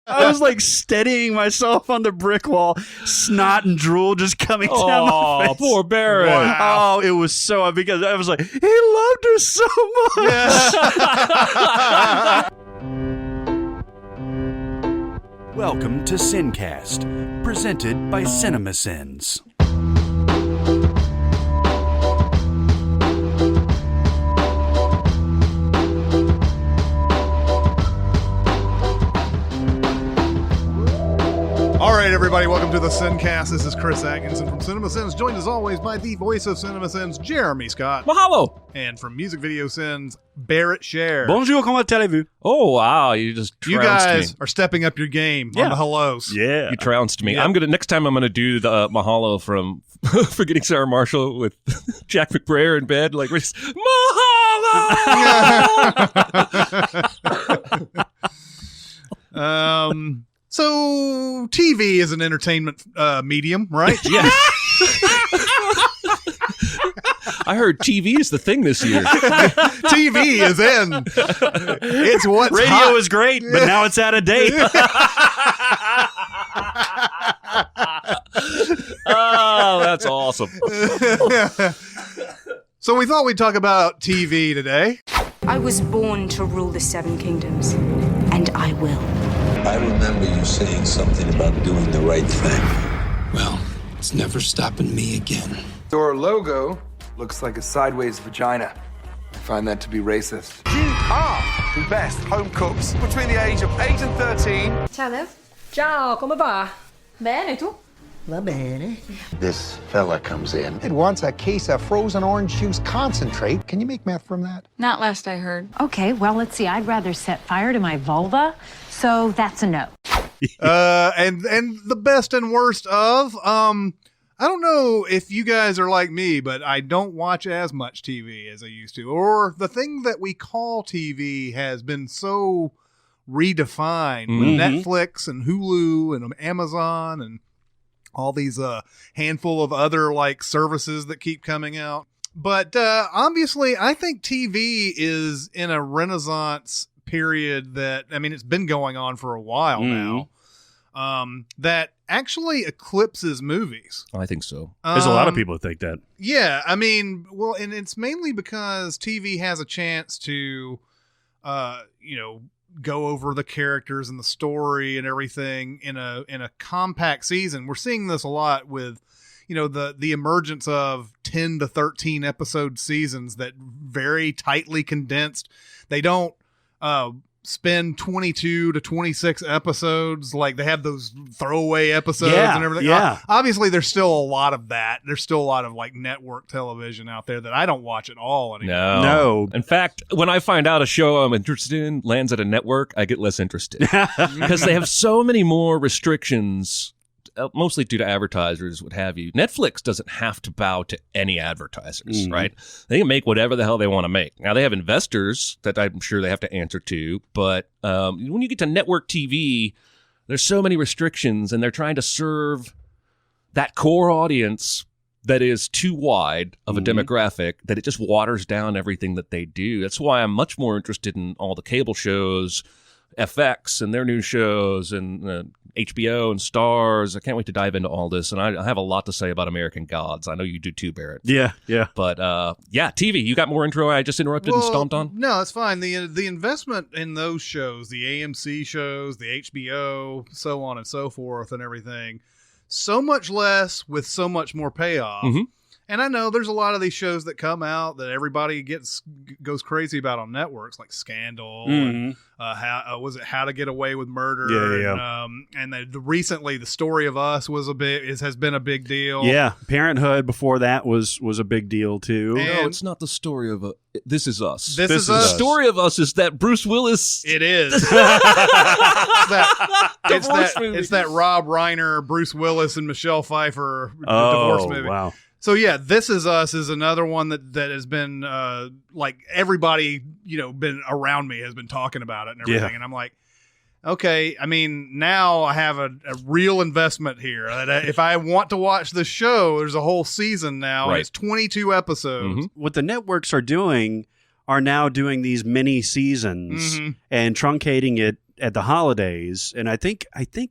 I was like steadying myself on the brick wall, snot and drool just coming down my face. Poor Barrett. Wow. Oh, it was so, because I was like, he loved her so much. Welcome to SinCast, presented by Cinemasins. All right, everybody, welcome to the SinCast. This is Chris Atkinson from Cinemasins, joined as always by the voice of Cinemasins, Jeremy Scott. Mahalo. And from Music Video Sins, Barrett Share. Bonjour, comment allez-vous? Oh, wow. You just trounced You guys me. are stepping up your game on the hellos. Yeah. You trounced me. Yeah. Next time I'm going to do the Mahalo from Forgetting Sarah Marshall with Jack McBrayer in bed. Like, we're just, Mahalo! So, TV is an entertainment medium, right? Yeah. I heard TV is the thing this year. TV is in. It's what's Radio hot. is great, but now it's out of date. Oh, that's awesome. So we thought we'd talk about TV today. I was born to rule the Seven Kingdoms, and I will. I remember you saying something about doing the right thing. Well, it's never stopping me again. Your logo looks like a sideways vagina. I find that to be racist. You are the best home cooks between the age of 8 and 13. Ciao, Nev. Ciao, come va? Bene, tu? Va bene. This fella comes in. It wants a case of frozen orange juice concentrate. Can you make meth from that? Not last I heard. Okay, well, let's see. I'd rather set fire to my vulva, so that's a no. And the best and worst of, I don't know if you guys are like me, but I don't watch as much TV as I used to. Or the thing that we call TV has been so redefined with Netflix and Hulu and Amazon and all these handful of other like services that keep coming out. But obviously, I think TV is in a renaissance period that, I mean, it's been going on for a while now, that actually eclipses movies. I think so. There's a lot of people who think that. Yeah, I mean, well, and it's mainly because TV has a chance to, go over the characters and the story and everything in a compact season. We're seeing this a lot with, the emergence of 10 to 13 episode seasons that very tightly condensed. They don't spend 22 to 26 episodes. Like they have those throwaway episodes and everything. Yeah. Obviously there's still a lot of that. There's still a lot of like network television out there that I don't watch at all anymore. No. In fact, when I find out a show I'm interested in lands at a network, I get less interested because they have so many more restrictions, mostly due to advertisers, what have you. Netflix doesn't have to bow to any advertisers, right? They can make whatever the hell they want to make. Now, they have investors that I'm sure they have to answer to, but when you get to network TV, there's so many restrictions, and they're trying to serve that core audience that is too wide of a demographic that it just waters down everything that they do. That's why I'm much more interested in all the cable shows, FX and their new shows, and HBO and Stars. I can't wait to dive into all this, and I have a lot to say about American Gods. I know you do too, Barrett. Yeah. But TV. You got more intro? I just interrupted and stomped on. No, it's fine. The investment in those shows, the AMC shows, the HBO, so on and so forth, and everything, so much less with so much more payoff. And I know there's a lot of these shows that come out that everybody goes crazy about on networks, like Scandal, and How to Get Away with Murder, and recently The Story of Us has been a big deal. Yeah, Parenthood before that was a big deal too. No, it's not The Story of This Is Us. This is Us. The Story of Us is that Bruce Willis. It is. It's that Rob Reiner, Bruce Willis, and Michelle Pfeiffer divorce movie. Wow. So yeah, This Is Us is another one that has been like everybody, been around me has been talking about it and everything. And I'm like, okay, I mean, now I have a real investment here. If I want to watch the show, there's a whole season now. And it's 22 episodes. What the networks are now doing these mini seasons and truncating it at the holidays, and I think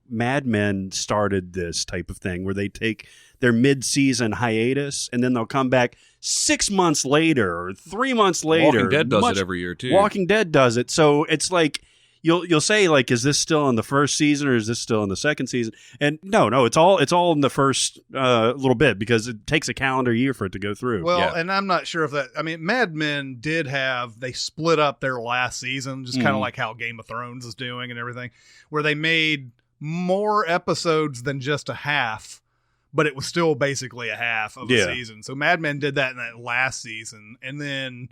Mad Men started this type of thing where they take their mid-season hiatus and then they'll come back 6 months later or 3 months later. Walking Dead does it every year too. Walking Dead does it. So it's like you'll say like, is this still in the first season or is this still in the second season? And no, it's all in the first little bit because it takes a calendar year for it to go through. Well, and I'm not sure if that. I mean, Mad Men they split up their last season, just kind of like how Game of Thrones is doing and everything, where they made more episodes than just a half. But it was still basically a half of a season. So Mad Men did that in that last season. And then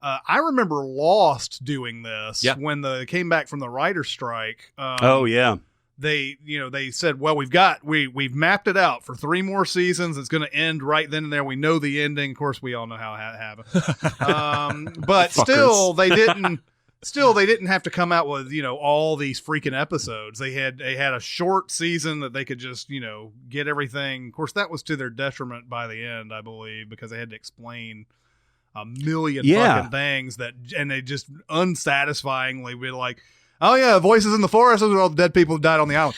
I remember Lost doing this when they came back from the writer's strike. They said, well, we've mapped it out for 3 more seasons. It's going to end right then and there. We know the ending. Of course, we all know how it happened. But still, they didn't have to come out with, all these freaking episodes. They had a short season that they could just, get everything. Of course, that was to their detriment by the end, I believe, because they had to explain a million fucking things and they just unsatisfyingly be like, oh yeah, voices in the forest. Those are all the dead people who died on the island.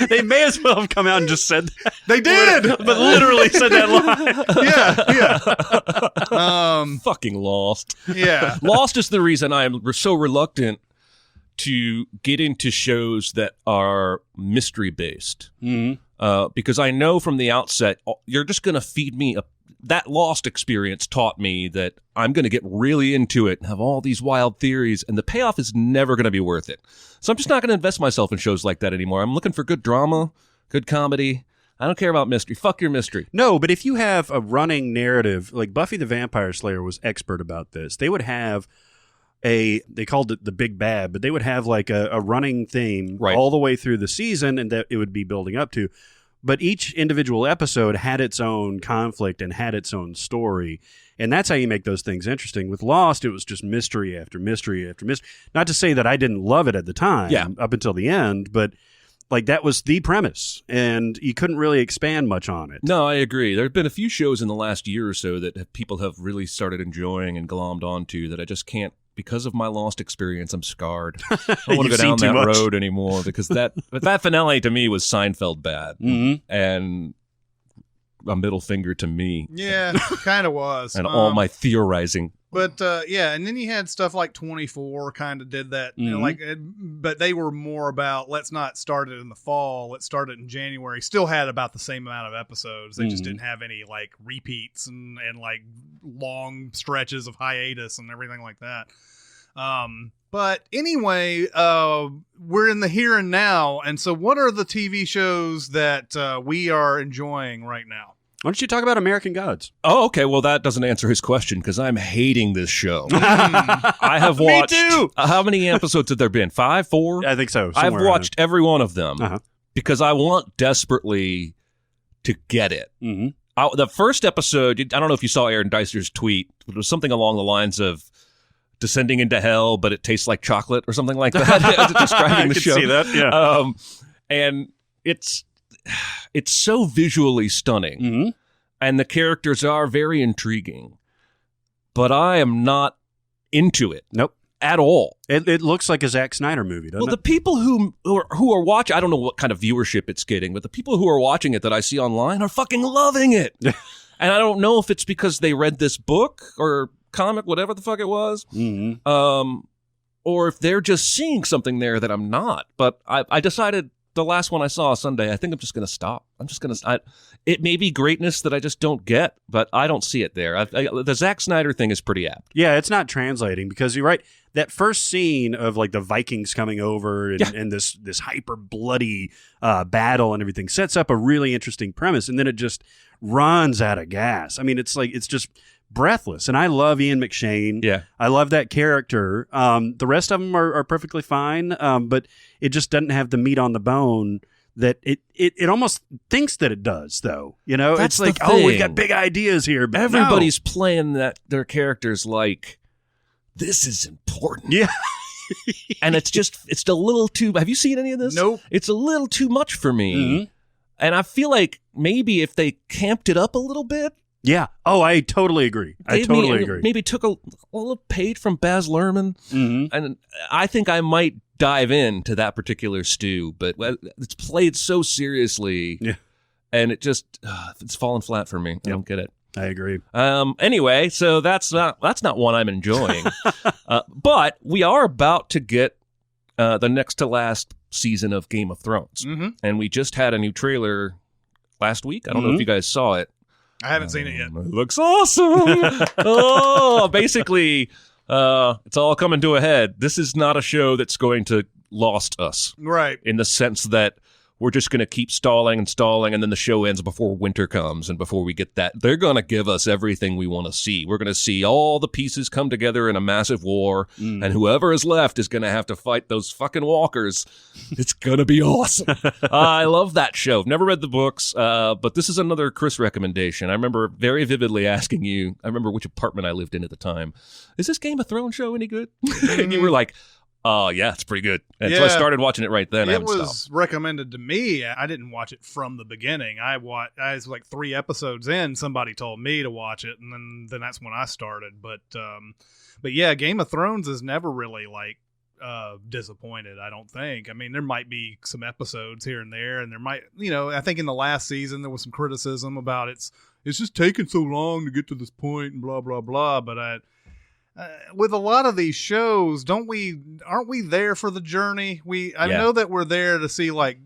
They may as well have come out and just said that. They did, but literally said that line. Fucking Lost. Yeah. Lost is the reason I am so reluctant to get into shows that are mystery based. Because I know from the outset, you're just going to feed me that Lost experience taught me that I'm going to get really into it and have all these wild theories, and the payoff is never going to be worth it. So I'm just not going to invest myself in shows like that anymore. I'm looking for good drama, good comedy. I don't care about mystery. Fuck your mystery. No, but if you have a running narrative, like Buffy the Vampire Slayer was expert about this. They would have they called it the Big Bad, but they would have like a running theme all the way through the season, and that it would be building up to. But each individual episode had its own conflict and had its own story. And that's how you make those things interesting. With Lost, it was just mystery after mystery after mystery. Not to say that I didn't love it at the time, up until the end, but like that was the premise. And you couldn't really expand much on it. No, I agree. There have been a few shows in the last year or so that people have really started enjoying and glommed onto that I just can't. Because of my Lost experience, I'm scarred. I don't want to go down that road anymore because that finale to me was Seinfeld bad. And a middle finger to me. Yeah, kind of was. And all my theorizing. But and then you had stuff like 24 kind of did that, but they were more about let's not start it in the fall, let's start it in January. Still had about the same amount of episodes. They just didn't have any like repeats and like long stretches of hiatus and everything like that. But anyway, we're in the here and now, and so what are the TV shows that we are enjoying right now? Why don't you talk about American Gods? Oh, okay. Well, that doesn't answer his question because I'm hating this show. I have watched. Me too. How many episodes have there been? 5, 4? I think so. I've watched every one of them because I want desperately to get it. The first episode, I don't know if you saw Aaron Deister's tweet, but it was something along the lines of descending into hell, but it tastes like chocolate or something like that. Describing the show. I can see that, and it's so visually stunning, and the characters are very intriguing, but I am not into it. Nope. At all. It looks like a Zack Snyder movie, doesn't it? Well, the people who are watching, I don't know what kind of viewership it's getting, but the people who are watching it that I see online are fucking loving it. And I don't know if it's because they read this book or comic, whatever the fuck it was, or if they're just seeing something there that I'm not. But I decided the last one I saw Sunday, I think I'm just going to stop. It may be greatness that I just don't get, but I don't see it there. The Zack Snyder thing is pretty apt. Yeah, it's not translating because you're right. That first scene of like the Vikings coming over and this hyper bloody battle and everything sets up a really interesting premise, and then it just runs out of gas. I mean, it's just breathless. And I love Ian McShane. Yeah, I love that character. The rest of them are perfectly fine, but it just doesn't have the meat on the bone that it almost thinks that it does, though. That's it's like, oh, we've got big ideas here, but everybody's playing their characters like this is important. Yeah. And it's a little too. Have you seen any of this? Nope. It's a little too much for me. And I feel like maybe if they camped it up a little bit, Yeah. Oh, I totally agree. Maybe took a little page from Baz Luhrmann, and I think I might dive into that particular stew, but it's played so seriously, and it just it's fallen flat for me. I don't get it. I agree. Anyway, so that's not one I'm enjoying, but we are about to get the next to last season of Game of Thrones, and we just had a new trailer last week. I don't know if you guys saw it. I haven't seen it yet. It looks awesome. Basically, it's all coming to a head. This is not a show that's going to lost us. Right. In the sense that we're just going to keep stalling, and then the show ends before winter comes, and before we get that, they're going to give us everything we want to see. We're going to see all the pieces come together in a massive war, and whoever is left is going to have to fight those fucking walkers. It's going to be awesome. I love that show. Never read the books, but this is another Chris recommendation. I remember very vividly asking you, I remember which apartment I lived in at the time, is this Game of Thrones show any good? And you were like, oh, yeah, it's pretty good. And so I started watching it right then. It was recommended to me. I didn't watch it from the beginning. I was like 3 episodes in. Somebody told me to watch it, and then that's when I started. But yeah, Game of Thrones is never really like disappointed, I don't think. I mean, there might be some episodes here and there, and there might, I think in the last season there was some criticism about it's just taking so long to get to this point and blah, blah, blah. But with a lot of these shows, aren't we there for the journey? I know that we're there to see, like,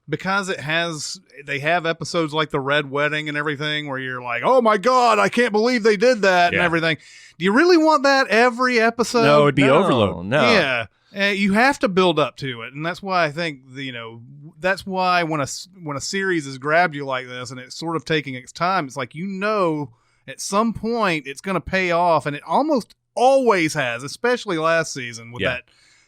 because they have episodes like the Red Wedding and everything where you're like, oh my God, I can't believe they did that and everything. Do you really want that every episode? No, it'd be overload. No. Yeah. You have to build up to it. And that's why I think, that's why when a series has grabbed you like this and it's sort of taking its time, it's like, at some point, it's going to pay off, and it almost always has, especially last season with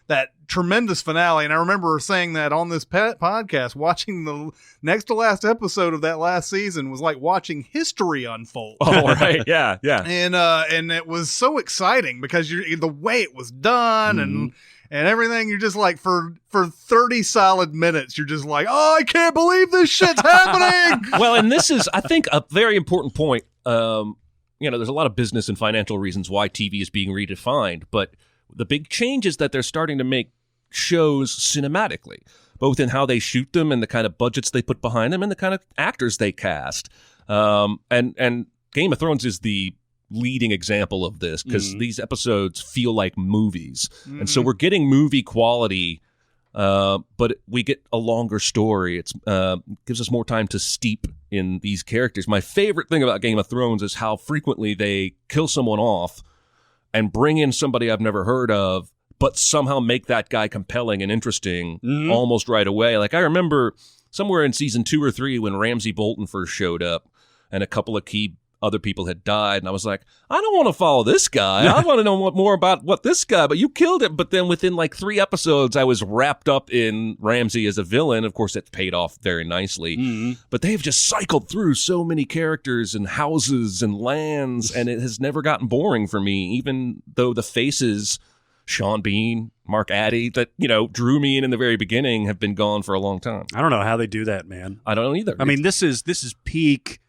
that tremendous finale. And I remember saying that on this podcast, watching the next to last episode of that last season was like watching history unfold. Oh, right, yeah. And it was so exciting because the way it was done and everything, you're just like, for 30 solid minutes, you're just like, oh, I can't believe this shit's happening. Well, and this is, I think, a very important point. There's a lot of business and financial reasons why TV is being redefined, but the big change is that they're starting to make shows cinematically, both in how they shoot them and the kind of budgets they put behind them and the kind of actors they cast. And Game of Thrones is the leading example of this, because these episodes feel like movies. And so we're getting movie quality, but we get a longer story. It gives us more time to steep in these characters. My favorite thing about Game of Thrones is how frequently they kill someone off and bring in somebody I've never heard of, but somehow make that guy compelling and interesting almost right away. Like, I remember somewhere in season 2 or 3 when Ramsay Bolton first showed up and a couple of key other people had died, and I was like, I don't want to follow this guy. I want to know more about what this guy, but you killed him. But then within like 3 episodes, I was wrapped up in Ramsay as a villain. Of course, it's paid off very nicely. But they've just cycled through so many characters and houses and lands, and it has never gotten boring for me, even though the faces, Sean Bean, Mark Addy, that, drew me in the very beginning, have been gone for a long time. I don't know how they do that, man. I don't know either. I mean, this is peak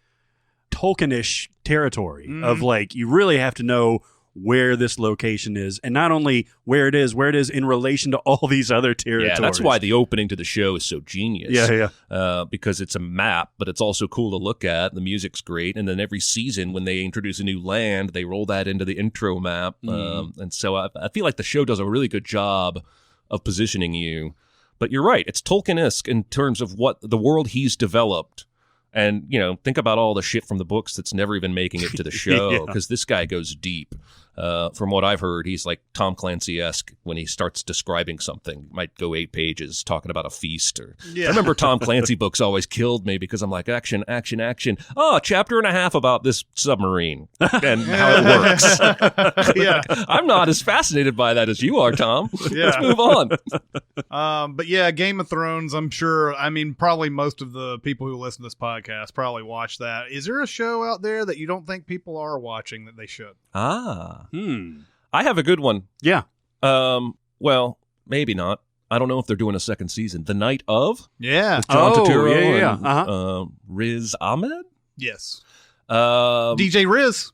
Tolkien-ish territory of, like, you really have to know where this location is, and not only where it is in relation to all these other territories. Yeah, that's why the opening to the show is so genius. Because it's a map, but it's also cool to look at. The music's great, and then every season when they introduce a new land, they roll that into the intro map. And so I feel like the show does a really good job of positioning you. But you're right, it's Tolkien-esque in terms of what the world he's developed. And, think about all the shit from the books that's never even making it to the show, because this guy goes deep. From what I've heard, he's like Tom Clancy-esque when he starts describing something. Might go 8 pages talking about a feast. I remember Tom Clancy books always killed me because I'm like, action, action, action. Oh, a chapter and a half about this submarine and how it works. I'm not as fascinated by that as you are, Tom. Let's move on. But yeah, Game of Thrones, I'm sure, probably most of the people who listen to this podcast probably watch that. Is there a show out there that you don't think people are watching that they should? I have a good one. Yeah. Well, maybe not. I don't know if they're doing a second season. The Night of? Yeah. With John Turturro and Riz Ahmed? Yes. DJ Riz.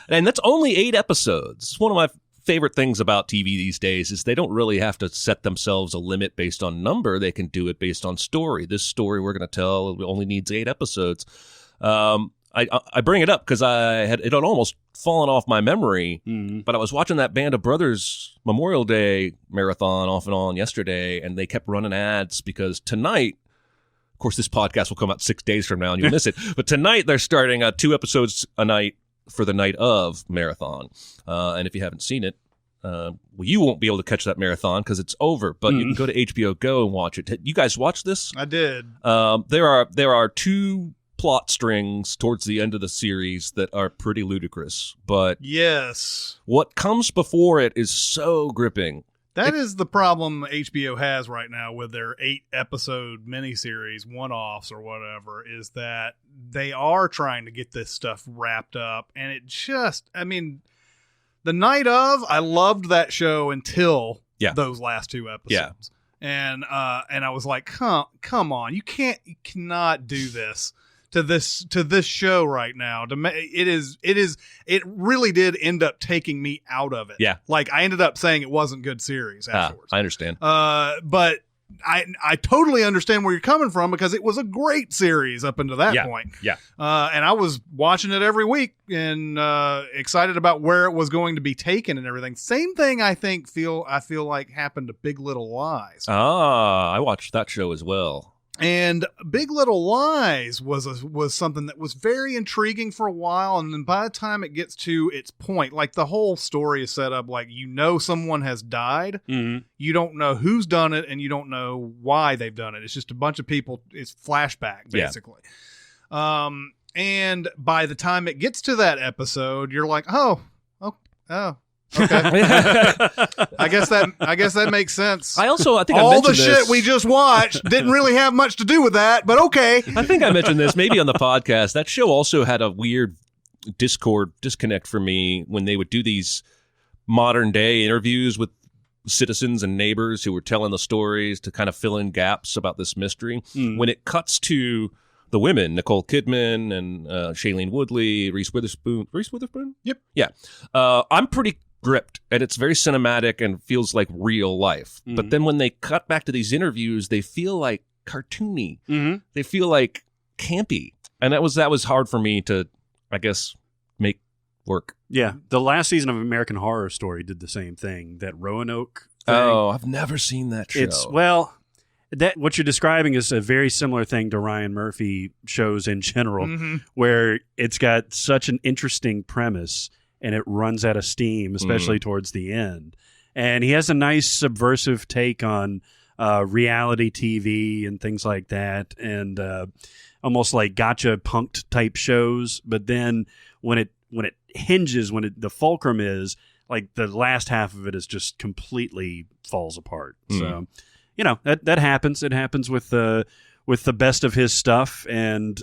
And that's only 8 episodes. It's one of my favorite things about TV these days is they don't really have to set themselves a limit based on number. They can do it based on story. This story we're going to tell only needs 8 episodes. I bring it up because it had almost fallen off my memory, but I was watching that Band of Brothers Memorial Day marathon off and on yesterday, and they kept running ads because tonight, of course, this podcast will come out 6 days from now and you'll miss it, but tonight they're starting 2 episodes a night for the night of marathon. And if you haven't seen it, well, you won't be able to catch that marathon because it's over, but you can go to HBO Go and watch it. You guys watch this? I did. There are 2 plot strings towards the end of the series that are pretty ludicrous, but yes, what comes before it is so gripping. That is the problem HBO has right now with their 8-episode miniseries, one-offs or whatever, is that they are trying to get this stuff wrapped up. And it just, I mean, the night of, I loved that show until those last 2 episodes. Yeah. And I was like, come on, you cannot do this to this show right now. It really did end up taking me out of it. Yeah. Like I ended up saying it wasn't good series afterwards. I understand. But I totally understand where you're coming from because it was a great series up until that point. Yeah. And I was watching it every week and excited about where it was going to be taken and everything. Same thing I feel like happened to Big Little Lies. I watched that show as well. And Big Little Lies was something that was very intriguing for a while, and then by the time it gets to its point, like the whole story is set up like someone has died, you don't know who's done it, and you don't know why they've done it. It's just a bunch of people. It's flashback basically. Yeah. And by the time it gets to that episode, you're like, oh. Okay. I guess that makes sense. I think all the shit we just watched didn't really have much to do with that, but okay. I think I mentioned this maybe on the podcast. That show also had a weird disconnect for me when they would do these modern day interviews with citizens and neighbors who were telling the stories to kind of fill in gaps about this mystery. When it cuts to the women, Nicole Kidman and Shailene Woodley, Reese Witherspoon. Reese Witherspoon? Yep. Yeah. I'm pretty gripped, and it's very cinematic and feels like real life. But then when they cut back to these interviews, they feel like cartoony. They feel like campy, and that was hard for me to, I guess, make work. Yeah, the last season of American Horror Story did the same thing. That Roanoke thing. Oh, I've never seen that show. That what you're describing is a very similar thing to Ryan Murphy shows in general, where it's got such an interesting premise and it runs out of steam, especially towards the end. And he has a nice subversive take on reality TV and things like that, and almost like gotcha punked type shows. But then when it hinges, the fulcrum is like the last half of it is just completely falls apart. So, that happens. It happens with the best of his stuff, and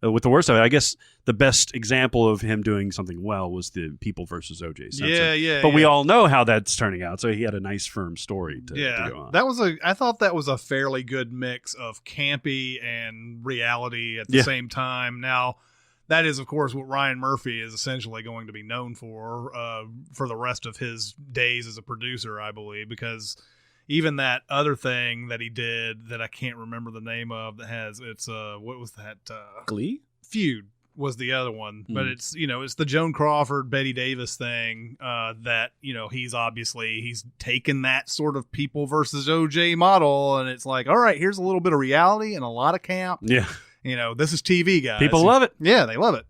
with the worst of it, I guess the best example of him doing something well was the People versus O.J. Simpson. But we all know how that's turning out. So he had a nice, firm story to go on. I thought that was a fairly good mix of campy and reality at the same time. Now, that is, of course, what Ryan Murphy is essentially going to be known for the rest of his days as a producer, I believe, because even that other thing that he did that I can't remember the name of what was that? Glee? Feud was the other one, but it's the Joan Crawford, Betty Davis thing that, he's taken that sort of People versus OJ model, and it's like, all right, here's a little bit of reality and a lot of camp. Yeah. This is TV, guys. People love it. Yeah, they love it.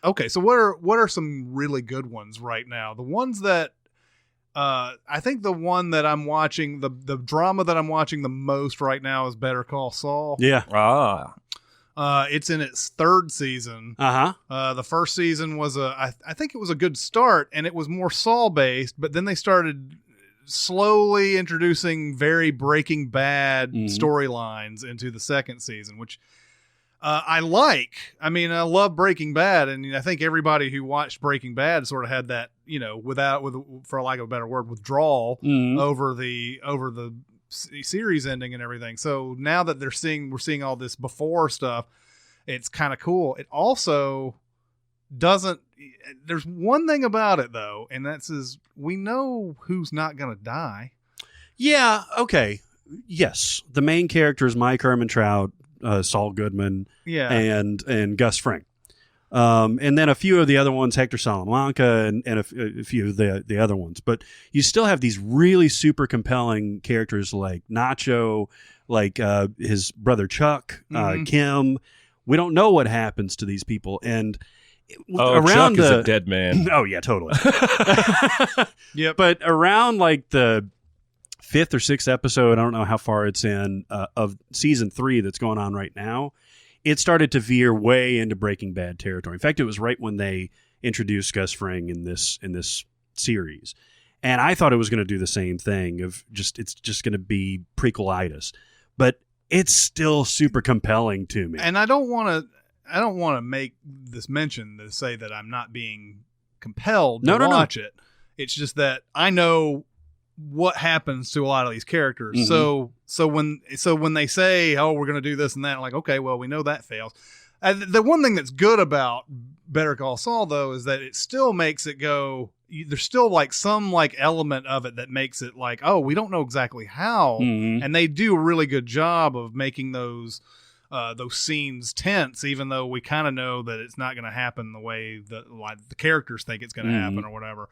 Okay, so what are some really good ones right now? The ones that I think the one that I'm watching, the drama that I'm watching the most right now is Better Call Saul. Yeah. It's in its 3rd season. The first season was I think it was a good start, and it was more Saul based, but then they started slowly introducing very Breaking Bad storylines into the 2nd season, which I like. I mean, I love Breaking Bad, and I think everybody who watched Breaking Bad sort of had that, for lack of a better word, withdrawal over the series ending and everything. So now that we're seeing all this before stuff, it's kind of cool. It also doesn't. There's one thing about it though, and that's we know who's not going to die. Yeah. Okay. Yes. The main character is Mike Ehrmantraut, Saul Goodman, and Gus Fring. And then a few of the other ones, Hector Salamanca and a few of the other ones. But you still have these really super compelling characters like Nacho, like his brother Chuck, Kim. We don't know what happens to these people. And Chuck is a dead man. Oh, yeah, totally. Yep. But around like the 5th or 6th episode, I don't know how far it's in, of season 3 that's going on right now, it started to veer way into Breaking Bad territory. In fact, it was right when they introduced Gus Fring in this series. And I thought it was going to do the same thing of it's just going to be prequelitis. But it's still super compelling to me. And I don't want to make this mention to say that I'm not being compelled to watch it. It's just that I know what happens to a lot of these characters. Mm-hmm. So when they say, "Oh, we're going to do this and that," I'm like, okay, well, we know that fails. The one thing that's good about Better Call Saul, though, is that it still makes it go. There's still like some like element of it that makes it like, oh, we don't know exactly how, and they do a really good job of making those scenes tense, even though we kind of know that it's not going to happen the way that like the characters think it's going to happen or whatever.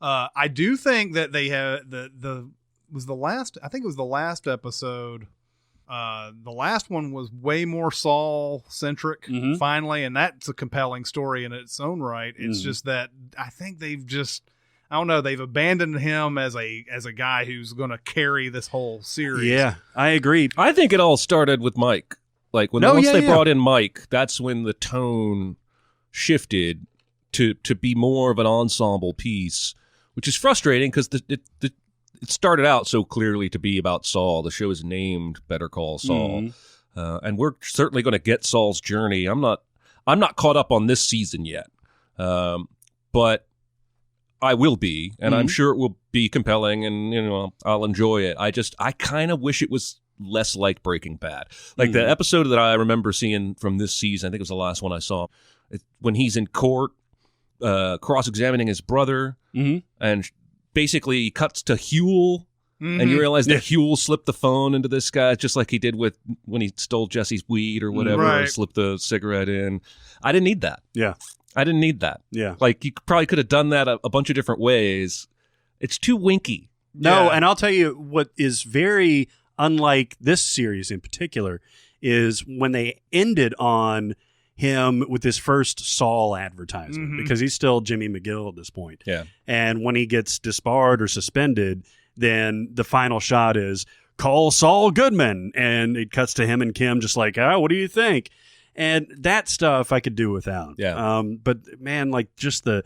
I do think that they have the last episode. The last one was way more Saul centric finally, and that's a compelling story in its own right. It's just that I think they've abandoned him as a guy who's going to carry this whole series. Yeah, I agree. I think it all started with Mike. Like once they brought in Mike, that's when the tone shifted to be more of an ensemble piece, which is frustrating because it started out so clearly to be about Saul. The show is named Better Call Saul, and we're certainly going to get Saul's journey. I'm not caught up on this season yet, but I will be, and I'm sure it will be compelling, and I'll enjoy it. I kind of wish it was less like Breaking Bad. Like the episode that I remember seeing from this season, I think it was the last one I saw, when he's in court cross-examining his brother, and basically he cuts to Huel, and you realize that Huel slipped the phone into this guy just like he did when he stole Jesse's weed or whatever, or slipped the cigarette in. I didn't need that. Yeah. I didn't need that. Yeah. Like, you probably could have done that a bunch of different ways. It's too winky. No, and I'll tell you what is very unlike this series in particular is when they ended on him with his first Saul advertisement, because he's still Jimmy McGill at this point. Yeah. And when he gets disbarred or suspended, then the final shot is Call Saul Goodman, and it cuts to him and Kim just like, oh, what do you think? And that stuff I could do without. Yeah. But man, like just the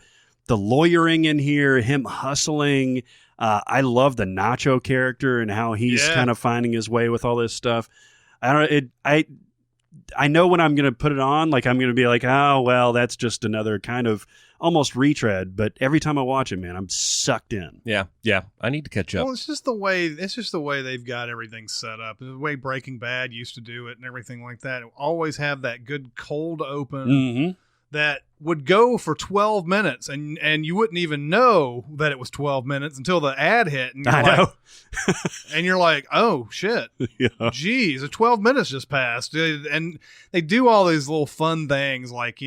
lawyering in here, him hustling. I love the Nacho character and how he's kind of finding his way with all this stuff. I know when I'm going to put it on, like I'm going to be like, oh, well, that's just another kind of almost retread. But every time I watch it, man, I'm sucked in. Yeah. I need to catch up. Well, it's just the way they've got everything set up. The way Breaking Bad used to do it and everything like that. It always have that good cold open that would go for 12 minutes, and you wouldn't even know that it was 12 minutes until the ad hit, and you're like, oh shit, geez, 12 minutes just passed. And they do all these little fun things, like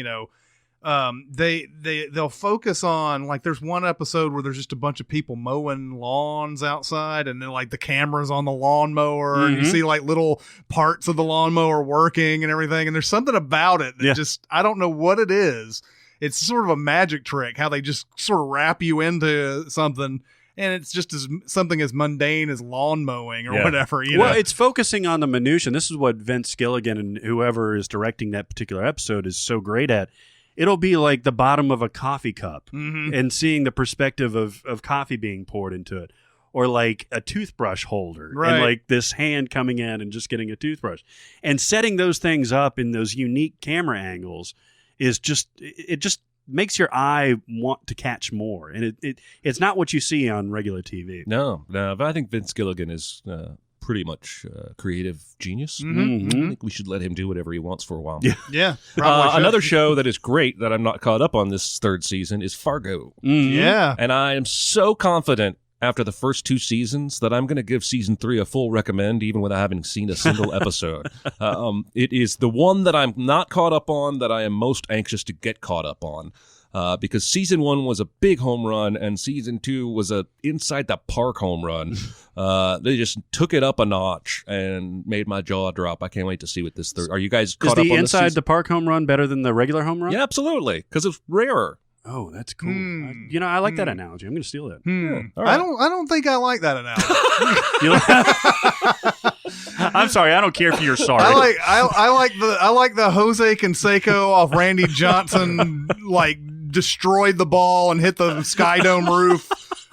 they'll focus on, like, there's one episode where there's just a bunch of people mowing lawns outside, and then like the camera's on the lawnmower, and you see like little parts of the lawnmower working and everything, and there's something about it that just, I don't know what it is. It's sort of a magic trick how they just sort of wrap you into something, and it's just something as mundane as lawn mowing or whatever. Well, it's focusing on the minutiae. This is what Vince Gilligan and whoever is directing that particular episode is so great at. It'll be like the bottom of a coffee cup and seeing the perspective of coffee being poured into it, or like a toothbrush holder and like this hand coming in and just getting a toothbrush, and setting those things up in those unique camera angles is just, it just makes your eye want to catch more. And it's not what you see on regular TV. No, but I think Vince Gilligan is pretty much creative genius. Mm-hmm. I think we should let him do whatever he wants for a while. Yeah. Another show that is great that I'm not caught up on this third season is Fargo. Mm-hmm. Yeah. And I am so confident after the first 2 seasons that I'm going to give season 3 a full recommend, even without having seen a single episode. It is the one that I'm not caught up on that I am most anxious to get caught up on. Because season 1 was a big home run and season 2 was a inside the park home run. They just took it up a notch and made my jaw drop. I can't wait to see what this third. Are you guys caught up on this? Is the inside the park home run better than the regular home run? Yeah, absolutely, because it's rarer. Oh, that's cool. I like that analogy. I'm going to steal that. All right. I don't think I like that analogy. I'm sorry. I don't care if you're sorry. I like the Jose Canseco off Randy Johnson destroyed the ball and hit the Sky Dome roof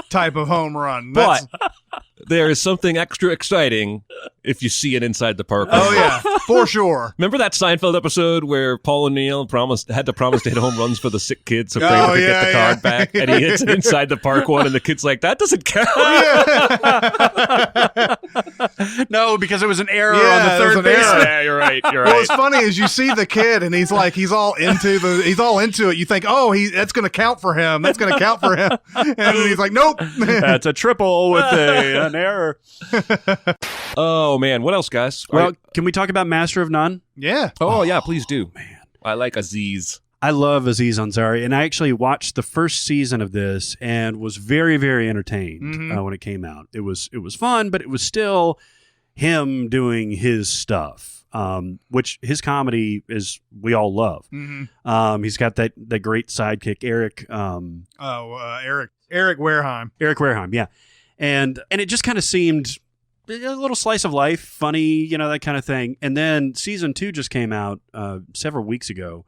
type of home run. But there is something extra exciting if you see it inside the park. Oh yeah, for sure. Remember that Seinfeld episode where Paul O'Neill had to promise to hit home runs for the sick kid so Kramer could get the card back, and he hits it inside the park one, and the kid's like, "That doesn't count." No, because it was an error on the third base. Yeah, you're right. Well, what's funny is you see the kid, and he's all into it. You think, that's going to count for him. That's going to count for him, and then he's like, "Nope, that's a triple with an error." Oh man, what else, guys? Well, can we talk about Master of None? Yeah. Oh yeah, please do. Man, I like Aziz. I love Aziz Ansari, and I actually watched the first season of this and was very, very entertained when it came out. It was fun, but it was still him doing his stuff, which his comedy is we all love. Mm-hmm. He's got that great sidekick, Eric. Eric Wareheim. Eric Wareheim, yeah, and it just kind of seemed a little slice of life, funny, that kind of thing. And then season 2 just came out several weeks ago,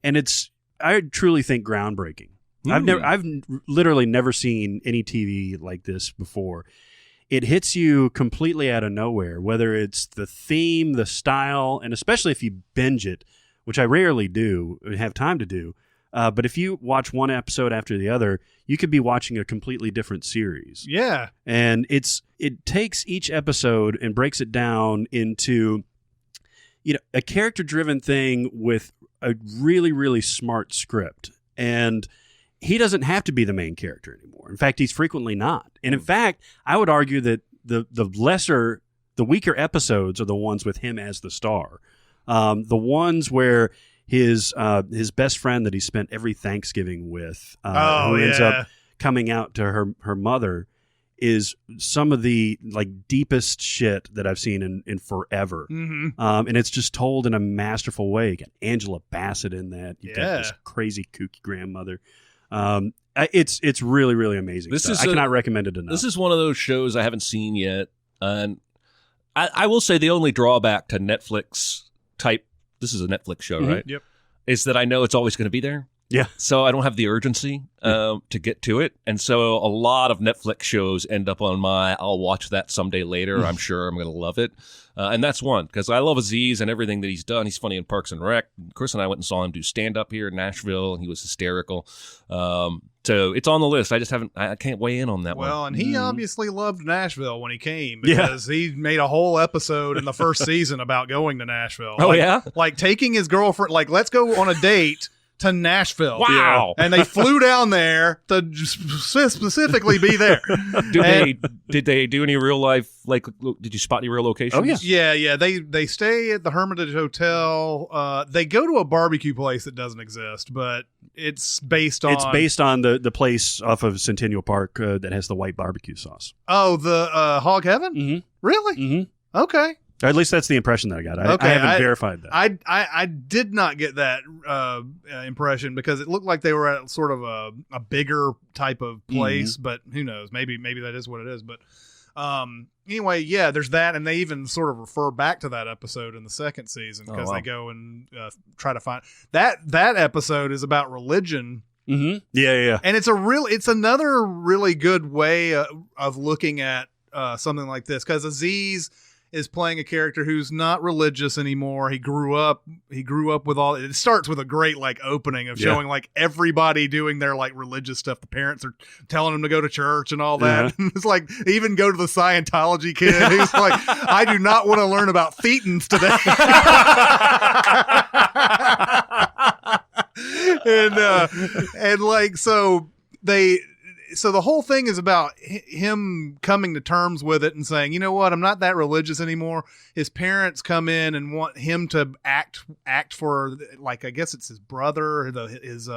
and I truly think groundbreaking. I've literally never seen any TV like this before. It hits you completely out of nowhere, whether it's the theme, the style, and especially if you binge it, which I rarely do have time to do. But if you watch one episode after the other, you could be watching a completely different series. Yeah. And it takes each episode and breaks it down into a character-driven thing with a really, really smart script. And he doesn't have to be the main character anymore. In fact, he's frequently not. And in fact, I would argue that the weaker episodes are the ones with him as the star. The ones where his best friend that he spent every Thanksgiving with, who ends up coming out to her mother, is some of the deepest shit that I've seen in forever. Mm-hmm. And it's just told in a masterful way. You got Angela Bassett in that. You've got this crazy kooky grandmother. It's really, really amazing. I cannot recommend it enough. This is one of those shows I haven't seen yet. And I will say the only drawback to Netflix type, this is a Netflix show, right? Yep. Is that I know it's always going to be there. Yeah. So I don't have the urgency to get to it. And so a lot of Netflix shows end up on I'll watch that someday later. I'm sure I'm going to love it. And that's one, because I love Aziz and everything that he's done. He's funny in Parks and Rec. Chris and I went and saw him do stand-up here in Nashville, and he was hysterical. So it's on the list. I can't weigh in on that one. Well, and he obviously loved Nashville when he came, because he made a whole episode in the first season about going to Nashville. Oh, yeah? Like taking his girlfriend, let's go on a date to Nashville. Wow. And they flew down there to specifically be there. Did they do any real life, did you spot any real locations? Oh, yeah. Yeah. They stay at the Hermitage Hotel. They go to a barbecue place that doesn't exist, but it's based on... It's based on the place off of Centennial Park that has the white barbecue sauce. Oh, the Hog Heaven? Mm-hmm. Really? Mm-hmm. Okay. Or at least that's the impression that I got. I haven't verified that. I did not get that impression, because it looked like they were at sort of a bigger type of place, but who knows? Maybe that is what it is. But anyway, yeah, there's that, and they even sort of refer back to that episode in the second season, because they go and try to find that episode is about religion. Mm-hmm. Yeah. And it's another really good way of looking at something like this, because Aziz is playing a character who's not religious anymore. He grew up with all. It starts with a great like opening of showing like everybody doing their like religious stuff. The parents are telling him to go to church and all that. It's like they even go to the Scientology kid who's like, I do not want to learn about thetans today. and like so the whole thing is about him coming to terms with it and saying, you know what, I'm not that religious anymore. His parents come in and want him to act for, like, I guess it's his brother, his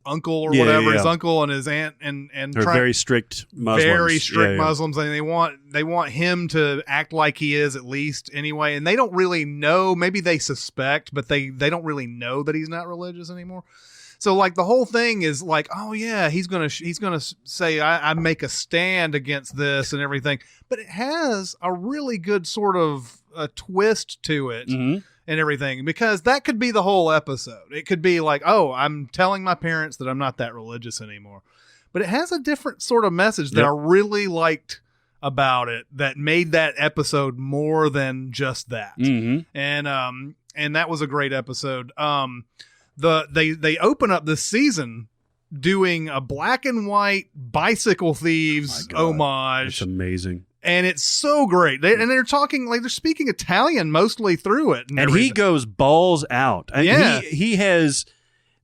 uncle or whatever, his uncle and his aunt, and they're very strict Muslims. Very strict Muslims, and they want him to act like he is at least anyway. And they don't really know. Maybe they suspect, but they don't really know that he's not religious anymore. So like the whole thing is like, oh yeah, he's gonna say I make a stand against this and everything, but it has a really good sort of a twist to it and everything, because that could be the whole episode. It could be like, oh, I'm telling my parents that I'm not that religious anymore, but it has a different sort of message that I really liked about it that made that episode more than just that. And that was a great episode. They open up this season doing a black and white Bicycle Thieves homage. It's amazing. And it's so great. They're talking like they're speaking Italian mostly through it. And he goes balls out. He has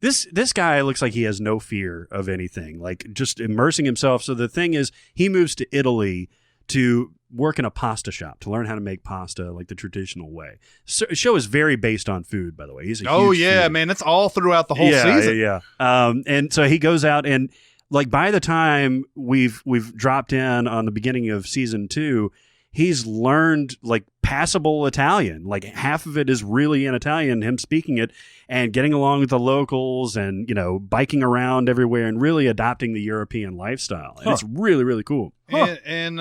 this guy looks like he has no fear of anything, like just immersing himself. So the thing is, he moves to Italy to work in a pasta shop to learn how to make pasta like the traditional way. So, the show is very based on food, by the way. He's a huge foodie. Man, that's all throughout the whole season. Yeah. And so he goes out and like by the time we've dropped in on the beginning of season 2, he's learned like passable Italian. Like half of it is really in Italian, him speaking it and getting along with the locals and, you know, biking around everywhere and really adopting the European lifestyle. And it's really, really cool. And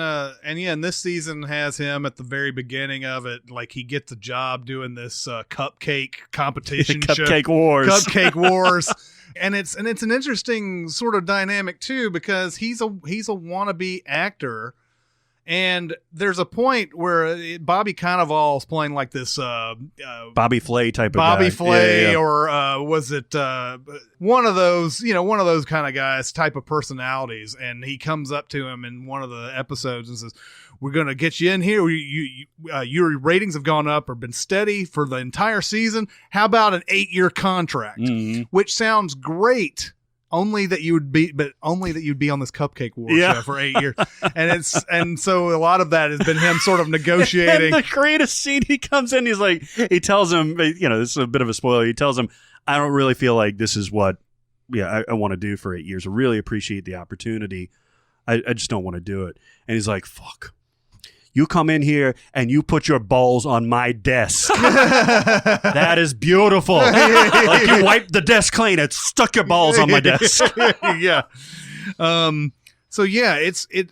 this season has him at the very beginning of it. Like he gets a job doing this cupcake competition Cupcake Wars. And it's an interesting sort of dynamic too, because he's a wannabe actor. And there's a point where Bobby Cannavale's playing like this Bobby Flay type of Bobby guy. Flay, or was it one of those kind of guys, type of personalities. And he comes up to him in one of the episodes and says, "We're going to get you in here. Your ratings have gone up or been steady for the entire season. How about an 8-year contract?" Which sounds great. Only that you'd be on this Cupcake War show for 8 years, and so a lot of that has been him sort of negotiating. And the greatest scene, he comes in, he tells him, you know, this is a bit of a spoiler. He tells him, "I don't really feel like this is what, I want to do for 8 years. I really appreciate the opportunity. I just don't want to do it." And he's like, "Fuck. You come in here and you put your balls on my desk. That is beautiful." Like you wiped the desk clean and stuck your balls on my desk. Yeah. So yeah,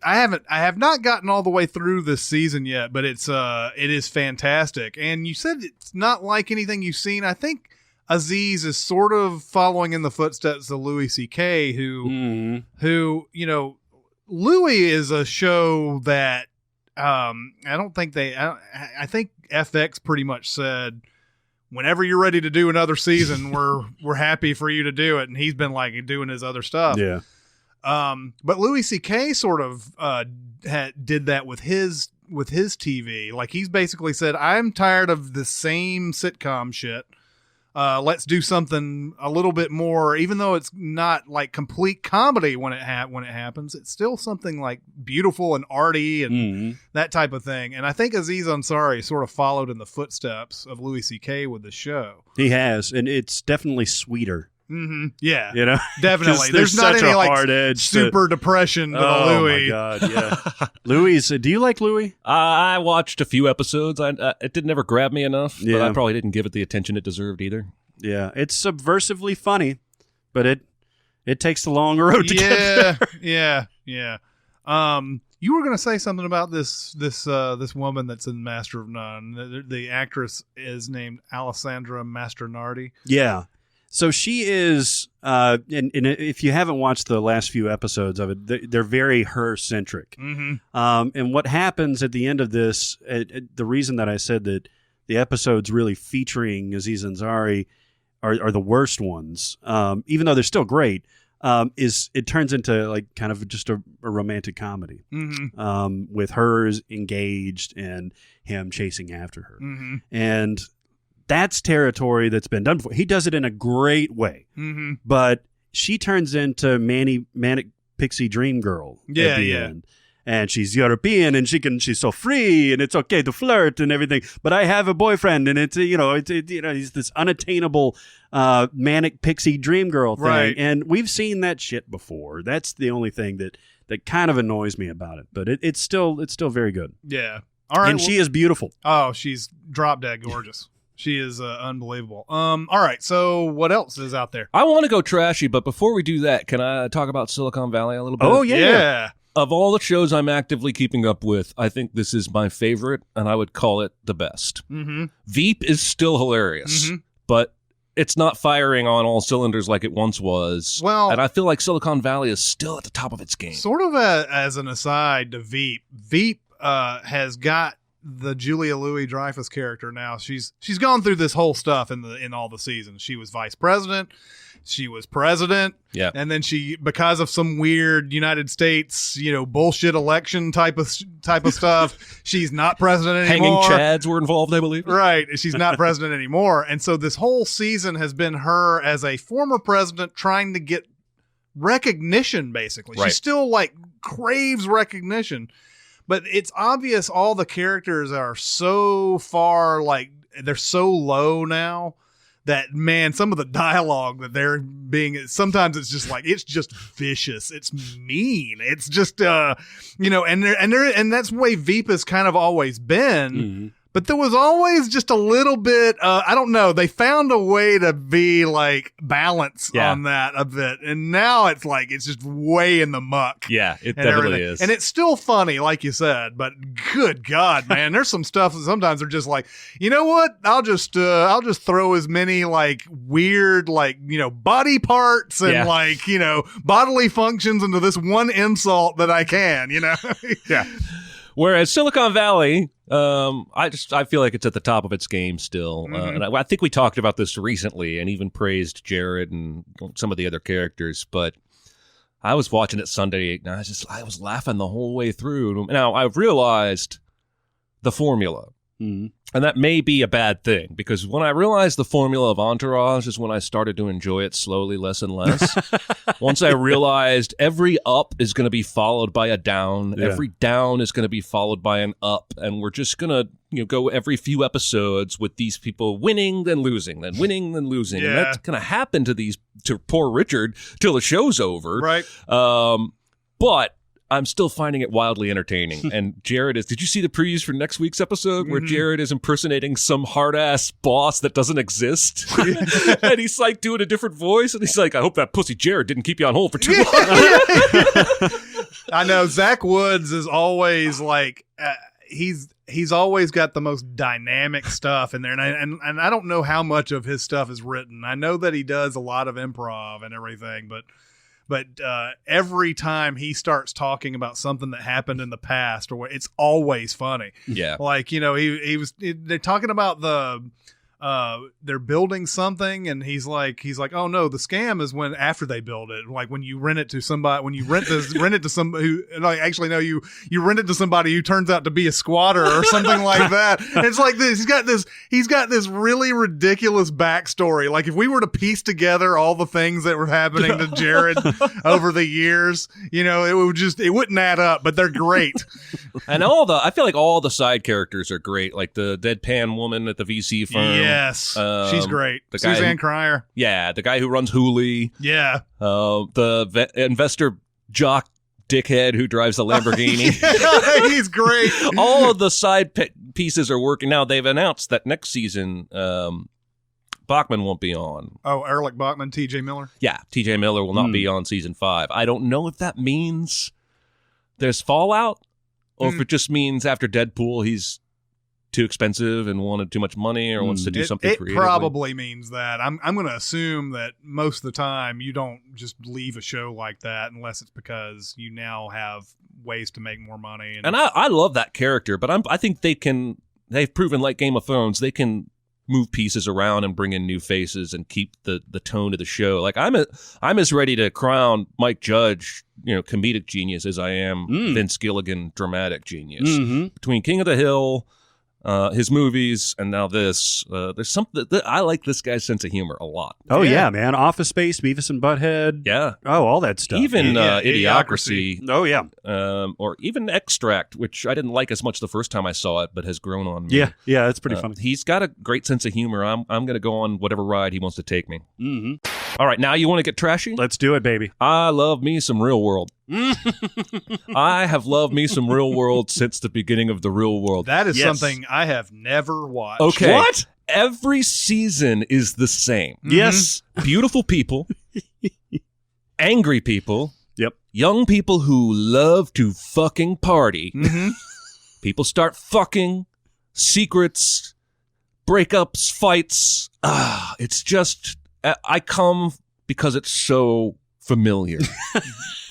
I have not gotten all the way through this season yet, but it is fantastic. And you said it's not like anything you've seen. I think Aziz is sort of following in the footsteps of Louis C.K., who you know, Louis is a show that I think FX pretty much said, whenever you're ready to do another season, we're happy for you to do it. And he's been like doing his other stuff. Yeah. But Louis C.K. sort of did that with his TV. Like he's basically said, I'm tired of the same sitcom shit. Let's do something a little bit more, even though it's not like complete comedy when it happens. It's still something like beautiful and arty and that type of thing. And I think Aziz Ansari sort of followed in the footsteps of Louis C.K. with the show. He has, and it's definitely sweeter. Yeah, you know, definitely. There's not any like hard edge super depression to the Louis. Oh my god, yeah. Louis, do you like Louis? I watched a few episodes. It did never grab me enough, but I probably didn't give it the attention it deserved either. Yeah, it's subversively funny, but it takes the long road to get there. Yeah. You were going to say something about this woman that's in Master of None. The actress is named Alessandra Mastronardi. Yeah. So she is, and if you haven't watched the last few episodes of it, they're very her-centric. Mm-hmm. And what happens at the end of this, the reason that I said that the episodes really featuring Aziz Ansari are the worst ones, even though they're still great, is it turns into like kind of just a romantic comedy with her engaged and him chasing after her. Mm-hmm. And that's territory that's been done before. He does it in a great way, but she turns into manic pixie dream girl at the end. And she's European, and she's so free, and it's okay to flirt and everything. But I have a boyfriend, and it's he's this unattainable manic pixie dream girl thing. Right. And we've seen that shit before. That's the only thing that kind of annoys me about it. But it's still very good. Yeah. All right. And she is beautiful. Oh, she's drop dead gorgeous. She is unbelievable. All right, so what else is out there? I want to go trashy, but before we do that, can I talk about Silicon Valley a little bit? Oh, yeah. Of all the shows I'm actively keeping up with, I think this is my favorite, and I would call it the best. Mm-hmm. Veep is still hilarious, but it's not firing on all cylinders like it once was. Well, and I feel like Silicon Valley is still at the top of its game. Sort of as an aside to Veep, Veep has got the Julia Louis-Dreyfus character now. She's gone through this whole stuff in all the seasons. She was vice president. She was president. Yeah. And then she, because of some weird United States, bullshit election type of stuff, she's not president anymore. Hanging Chads were involved, I believe. Right. She's not president anymore. And so this whole season has been her as a former president trying to get recognition, basically. Right. She still craves recognition. But it's obvious all the characters are so far, they're so low now that, man, some of the dialogue that they're being, sometimes it's just it's just vicious. It's mean. It's just, and that's the way Veep has kind of always been. Mm-hmm. But there was always just a little bit, I don't know, they found a way to be balance on that a bit. And now it's it's just way in the muck. Yeah, it and definitely everything. is. And it's still funny, like you said, but good God, man, there's some stuff that sometimes they're just you know what? I'll just throw as many weird, body parts and bodily functions into this one insult that I can, Yeah. Whereas Silicon Valley, I feel like it's at the top of its game still. And I think we talked about this recently and even praised Jared and some of the other characters. But I was watching it Sunday and I was laughing the whole way through. Now, I've realized the formula. Mm-hmm. And that may be a bad thing, because when I realized the formula of Entourage is when I started to enjoy it slowly, less and less. Once I realized every up is going to be followed by a down, every down is going to be followed by an up, and we're just going to go every few episodes with these people winning, then losing, then winning, then losing. Yeah. And that's going to happen to poor Richard till the show's over. Right. But I'm still finding it wildly entertaining. And Jared did you see the previews for next week's episode where Jared is impersonating some hard-ass boss that doesn't exist? And he's doing a different voice, and he's I hope that pussy Jared didn't keep you on hold for too long. I know. Zach Woods is always he's always got the most dynamic stuff in there. And I don't know how much of his stuff is written. I know that he does a lot of improv and everything, but every time he starts talking about something that happened in the past, it's always funny. Yeah. They're talking about they're building something, and he's like, oh no, the scam is after they build it, when you rent it to somebody, when you rent it to somebody who, you rent it to somebody who turns out to be a squatter or something like that. And it's this, he's got this really ridiculous backstory. If we were to piece together all the things that were happening to Jared over the years, it wouldn't add up, but they're great. And I feel like all the side characters are great, like the deadpan woman at the VC firm. Yes, she's great. Suzanne Cryer. Yeah, the guy who runs Hooli. Yeah. The investor jock dickhead who drives the Lamborghini. He's great. All of the side pieces are working. Now, they've announced that next season, Bachman won't be on. Oh, Ehrlich Bachman, T.J. Miller? Yeah, T.J. Miller will not be on season 5. I don't know if that means there's fallout, or if it just means after Deadpool, he's too expensive and wanted too much money or wants to do something It creatively. probably means that. I'm going to assume that most of the time you don't just leave a show like that unless it's because you now have ways to make more money. And I love that character, but I think they've proven, like Game of Thrones, they can move pieces around and bring in new faces and keep the tone of the show. Like I'm as ready to crown Mike Judge, comedic genius as I am Vince Gilligan, dramatic genius. Between King of the Hill, his movies, and now this, there's something that I like this guy's sense of humor a lot. Oh yeah, man! Office Space, Beavis and Butthead. Yeah. Oh, all that stuff. Even Idiocracy. Oh yeah. Or even Extract, which I didn't like as much the first time I saw it, but has grown on me. Yeah, it's pretty funny. He's got a great sense of humor. I'm going to go on whatever ride he wants to take me. All right, now you want to get trashy? Let's do it, baby. I love me some Real World. I have loved me some Real World since the beginning of the Real World. That is something I have never watched. Okay. What? Every season is the same. Yes. Beautiful people. Angry people. Yep. Young people who love to fucking party. People start fucking. Secrets. Breakups. Fights. It's just... I come because it's so familiar,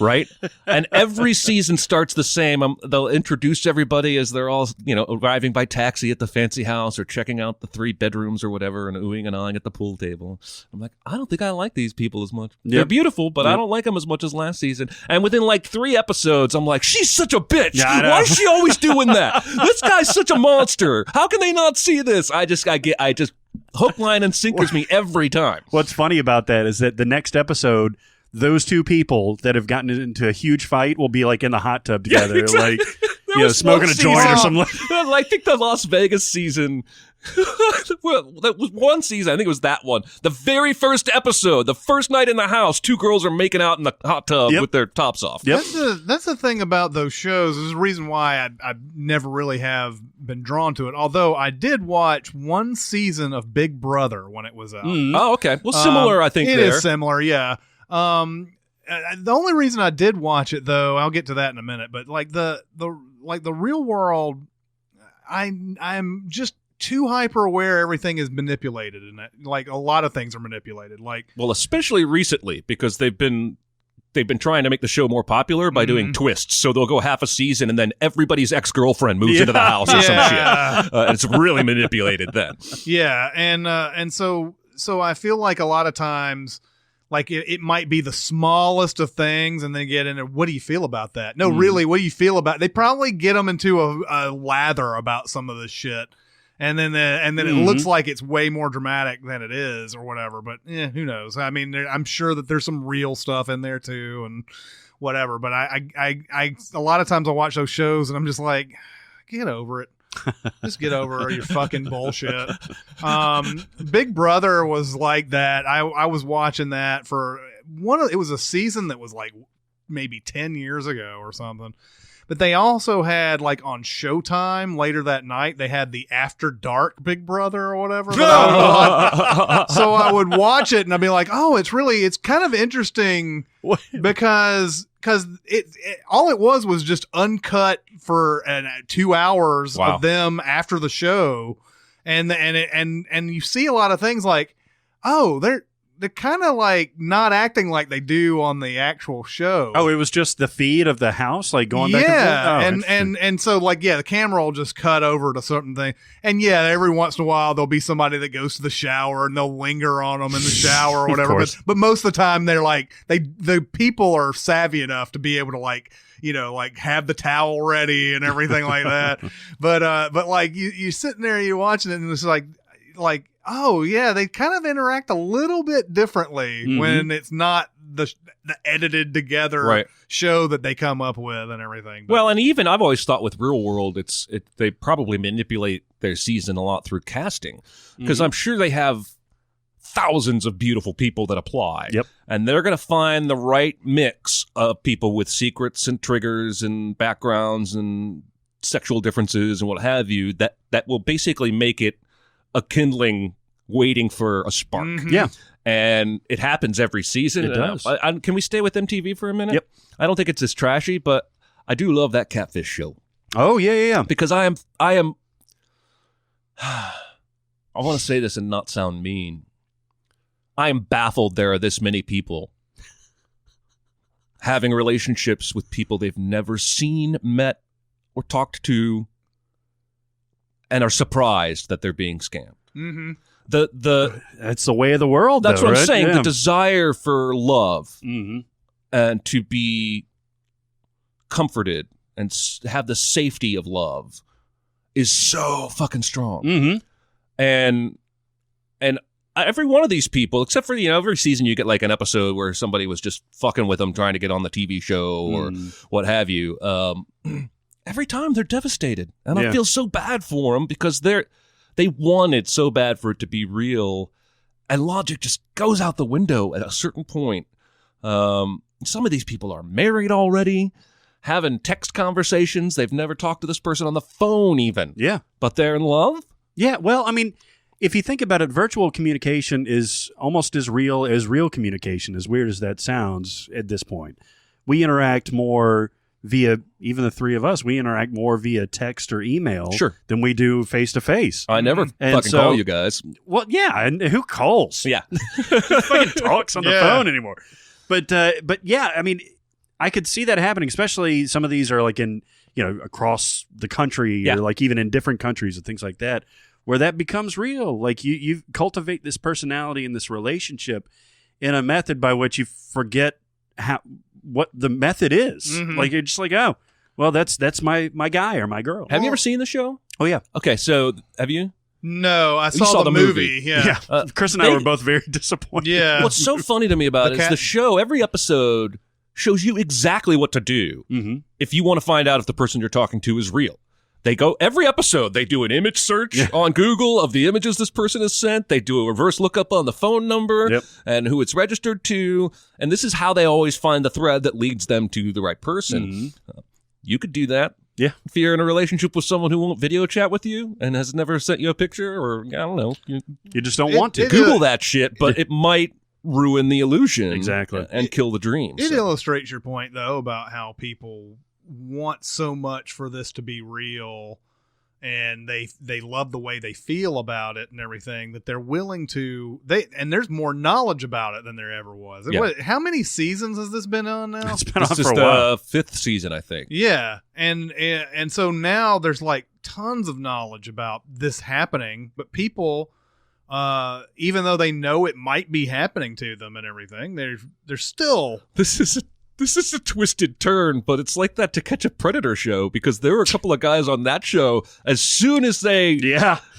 right? And every season starts the same. They'll introduce everybody as they're all, arriving by taxi at the fancy house or checking out the 3 bedrooms or whatever and oohing and ahhing at the pool table. I'm like, I don't think I like these people as much. Yep. They're beautiful, but I don't like them as much as last season. And within like 3 episodes, I'm like, she's such a bitch. Yeah, why is she always doing that? This guy's such a monster. How can they not see this? I just hook, line, and sinkers me every time. What's funny about that is that the next episode, those 2 people that have gotten into a huge fight will be like in the hot tub together, like smoking a joint or something. I think the Las Vegas season. Well, that was one season. I think it was that one. The very first episode, the first night in the house, 2 girls are making out in the hot tub with their tops off. Yep. That's the thing about those shows. This is the reason why I never really have been drawn to it. Although I did watch one season of Big Brother when it was out. Oh, okay. Well, similar, I think. It is similar, yeah. The only reason I did watch it, though, I'll get to that in a minute. But like the Real World, I'm just too hyper aware everything is manipulated, and like a lot of things are manipulated. Like, well, especially recently because they've been trying to make the show more popular by doing twists. So they'll go half a season and then everybody's ex-girlfriend moves into the house or some shit. It's really manipulated then. Yeah, and so I feel like a lot of times, like it might be the smallest of things, and they get into, what do you feel about that? No, really, what do you feel about? They probably get them into a lather about some of this shit, and then it looks like it's way more dramatic than it is, or whatever. But who knows? I mean, I'm sure that there's some real stuff in there too, and whatever. But I a lot of times I watch those shows, and I'm just like, get over it. Just get over your fucking bullshit. Big Brother was like that. I was watching that for it was a season that was like maybe 10 years ago or something. But they also had, like, on Showtime later that night, they had the After Dark Big Brother or whatever. So I would watch it and I'd be like, oh, it's kind of interesting because all it was just uncut for 2 hours of them after the show. And you see a lot of things like, oh, they're kind of like not acting like they do on the actual show. Oh, it was just the feed of the house, like going back and forth? And so like, the camera will just cut over to certain thing. And every once in a while there'll be somebody that goes to the shower and they'll linger on them in the shower or whatever. But most of the time they're like, the people are savvy enough to be able to like have the towel ready and everything like that. But like you sitting there, you're watching it and it's like, oh yeah, they kind of interact a little bit differently when it's not the edited together show that they come up with and everything. But, well, and even I've always thought with Real World, they probably manipulate their season a lot through casting because I'm sure they have thousands of beautiful people that apply. Yep. And they're going to find the right mix of people with secrets and triggers and backgrounds and sexual differences and what have you that will basically make it a kindling waiting for a spark. Yeah. And it happens every season. It does. Can we stay with MTV for a minute? Yep. I don't think it's as trashy, but I do love that Catfish show. Oh, yeah. Because I am I want to say this and not sound mean. I am baffled there are this many people having relationships with people they've never seen, met, or talked to, and are surprised that they're being scammed. Mm-hmm. That's the way of the world. That's though, what right? I'm saying. Yeah. The desire for love Mhm. and to be comforted and have the safety of love is so fucking strong. Mhm. And every one of these people, except for, every season you get like an episode where somebody was just fucking with them trying to get on the TV show or what have you. Every time they're devastated. And I feel so bad for them because they wanted so bad for it to be real. And logic just goes out the window at a certain point. Some of these people are married already, having text conversations. They've never talked to this person on the phone even. Yeah. But they're in love? Yeah, well, I mean, if you think about it, virtual communication is almost as real communication, as weird as that sounds at this point. We interact more via, even the three of us, we interact more via text or email than we do face-to-face. I never fucking call you guys. Well, yeah, and who calls? Yeah. Who fucking talks on the phone anymore? But yeah, I mean, I could see that happening, especially some of these are like in, across the country or like even in different countries and things like that, where that becomes real. Like you cultivate this personality and this relationship in a method by which you forget what the method is. Mm-hmm. Like you're just like, oh, well, that's my guy or my girl. Have you ever seen the show? Oh yeah. Okay, so have you? No, I saw the movie. Yeah. Chris and I were both very disappointed. Yeah. What's so funny to me about it is the show, every episode shows you exactly what to do if you want to find out if the person you're talking to is real. They go, every episode, they do an image search on Google of the images this person has sent. They do a reverse lookup on the phone number and who it's registered to. And this is how they always find the thread that leads them to the right person. You could do that. Yeah. If you're in a relationship with someone who won't video chat with you and has never sent you a picture, or I don't know. You just don't want to. Google that shit, but it might ruin the illusion. Exactly. And kill the dream. It illustrates your point, though, about how people want so much for this to be real, and they love the way they feel about it and everything, that they're willing to and there's more knowledge about it than there ever was. How many seasons has this been on now? It's been on for a This is while. the 5th season, I think. Yeah, and so now there's like tons of knowledge about this happening, but people, even though they know it might be happening to them and everything, they're still. This is a twisted turn, but it's like that To Catch a Predator show, because there were a couple of guys on that show, as soon as they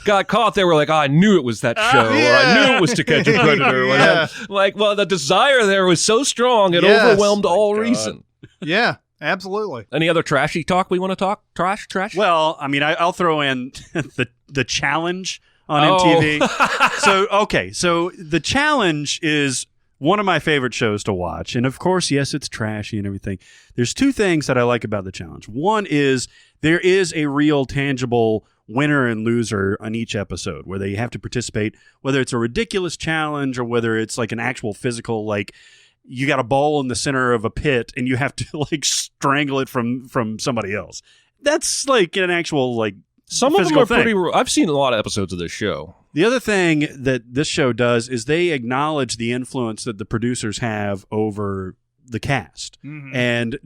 got caught, they were like, I knew it was that show, or I knew it was To Catch a Predator. The desire there was so strong, it overwhelmed all reason. Yeah, absolutely. Any other trashy talk we want to talk? Trash? Well, I mean, I'll throw in the challenge on MTV. So the challenge is one of my favorite shows to watch. And of course, yes, it's trashy and everything. There's two things that I like about the challenge. One is there is a real tangible winner and loser on each episode where they have to participate, whether it's a ridiculous challenge or whether it's like an actual physical, like you got a ball in the center of a pit and you have to like strangle it from somebody else. That's like an actual like some of them are pretty. I've seen a lot of episodes of this show. The other thing that this show does is they acknowledge the influence that the producers have over the cast. And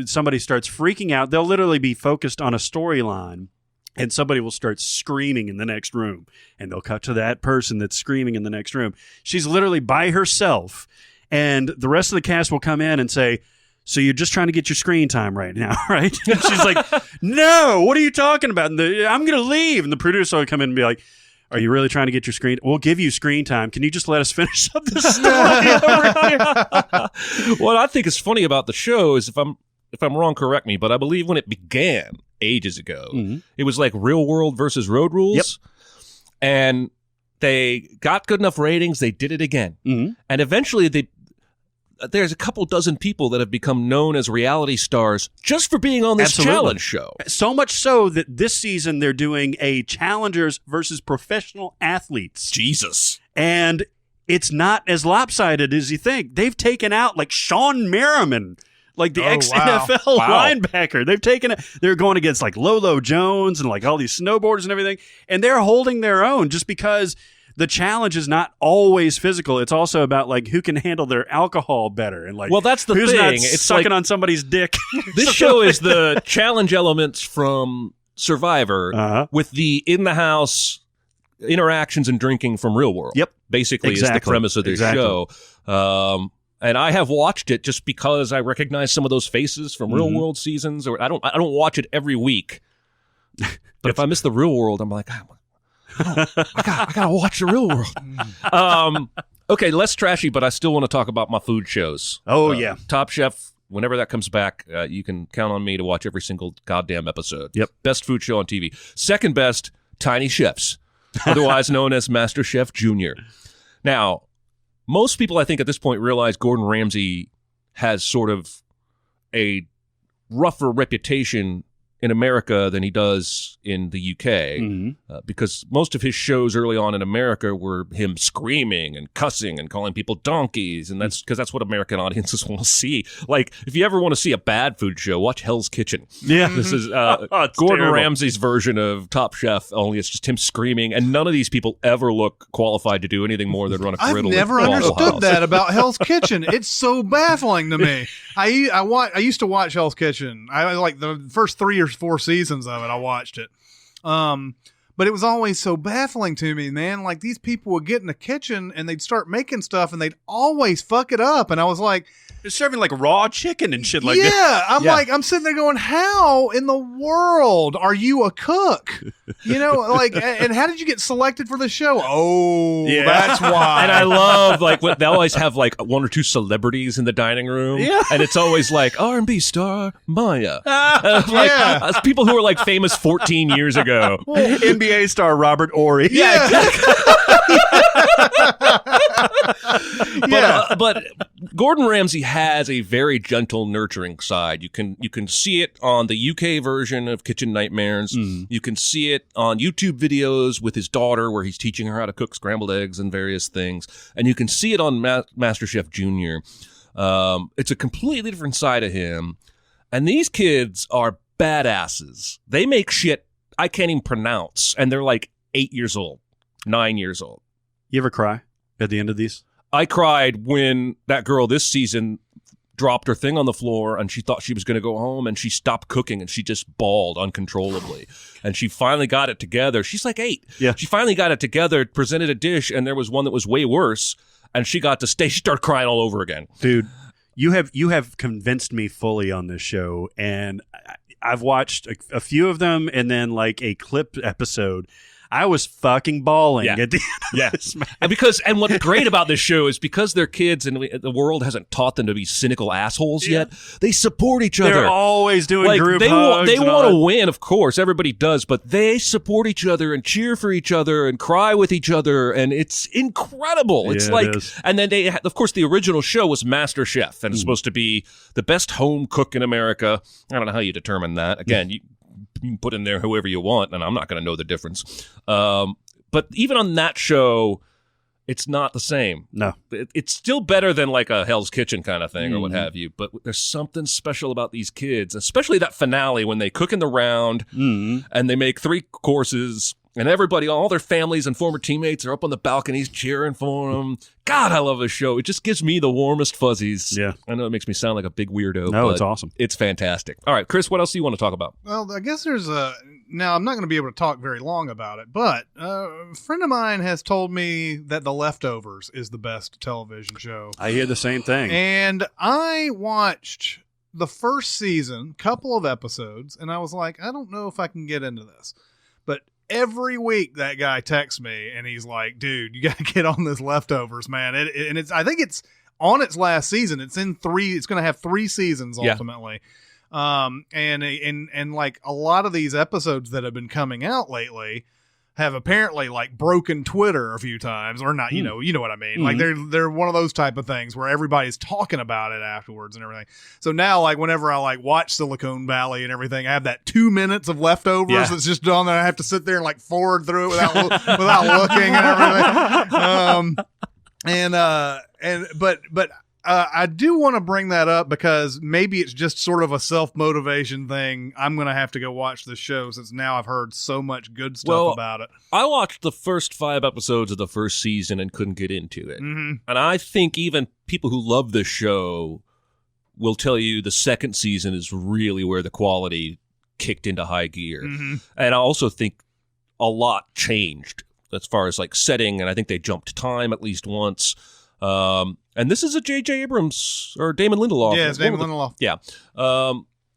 somebody starts freaking out. They'll literally be focused on a storyline and somebody will start screaming in the next room, and they'll cut to that person that's screaming in the next room. She's literally by herself, and the rest of the cast will come in and say, so you're just trying to get your screen time right now, right? And she's like, no, what are you talking about? And I'm going to leave. And the producer will come in and be like, are you really trying to get your screen? We'll give you screen time. Can you just let us finish up this story over here? What I think is funny about the show is, if I'm wrong, correct me, but I believe when it began ages ago, it was like Real World versus Road Rules. Yep. And they got good enough ratings, they did it again. And eventually there's a couple dozen people that have become known as reality stars just for being on this challenge show. So much so that this season they're doing a challengers versus professional athletes. Jesus. And it's not as lopsided as you think. They've taken out like Sean Merriman Like the ex-NFL linebacker. They've taken it. They're going against like Lolo Jones and like all these snowboarders and everything. And they're holding their own just because the challenge is not always physical. It's also about like who can handle their alcohol better. And like, well, that's the who's thing. not It's sucking like, on somebody's dick. This show is the challenge elements from Survivor with the in-the-house interactions and drinking from Real World. Yep. Basically is the premise of this show. And I have watched it just because I recognize some of those faces from Real World seasons. Or I don't watch it every week. But if I miss the Real World, I'm like, I gotta watch the Real World. Okay, less trashy, but I still want to talk about my food shows. Oh, yeah. Top Chef, whenever that comes back, you can count on me to watch every single goddamn episode. Yep. Best food show on TV. Second best, Tiny Chefs, otherwise known as Master Chef Junior. Now, most people, I think, at this point realize Gordon Ramsay has sort of a rougher reputation in America than he does in the UK, because most of his shows early on in America were him screaming and cussing and calling people donkeys, and that's because that's what American audiences want to see. Like, if you ever want to see a bad food show, watch Hell's Kitchen. Yeah. This is Gordon terrible. Ramsay's version of Top Chef, only it's just him screaming, and none of these people ever look qualified to do anything more than run a griddle. I've never understood that about Hell's Kitchen. It's so baffling to me. I used to watch Hell's Kitchen. I like the first 3 or 4 seasons of it. I watched it. But it was always so baffling to me, man. Like, these people would get in the kitchen and they'd start making stuff and they'd always fuck it up. And I was like, they're serving like raw chicken and shit like that. Yeah, I'm sitting there going, how in the world are you a cook? You know, like, and how did you get selected for the show? Oh, Yeah. that's why. And I love, like, when they always have like 1 or 2 celebrities in the dining room, and it's always like R&B star Maya, like, people who are like famous 14 years ago. NBA star Robert Ory. Yeah, exactly. But Gordon Ramsay has a very gentle, nurturing side. You can see it on the UK version of Kitchen Nightmares. You can see it on YouTube videos with his daughter, where he's teaching her how to cook scrambled eggs and various things. And you can see it on Master Chef Junior. It's a completely different side of him. And these kids are badasses. They make shit I can't even pronounce, and they're like 8 years old, 9 years old. You ever cry at the end of these? I cried when that girl this season dropped her thing on the floor and she thought she was going to go home, and she stopped cooking and she just bawled uncontrollably. And she finally got it together. She's like 8. Yeah. She finally got it together, presented a dish, and there was one that was way worse, and she got to stay. She started crying all over again. Dude, you have convinced me fully on this show, and I've watched a few of them and then like a clip episode. I was fucking bawling at the end of this, man. And what's great about this show is because they're kids and the world hasn't taught them to be cynical assholes yet, they support each other. They're always doing group hugs. They want to win, of course. Everybody does, but they support each other and cheer for each other and cry with each other, and it's incredible. It's like, and then they, of course, the original show was Master Chef, and it's supposed to be the best home cook in America. I don't know how you determine that. Again, you can put in there whoever you want, and I'm not going to know the difference. But even on that show, it's not the same. No. It's still better than like a Hell's Kitchen kind of thing or what have you. But there's something special about these kids, especially that finale when they cook in the round and they make 3 courses. And everybody, all their families and former teammates are up on the balconies cheering for them. God, I love this show. It just gives me the warmest fuzzies. Yeah. I know it makes me sound like a big weirdo. No, but it's awesome. It's fantastic. All right, Chris, what else do you want to talk about? Well, I guess there's now I'm not going to be able to talk very long about it, but a friend of mine has told me that The Leftovers is the best television show. I hear the same thing. And I watched the first season, couple of episodes, and I was like, I don't know if I can get into this. But every week that guy texts me and he's like, dude, you got to get on this Leftovers, man. And I think it's on its last season. It's in 3, it's going to have 3 seasons ultimately. And like a lot of these episodes that have been coming out lately have apparently like broken Twitter a few times, or not, you know what I mean? Like they're one of those type of things where everybody's talking about it afterwards and everything. So now, like, whenever I like watch Silicon Valley and everything, I have that 2 minutes of Leftovers that's just on there. I have to sit there and like forward through it without looking and everything. But I do want to bring that up because maybe it's just sort of a self-motivation thing. I'm going to have to go watch this show since now I've heard so much good stuff about it. I watched the first 5 episodes of the first season and couldn't get into it. Mm-hmm. And I think even people who love this show will tell you the second season is really where the quality kicked into high gear. Mm-hmm. And I also think a lot changed as far as like setting, and I think they jumped time at least once. And this is a J.J. Abrams or Damon Lindelof. Yeah, it's Damon Lindelof. Yeah.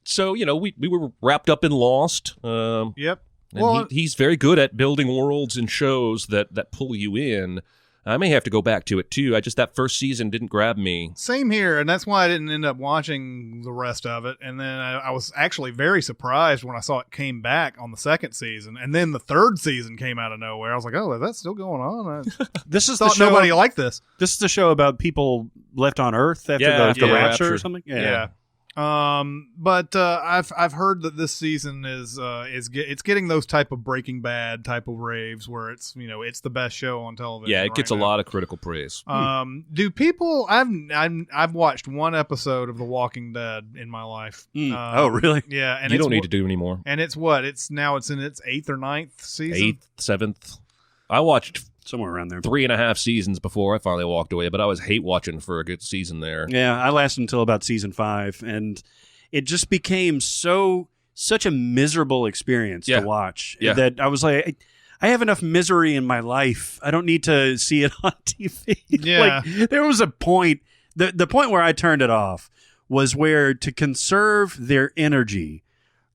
So, we were wrapped up in Lost. Yep. And he's very good at building worlds and shows that pull you in. I may have to go back to it, too. That first season didn't grab me. Same here, and that's why I didn't end up watching the rest of it. And then I was actually very surprised when I saw it came back on the second season. And then the third season came out of nowhere. I was like, oh, is that still going on? This is thought the show, nobody liked this. This is the show about people left on Earth after the rapture or something? Yeah. But I've heard that this season is it's getting those type of Breaking Bad type of raves where it's it's the best show on television. Yeah, it gets a lot of critical praise. Do people? I've watched one episode of The Walking Dead in my life. Oh, really? Yeah, and you don't need to do anymore. And it's what? It's in its 8th or 9th season. 8th, 7th. I watched somewhere around there 3.5 seasons before I finally walked away, but I was hate watching for a good season there. Yeah, I lasted until about season 5, and it just became such a miserable experience to watch that I was like, I have enough misery in my life. I don't need to see it on TV. Yeah. Like, there was a point, the point where I turned it off was where, to conserve their energy,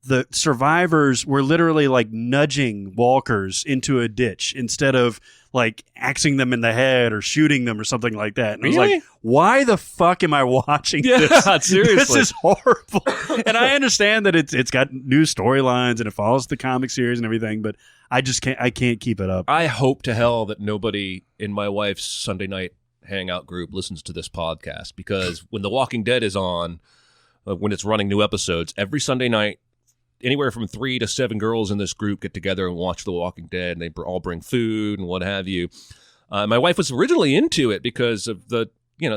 the survivors were literally like nudging walkers into a ditch instead of like axing them in the head or shooting them or something like that. And really? I was like, why the fuck am I watching this? Seriously. This is horrible. And I understand that it's got new storylines and it follows the comic series and everything, but I can't keep it up. I hope to hell that nobody in my wife's Sunday night hangout group listens to this podcast, because when The Walking Dead is on, when it's running new episodes, every Sunday night, anywhere from 3 to 7 girls in this group get together and watch The Walking Dead, and they all bring food and what have you. My wife was originally into it because of the,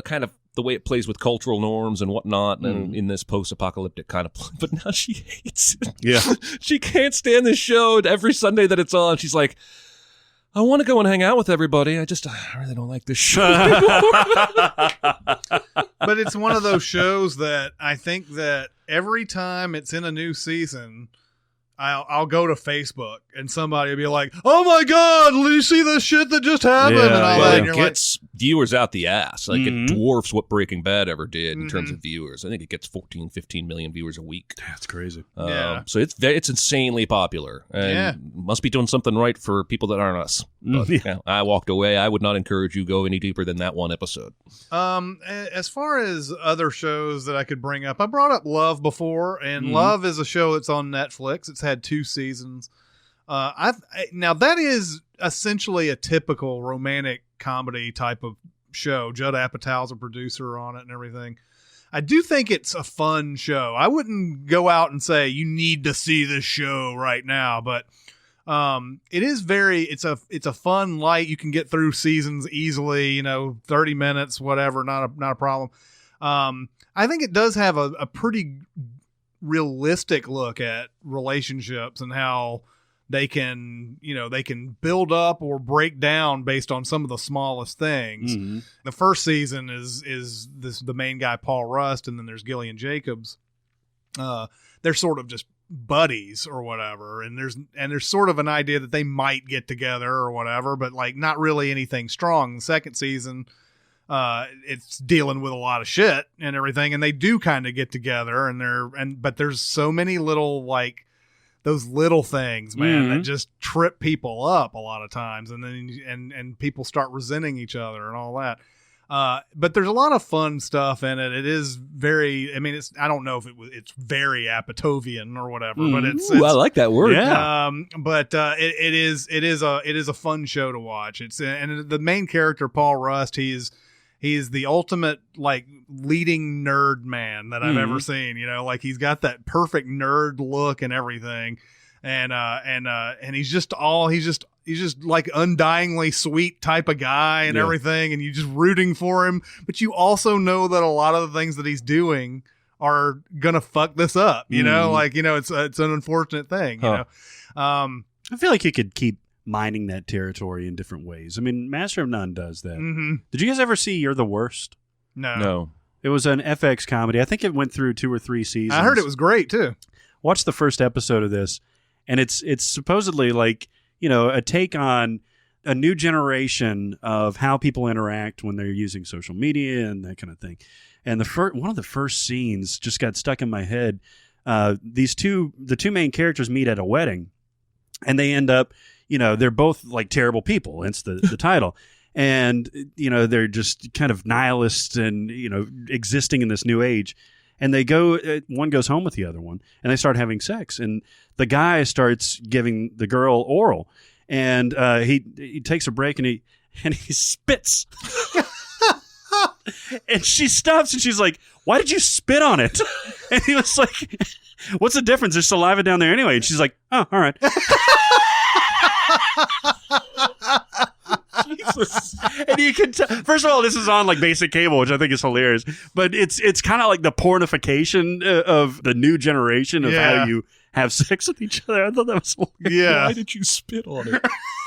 kind of the way it plays with cultural norms and whatnot, and in this post-apocalyptic kind of but now she hates it. Yeah. She can't stand this show. Every Sunday that it's on, she's like, I want to go and hang out with everybody. I really don't like this show But it's one of those shows that I think that every time it's in a new season, I'll go to Facebook and somebody will be like, "Oh my God, did you see this shit that just happened?" and all that. And it gets viewers out the ass. Like it dwarfs what Breaking Bad ever did in terms of viewers. I think it gets 14, 15 million viewers a week. That's crazy. So it's insanely popular, and must be doing something right for people that aren't us. But, I walked away. I would not encourage you to go any deeper than that one episode. As far as other shows that I could bring up, I brought up Love before, and Love is a show that's on Netflix. It's had 2 seasons. Now that is essentially a typical romantic comedy type of show. Judd Apatow's a producer on it and everything. I do think it's a fun show. I wouldn't go out and say you need to see this show right now, but it is it's a fun, light. You can get through seasons easily, 30 minutes, whatever, not a problem. I think it does have a pretty realistic look at relationships and how they can build up or break down based on some of the smallest things. The first season is the main guy, Paul Rust, and then there's Gillian Jacobs. They're sort of just buddies or whatever, and there's sort of an idea that they might get together or whatever, but like not really anything strong. The second season, it's dealing with a lot of shit and everything, and they do kind of get together, but there's so many little, like, those little things, man, that just trip people up a lot of times, and then and people start resenting each other and all that. But there's a lot of fun stuff in it. It is very, I don't know if it's very Apatovian or whatever, but it's I like that word. Yeah. But it is a fun show to watch. And the main character, Paul Rust, he's the ultimate, like, leading nerd man that I've ever seen. Like, he's got that perfect nerd look and everything. and he's just like undyingly sweet type of guy and everything, and you're just rooting for him, but you also know that a lot of the things that he's doing are gonna fuck this up, you know, like, you know, it's an unfortunate thing, you know. I feel like you could keep mining that territory in different ways. I mean, Master of None does that. Did you guys ever see You're the Worst? No. It was an FX comedy. I think it went through 2 or 3 seasons. I heard it was great too. Watched the first episode of this, and it's supposedly like, you know, a take on a new generation of how people interact when they're using social media and that kind of thing. And one of the first scenes just got stuck in my head. The two main characters meet at a wedding, and they end up, you know, they're both like terrible people. Hence the title. And, you know, they're just kind of nihilists and, you know, existing in this new age. And they go, one goes home with the other one, and they start having sex. And the guy starts giving the girl oral, and he takes a break and he spits. And she stops and she's like, "Why did you spit on it?" And he was like, "What's the difference? There's saliva down there anyway." And she's like, "Oh, all right." Jesus. And you can tell, first of all, this is on like basic cable, which I think is hilarious, but it's kind of like the pornification of the new generation of how you have sex with each other. I thought that was hilarious. Yeah. Why did you spit on it?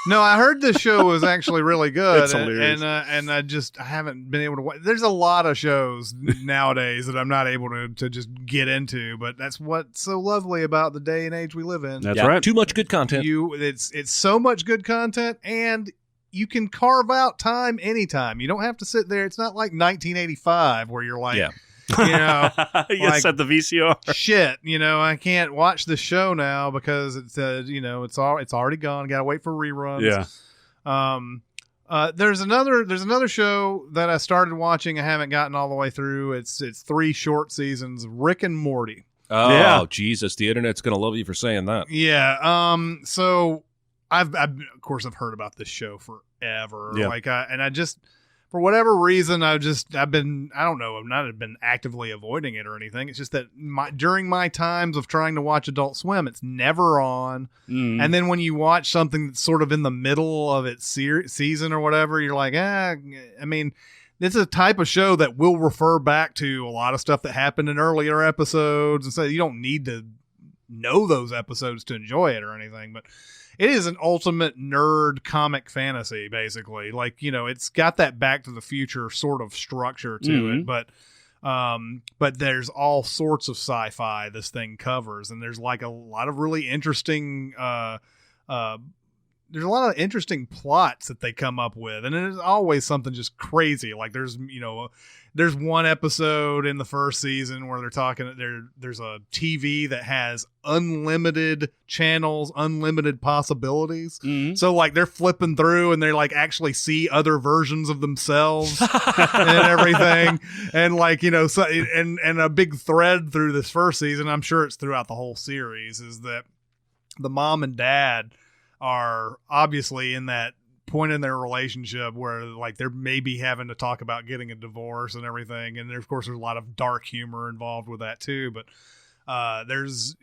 No, I heard the show was actually really good. It's hilarious. And I haven't been able to watch. There's a lot of shows nowadays that I'm not able to just get into, but that's what's so lovely about the day and age we live in. That's right. Too much good content. It's so much good content, and you can carve out time anytime. You don't have to sit there. It's not like 1985 where you're like, you know, you like, set the VCR. Shit, you know, I can't watch the show now because it's you know, it's already gone. Got to wait for reruns. Yeah. There's another show that I started watching. I haven't gotten all the way through. It's 3 short seasons. Rick and Morty. Oh, yeah. Jesus. The internet's going to love you for saying that. Yeah. So I've of course I've heard about this show forever. Yeah. Like I just, for whatever reason, I've not been actively avoiding it or anything. It's just that during my times of trying to watch Adult Swim, it's never on. And then when you watch something that's sort of in the middle of its season or whatever, you're like, I mean, it's a type of show that will refer back to a lot of stuff that happened in earlier episodes. And so you don't need to know those episodes to enjoy it or anything, but it is an ultimate nerd comic fantasy, basically. Like, you know, it's got that Back to the Future sort of structure to it, but there's all sorts of sci-fi this thing covers, and there's like a lot of really interesting there's a lot of interesting plots that they come up with, and there's always something just crazy. Like there's one episode in the first season where they're talking, there's a TV that has unlimited channels, unlimited possibilities. So like they're flipping through and they like actually see other versions of themselves and everything. And like, you know, so, and a big thread through this first season, I'm sure it's throughout the whole series, is that the mom and dad are obviously in that point in their relationship where like they're maybe having to talk about getting a divorce and everything, and there, of course, there's a lot of dark humor involved with that too, but there's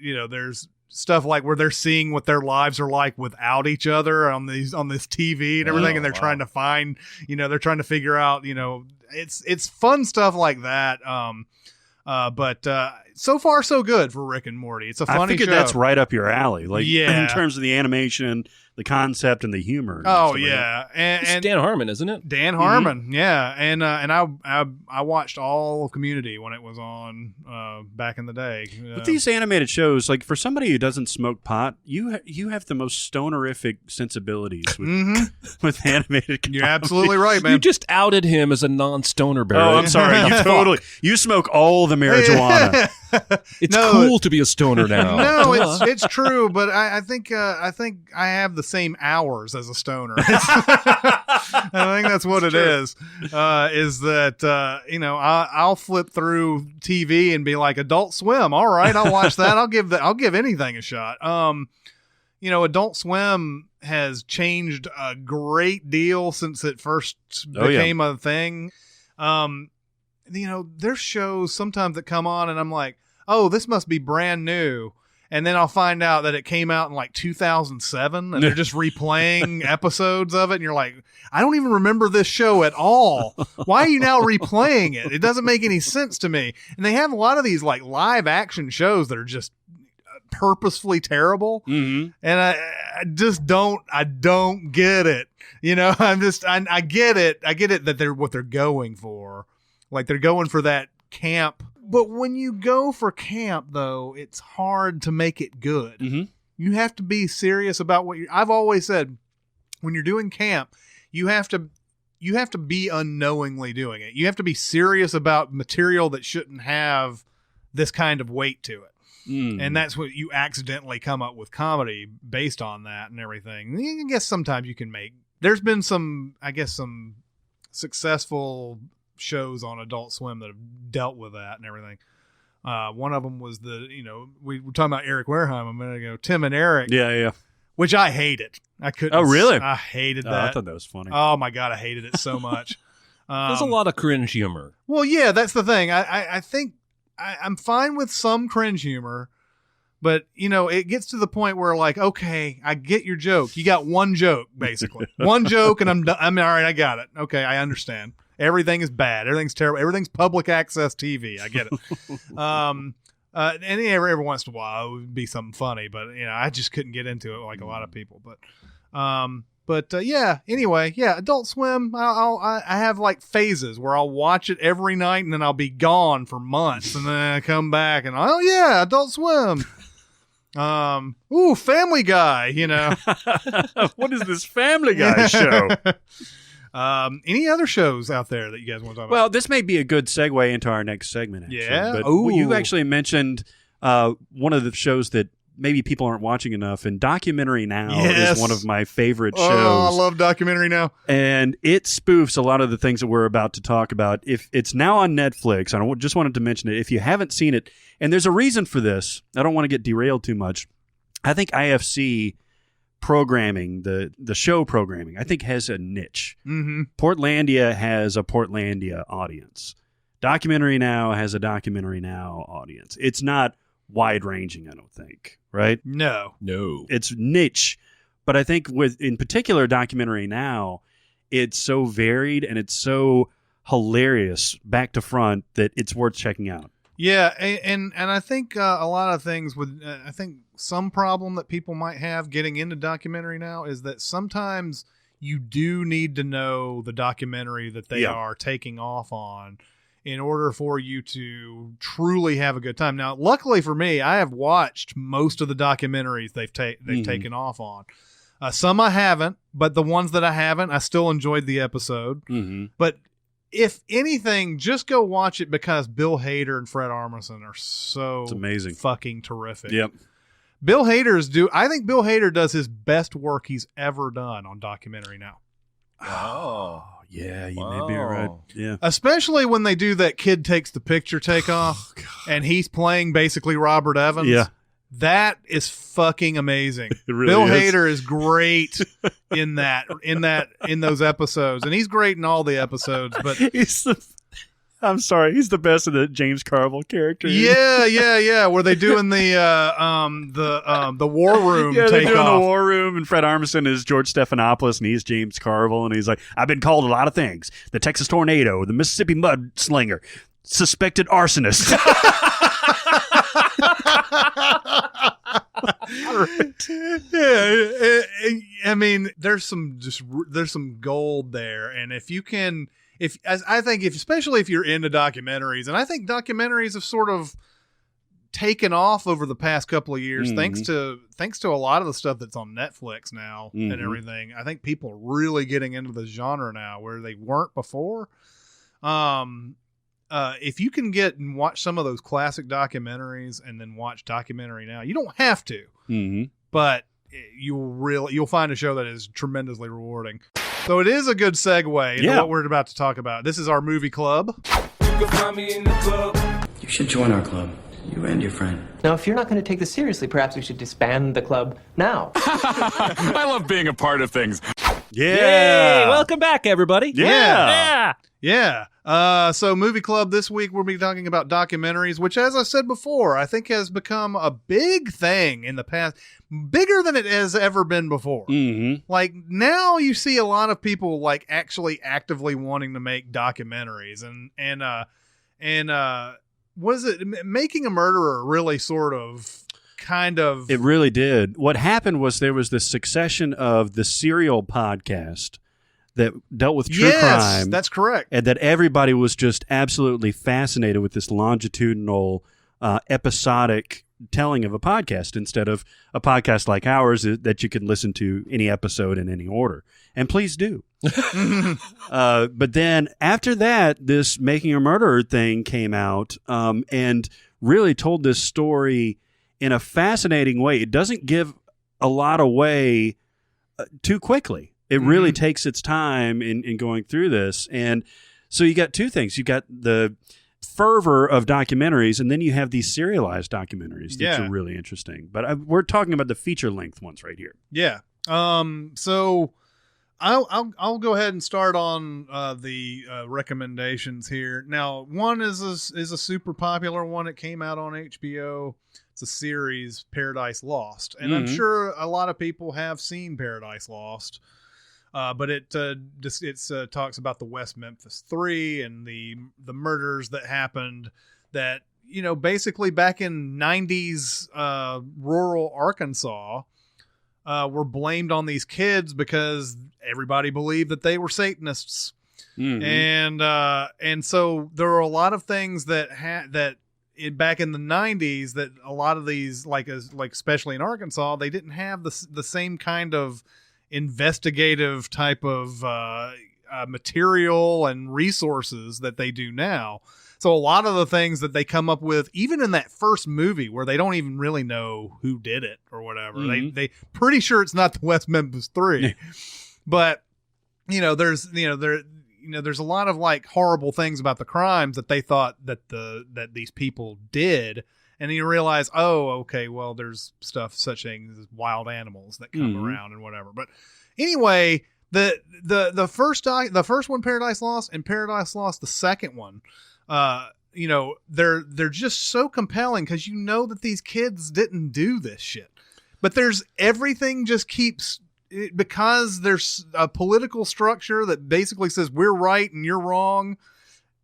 stuff like where they're seeing what their lives are like without each other on this TV and everything, and they're trying to find, they're trying to figure out, it's fun stuff like that. But so far so good for Rick and Morty. It's a funny show. I figured that's right up your alley. Like, in terms of the animation, the concept, and the humor. Oh yeah, and Dan Harmon, isn't it? Dan Harmon, yeah. And I watched all of Community when it was on back in the day. With these animated shows, like for somebody who doesn't smoke pot, you have the most stonerific sensibilities with animated comedy. You're absolutely right, man. You just outed him as a non-stoner, Barrett. Oh, I'm sorry. You smoke all the marijuana. It's cool to be a stoner now. No, it's true, but I think I have the same hours as a stoner. I think that's what it is. Is that I'll flip through TV and be like, Adult Swim. All right, I'll watch that. I'll give anything a shot. Adult Swim has changed a great deal since it first became a thing. There's shows sometimes that come on and I'm like, oh, this must be brand new. and then I'll find out that it came out in like 2007, and they're just replaying episodes of it, and you're like, I don't even remember this show at all. Why are you now replaying it? It doesn't make any sense to me. And they have a lot of these like live action shows that are just purposefully terrible, and I don't get it. You know, I get it that they're what they're going for, like they're going for that camp. But when you go for camp, though, it's hard to make it good. You have to be serious about what I've always said, when you're doing camp, you have to be unknowingly doing it. You have to be serious about material that shouldn't have this kind of weight to it. And that's what you accidentally come up with comedy based on that and everything. I guess sometimes you can there's been some successful shows on Adult Swim that have dealt with that and everything. One of them was we were talking about Eric Wareheim a minute ago, Tim and Eric. Yeah. Which I hated. I couldn't. Oh, really? I hated that. I thought that was funny. Oh my God, I hated it so much. There's a lot of cringe humor. Well, yeah, that's the thing. I think I'm fine with some cringe humor, but it gets to the point where like, okay, I get your joke. You got one joke, basically. One joke, and I'm done. I mean, all right, I got it. Okay, I understand. Everything is bad. Everything's terrible. Everything's public access TV. I get it. And every once in a while it would be something funny, but I just couldn't get into it like a lot of people. But yeah. Anyway, yeah. Adult Swim. I have like phases where I'll watch it every night, and then I'll be gone for months, and then I come back and oh yeah, Adult Swim. Family Guy. What is this Family Guy show? Any other shows out there that you guys want to talk about? Well, this may be a good segue into our next segment, actually. Yeah? But you actually mentioned one of the shows that maybe people aren't watching enough, and Documentary Now is one of my favorite shows. Oh, I love Documentary Now. And it spoofs a lot of the things that we're about to talk about. If it's now on Netflix, I just wanted to mention it. If you haven't seen it, and there's a reason for this, I don't want to get derailed too much. I think IFC programming, the show programming, I think has a niche. Portlandia has a Portlandia audience. Documentary Now has a Documentary Now audience. It's not wide-ranging, I don't think, right? No. It's niche. But I think in particular, Documentary Now, it's so varied and it's so hilarious back to front that it's worth checking out. Yeah, and I think a lot of things I think some problem that people might have getting into Documentary Now is that sometimes you do need to know the documentary that they are taking off on in order for you to truly have a good time. Now, luckily for me, I have watched most of the documentaries they've taken off on. Some I haven't, but the ones that I haven't, I still enjoyed the episode. But if anything, just go watch it because Bill Hader and Fred Armisen are so amazing, fucking terrific. Yep. I think Bill Hader does his best work he's ever done on Documentary Now. Oh, yeah, you may be right. Yeah. Especially when they do that kid takes the picture takeoff and he's playing basically Robert Evans. Yeah. That is fucking amazing. Really Bill is. Hader is great in those episodes, and he's great in all the episodes. But he's the best of the James Carville character. Yeah. Where they doing the war room? Yeah, they're doing takeoff. the war room, and Fred Armisen is George Stephanopoulos, and he's James Carville, and he's like, I've been called a lot of things: the Texas tornado, the Mississippi mudslinger, suspected arsonist. Yeah, I mean, there's some gold there, and especially if you're into documentaries, and I think documentaries have sort of taken off over the past couple of years, thanks to a lot of the stuff that's on Netflix now and everything. I think people are really getting into the genre now where they weren't before. If you can get and watch some of those classic documentaries and then watch Documentary Now, you don't have to, but you'll find a show that is tremendously rewarding. So it is a good segue into what we're about to talk about. This is our movie club. You can find me in the club. You should join our club. You and your friend. Now, if you're not going to take this seriously, perhaps we should disband the club now. I love being a part of things. Yeah. Yay! Welcome back, everybody. Yeah. Yeah. So Movie Club this week, we'll be talking about documentaries, which, as I said before, I think has become a big thing in the past, bigger than it has ever been before. Mm-hmm. Like now you see a lot of people like actually actively wanting to make documentaries and what is it? Making a Murderer really kind of. It really did. What happened was there was this succession of the Serial podcast that dealt with true crime. That's correct. And that everybody was just absolutely fascinated with this longitudinal, episodic telling of a podcast instead of a podcast like ours that you can listen to any episode in any order. And please do. But then after that, this Making a Murderer thing came out and really told this story in a fascinating way. It doesn't give a lot away too quickly. It really takes its time in going through this. And so you got two things. You got the fervor of documentaries, and then you have these serialized documentaries that are really interesting. But we're talking about the feature-length ones right here. Yeah. So I'll go ahead and start on the recommendations here. Now, one is a super popular one. It came out on HBO. It's a series, Paradise Lost. And I'm sure a lot of people have seen Paradise Lost. But it talks about the West Memphis 3 and the murders that happened that, basically back in 90s rural Arkansas were blamed on these kids because everybody believed that they were Satanists. Mm-hmm. And so there were a lot of things that back in the 90s that a lot of these, like especially in Arkansas, they didn't have the same kind of investigative type of material and resources that they do now. So a lot of the things that they come up with, even in that first movie where they don't even really know who did it or whatever, they pretty sure it's not the West Memphis 3, but there's a lot of like horrible things about the crimes that they thought that these people did. And then you realize, oh, okay, well, there's stuff such things as wild animals that come around and whatever. But anyway, the first one, Paradise Lost, and Paradise Lost, the second one, they're just so compelling because that these kids didn't do this shit. But everything just keeps, because there's a political structure that basically says we're right and you're wrong.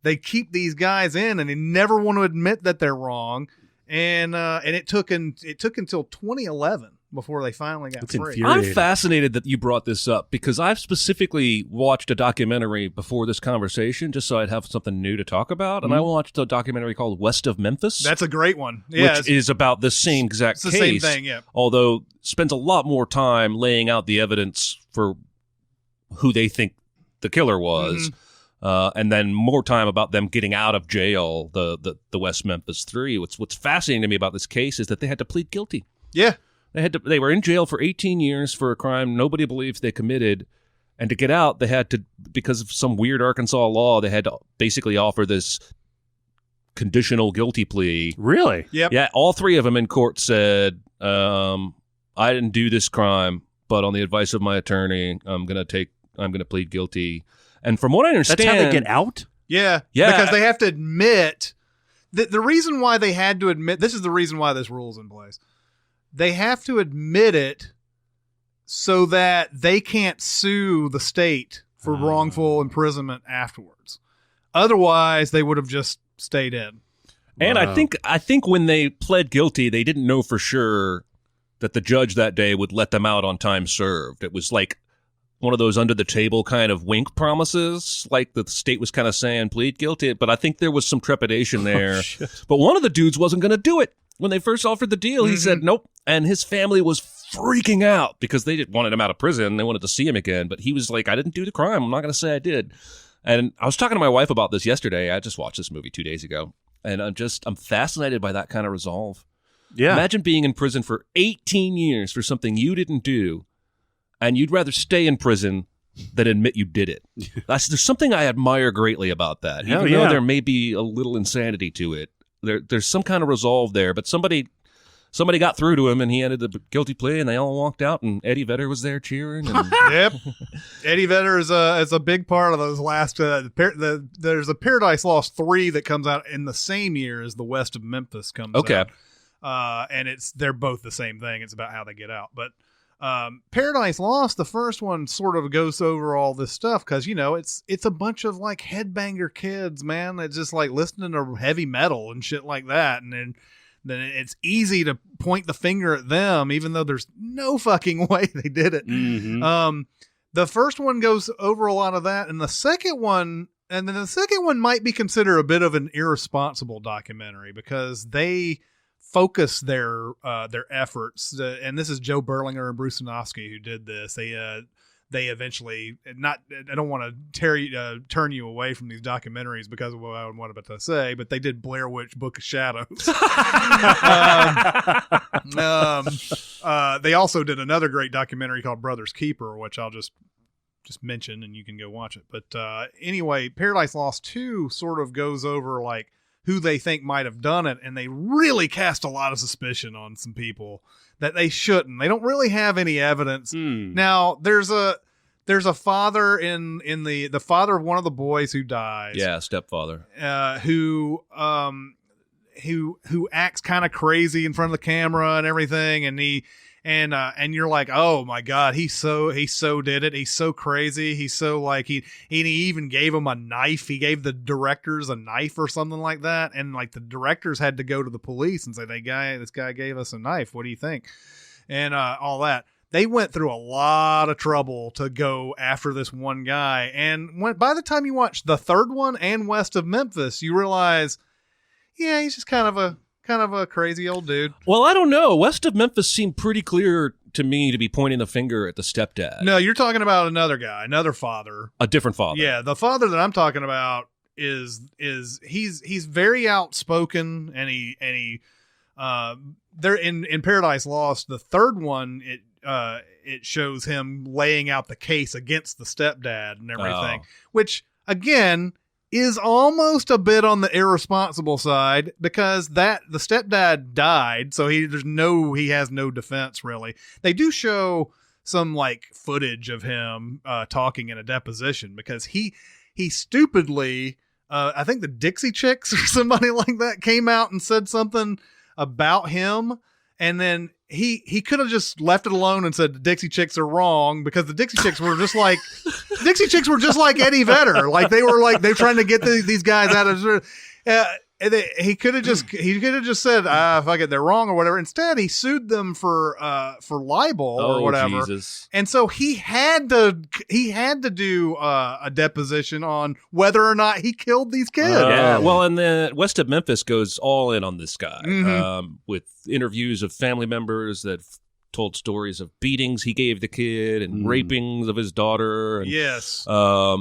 They keep these guys in, and they never want to admit that they're wrong. And it took until 2011 before they finally got free. I'm fascinated that you brought this up because I've specifically watched a documentary before this conversation just so I'd have something new to talk about. And I watched a documentary called West of Memphis. That's a great one. Yeah, which is about the same exact case. The same thing, yeah. Although spends a lot more time laying out the evidence for who they think the killer was. Mm-hmm. And then more time about them getting out of jail, the West Memphis 3. What's fascinating to me about this case is that they had to plead guilty. Yeah. They were in jail for 18 years for a crime nobody believes they committed. And to get out, they had to, because of some weird Arkansas law, they had to basically offer this conditional guilty plea. Really? Yep. Yeah, all three of them in court said, I didn't do this crime, but on the advice of my attorney, I'm going to plead guilty. And from what I understand, that's how they get out? Yeah. Because they have to admit the reason why they had to admit, this is the reason why this rule is in place. They have to admit it so that they can't sue the state for wrongful imprisonment afterwards. Otherwise, they would have just stayed in. And wow. I think when they pled guilty, they didn't know for sure that the judge that day would let them out on time served. It was like one of those under the table kind of wink promises, like the state was kind of saying, plead guilty. But I think there was some trepidation there. But one of the dudes wasn't going to do it. When they first offered the deal, he said nope. And his family was freaking out because they wanted him out of prison. They wanted to see him again. But he was like, I didn't do the crime. I'm not going to say I did. And I was talking to my wife about this yesterday. I just watched this movie 2 days ago. And I'm fascinated by that kind of resolve. Yeah. Imagine being in prison for 18 years for something you didn't do. And you'd rather stay in prison than admit you did it. There's something I admire greatly about that. Even though there may be a little insanity to it, there's some kind of resolve there. But somebody somebody got through to him, and he ended the guilty plea, and they all walked out, and Eddie Vedder was there cheering. And Yep, Eddie Vedder is a big part of those last. There's a Paradise Lost 3 that comes out in the same year as The West of Memphis comes out. And they're both the same thing. It's about how they get out, but. Paradise Lost, the first one, sort of goes over all this stuff because it's a bunch of like headbanger kids, man. That's just like listening to heavy metal and shit like that, and then it's easy to point the finger at them, even though there's no fucking way they did it. Mm-hmm. The first one goes over a lot of that, and the second one might be considered a bit of an irresponsible documentary because they focus their efforts, and this is Joe Berlinger and Bruce Sinofsky who did this. They eventually I don't want to turn you away from these documentaries because of what I'm about to say, but they did Blair Witch Book of Shadows. They also did another great documentary called Brother's Keeper, which I'll just mention and you can go watch it. But anyway, Paradise Lost 2 sort of goes over like who they think might have done it, and they really cast a lot of suspicion on some people that they shouldn't. They don't really have any evidence. Now, there's a father in the father of one of the boys who dies. Yeah, stepfather. Who acts kind of crazy in front of the camera and everything, and you're like, oh my God, he so did it. He's so crazy. He's so like he even gave him a knife. He gave the directors a knife or something like that, and like the directors had to go to the police and say, this guy gave us a knife. What do you think? And all that. They went through a lot of trouble to go after this one guy, and by the time you watch the third one and West of Memphis, you realize, yeah, he's just kind of a crazy old dude. Well, I don't know. West of Memphis seemed pretty clear to me to be pointing the finger at the stepdad. No, you're talking about another guy, another father. A different father. Yeah, the father that I'm talking about is he's very outspoken, and he there in Paradise Lost, the third one, it shows him laying out the case against the stepdad and everything, which again is almost a bit on the irresponsible side because the stepdad died, so he has no defense really. They do show some like footage of him talking in a deposition because he stupidly I think the Dixie Chicks or somebody like that came out and said something about him, and then he could have just left it alone and said the Dixie Chicks are wrong because the Dixie Chicks were just like Eddie Vedder. Like they're trying to get these guys out of. He could have just said fuck it, they're wrong or whatever. Instead, he sued them for libel or whatever. Jesus. And so he had to do a deposition on whether or not he killed these kids. Yeah, well, and the West of Memphis goes all in on this guy with interviews of family members that told stories of beatings he gave the kid and rapings of his daughter. And, yes.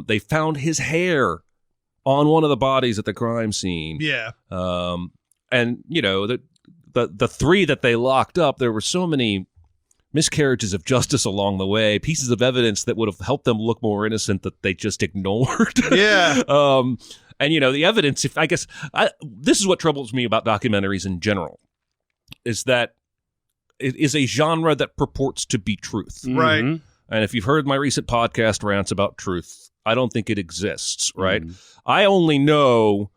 They found his hair on one of the bodies at the crime scene. Yeah. And the three that they locked up, there were so many miscarriages of justice along the way, pieces of evidence that would have helped them look more innocent that they just ignored. Yeah. And the evidence, this is what troubles me about documentaries in general, is that it is a genre that purports to be truth. Right. And if you've heard my recent podcast rants about truth, I don't think it exists, right? I only know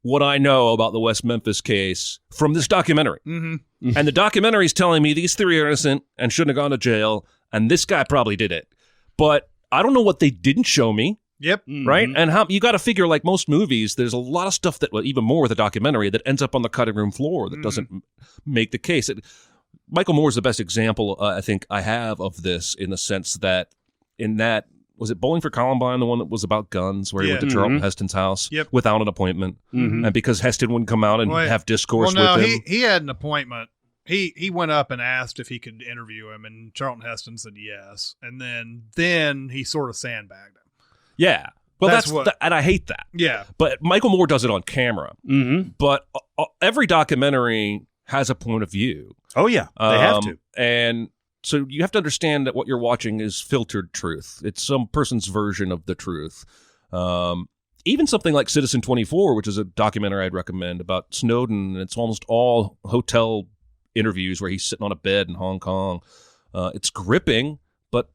what I know about the West Memphis case from this documentary. And the documentary is telling me these three are innocent and shouldn't have gone to jail, and this guy probably did it. But I don't know what they didn't show me. Yep. Right? And how you got to figure, like most movies, there's a lot of stuff that, even more with a documentary, that ends up on the cutting room floor that doesn't make the case. Michael Moore is the best example, I think, I have of this, in the sense that was it Bowling for Columbine, the one that was about guns, where he went to Charlton Heston's house without an appointment, and because Heston wouldn't come out and have discourse with him? He had an appointment. He went up and asked if he could interview him, and Charlton Heston said yes, and then he sort of sandbagged him. Yeah. Well, and I hate that. Yeah. But Michael Moore does it on camera. But every documentary has a point of view. Oh, yeah. They have to. And so you have to understand that what you're watching is filtered truth. It's some person's version of the truth. Even something like Citizen 24, which is a documentary I'd recommend about Snowden, and it's almost all hotel interviews where he's sitting on a bed in Hong Kong. It's gripping, but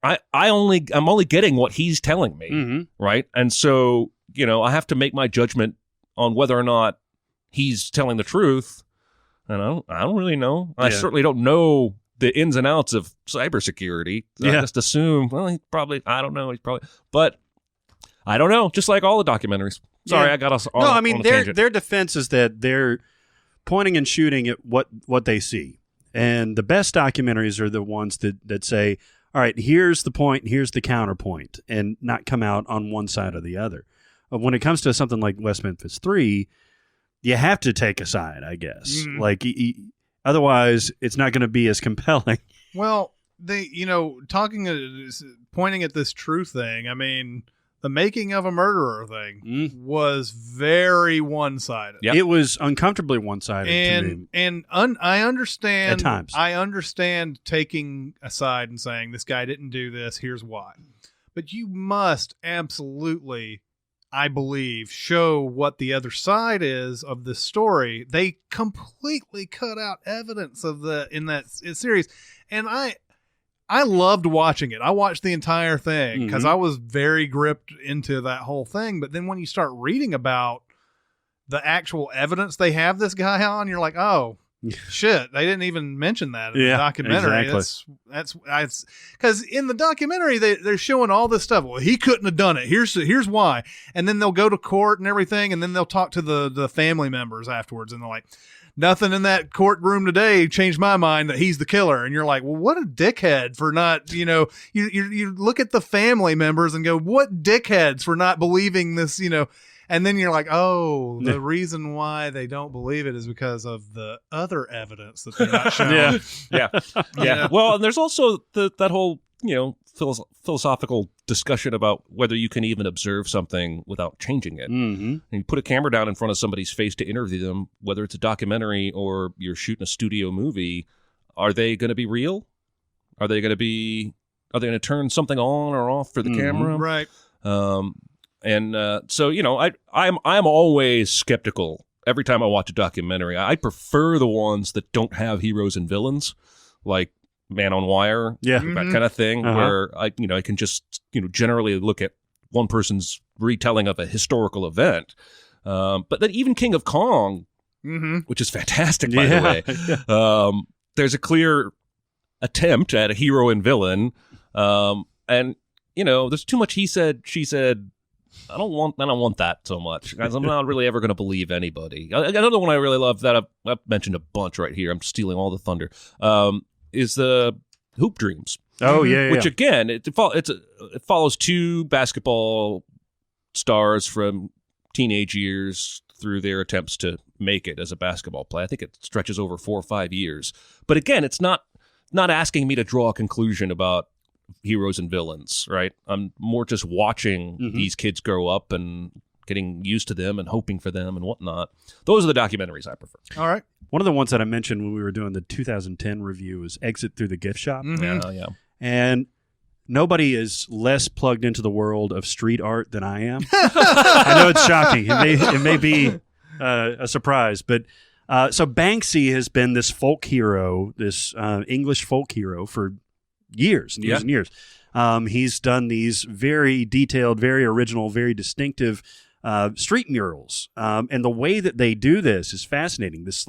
I'm only getting what he's telling me, right? And so, I have to make my judgment on whether or not he's telling the truth. And I don't really know. I certainly don't know the ins and outs of cybersecurity. I just assume, well, I don't know. But I don't know. Just like all the documentaries. Sorry, I got us on. No, I mean, on a tangent. their defense is that they're pointing and shooting at what they see. And the best documentaries are the ones that say, all right, here's the point, here's the counterpoint, and not come out on one side or the other. When it comes to something like West Memphis 3, you have to take a side, I guess. Like, otherwise, it's not going to be as compelling. Well, pointing at this truth thing, I mean, the Making of a Murderer thing was very one-sided. Yep. It was uncomfortably one-sided to me. And I understand. At times. I understand taking a side and saying, this guy didn't do this, here's why. But you must absolutely, I believe, show what the other side is of this story. They completely cut out evidence of in that series. And I loved watching it. I watched the entire thing because I was very gripped into that whole thing. But then when you start reading about the actual evidence they have this guy on, you're like, oh, shit, they didn't even mention that in the documentary. Exactly. That's because in the documentary, they're showing all this stuff. Well, he couldn't have done it. Here's why. And then they'll go to court and everything. And then they'll talk to the family members afterwards. And they're like, nothing in that courtroom today changed my mind that he's the killer. And you're like, well, what a dickhead for not, you look at the family members and go, what dickheads for not believing this, and then you're like, oh, the reason why they don't believe it is because of the other evidence that they're not showing. Yeah. Well, and there's also that whole, philosophical discussion about whether you can even observe something without changing it. And you put a camera down in front of somebody's face to interview them, whether it's a documentary or you're shooting a studio movie, are they going to be real? Are they going to turn something on or off for the camera? Right. So, I'm always skeptical every time I watch a documentary. I prefer the ones that don't have heroes and villains, like Man on Wire, that kind of thing, where I can just, generally look at one person's retelling of a historical event. But then even King of Kong, which is fantastic, by the way, there's a clear attempt at a hero and villain. And, there's too much he said, she said. I don't want that so much, guys. I'm not really ever going to believe anybody. Another one I really love that I've mentioned a bunch right here. I'm stealing all the thunder. Is the Hoop Dreams? Oh yeah, which again it follows two basketball stars from teenage years through their attempts to make it as a basketball player. I think it stretches over 4 or 5 years. But again, it's not asking me to draw a conclusion about heroes and villains, right? I'm more just watching these kids grow up and getting used to them and hoping for them and whatnot. Those are the documentaries I prefer. All right. One of the ones that I mentioned when we were doing the 2010 review was Exit Through the Gift Shop. Yeah. And nobody is less plugged into the world of street art than I am. I know it's shocking. It may be a surprise, but so Banksy has been this folk hero, this English folk hero for years and years and years. He's done these very detailed, very original, very distinctive street murals. And the way that they do this is fascinating. This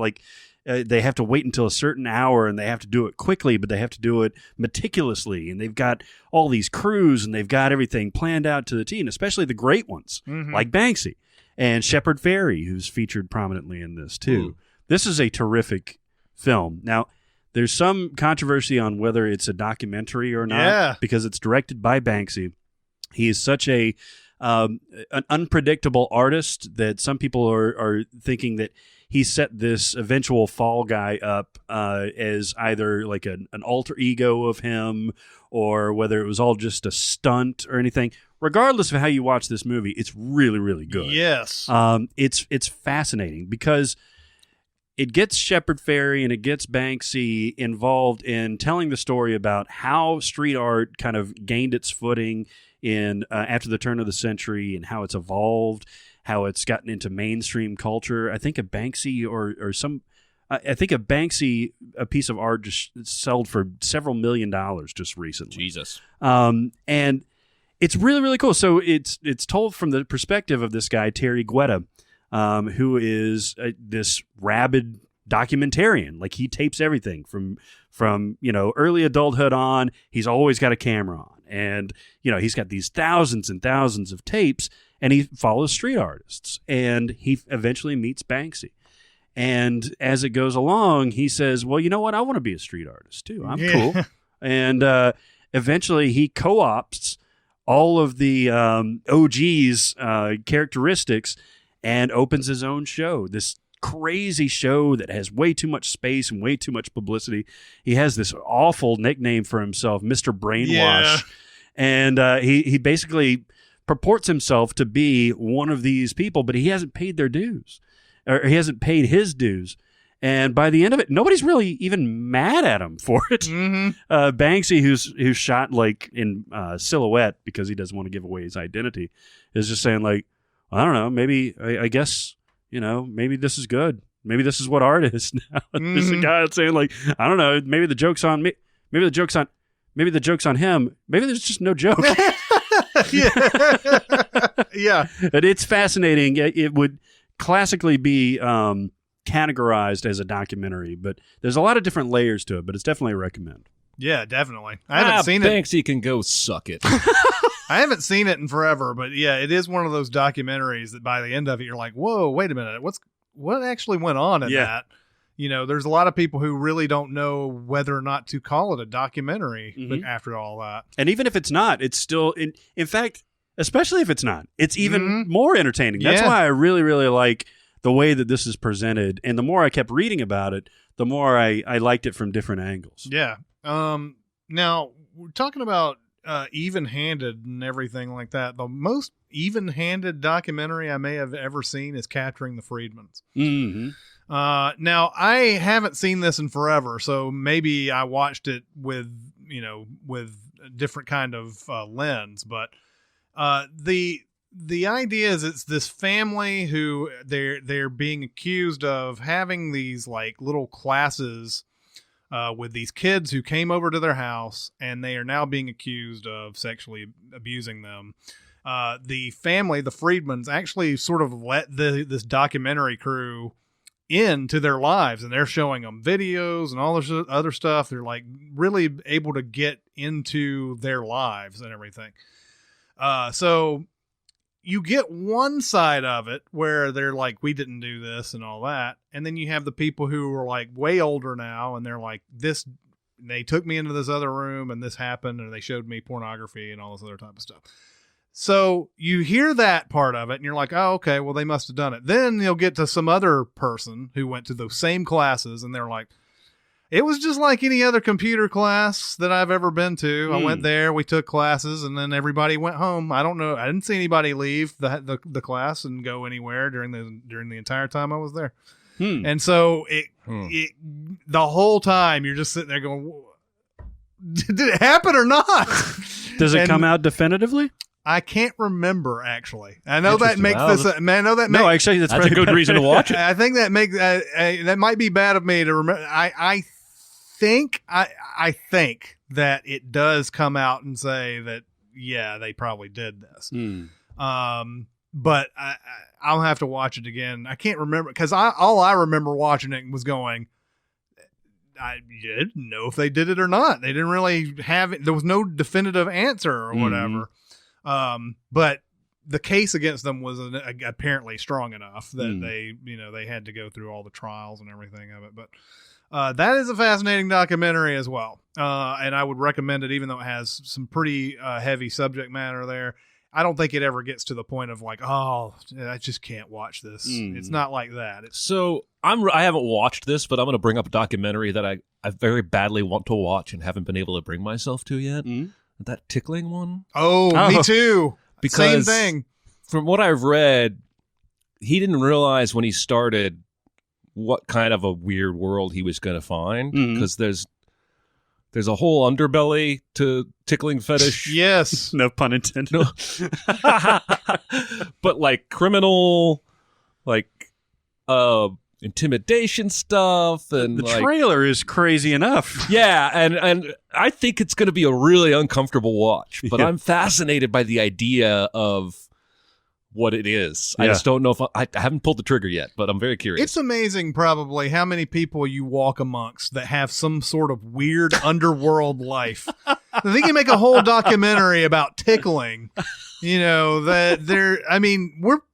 they have to wait until a certain hour and they have to do it quickly, but they have to do it meticulously. And they've got all these crews and they've got everything planned out to the T, and especially the great ones like Banksy and Shepard Fairey, who's featured prominently in this too. This is a terrific film. Now, there's some controversy on whether it's a documentary or not because it's directed by Banksy. He is such an unpredictable artist that some people are thinking that he set this eventual fall guy up as either like an alter ego of him or whether it was all just a stunt or anything. Regardless of how you watch this movie, it's really, really good. Yes. It's fascinating because it gets Shepard Fairey and it gets Banksy involved in telling the story about how street art kind of gained its footing in after the turn of the century and how it's evolved, how it's gotten into mainstream culture. I think a Banksy or some I think a Banksy, a piece of art, just sold for several $1 million just recently. Jesus. And it's really, really cool. So it's told from the perspective of this guy, Terry Guetta, who is this rabid documentarian. Like, he tapes everything from early adulthood on. He's always got a camera on. And, he's got these thousands and thousands of tapes, and he follows street artists. And he eventually meets Banksy. And as it goes along, he says, well, you know what? I want to be a street artist too. I'm cool. And eventually he co-opts all of the OG's characteristics and opens his own show, this crazy show that has way too much space and way too much publicity. He has this awful nickname for himself, Mr. Brainwash. Yeah. And he basically purports himself to be one of these people, but he hasn't paid their dues. Or he hasn't paid his dues. And by the end of it, nobody's really even mad at him for it. Mm-hmm. Banksy, who's shot like in silhouette because he doesn't want to give away his identity, is just saying like, I don't know, maybe, I guess, maybe this is good. Maybe this is what art is now. Mm-hmm. There's a guy that's saying like, I don't know, maybe the joke's on me. Maybe the joke's on him. Maybe there's just no joke. Yeah. But it's fascinating. It would classically be categorized as a documentary, but there's a lot of different layers to it, but it's definitely a recommend. Yeah, definitely. I haven't seen it. Banksy can go suck it. I haven't seen it in forever, but yeah, it is one of those documentaries that by the end of it, you're like, whoa, wait a minute. What actually went on in that? There's a lot of people who really don't know whether or not to call it a documentary, but after all that. And even if it's not, it's still, in fact, especially if it's not, it's even more entertaining. That's why I really, really like the way that this is presented. And the more I kept reading about it, the more I liked it from different angles. Yeah. Now, we're talking about even-handed and everything like that. The most even-handed documentary I may have ever seen is Capturing the Freedmans. Mm-hmm. Now, I haven't seen this in forever, so maybe I watched it with a different kind of lens, but the idea is it's this family who they're being accused of having these like little classes with these kids who came over to their house, and they are now being accused of sexually abusing them. The family, the Freedmans, actually sort of let this documentary crew into their lives, and they're showing them videos and all this other stuff. They're like really able to get into their lives and everything. So you get one side of it where they're like, we didn't do this and all that. And then you have the people who are like way older now, and they're like, they took me into this other room and this happened, and they showed me pornography and all this other type of stuff. So you hear that part of it and you're like, oh, okay, well, they must have done it. Then you'll get to some other person who went to those same classes, and they're like, it was just like any other computer class that I've ever been to. I went there, we took classes, and then everybody went home. I don't know. I didn't see anybody leave the class and go anywhere during the entire time I was there. And so it the whole time you're just sitting there going, did it happen or not? Does it come out definitively? I can't remember, actually. I know that makes this. Man, I know that. No, actually, that's a good reason to watch it. I think that makes that might be bad of me to remember. I think that it does come out and say that they probably did this. But I'll have to watch it again. I can't remember because all I remember watching it was going, I didn't know if they did it or not. They didn't really have it. There was no definitive answer or whatever. But the case against them was apparently strong enough that they had to go through all the trials and everything of it. But that is a fascinating documentary as well. And I would recommend it, even though it has some pretty heavy subject matter there. I don't think it ever gets to the point of like, oh, I just can't watch this. It's not like that. I haven't watched this, but I'm going to bring up a documentary that I very badly want to watch and haven't been able to bring myself to yet. That tickling one. Oh, me too. Because same thing. From what I've read, he didn't realize when he started what kind of a weird world he was going to find, because there's a whole underbelly to tickling fetish. Yes. No pun intended. No. But like criminal, like intimidation stuff, and the trailer is crazy enough. Yeah, and I think it's going to be a really uncomfortable watch, but I'm fascinated by the idea of what it is. I just don't know if I haven't pulled the trigger yet, but I'm very curious. It's amazing probably how many people you walk amongst that have some sort of weird underworld life. I think you make a whole documentary about tickling. We're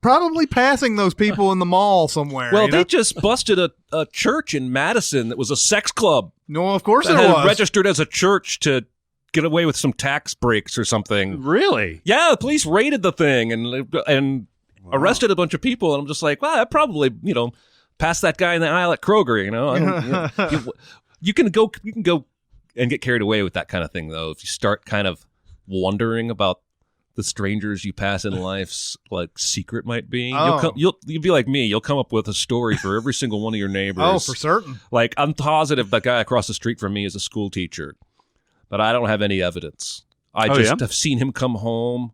probably passing those people in the mall somewhere. Well, they just busted a church in Madison that was a sex club. No, of course it was. Registered as a church to get away with some tax breaks or something. Really? Yeah, the police raided the thing and arrested a bunch of people. And I'm just like, well, I probably, pass that guy in the aisle at Kroger, You can go and get carried away with that kind of thing, though. If you start kind of wondering about the strangers you pass in life's secret might be. You'll be like me. You'll come up with a story for every single one of your neighbors. Oh, for certain. Like, I'm positive the guy across the street from me is a school teacher, but I don't have any evidence. I have seen him come home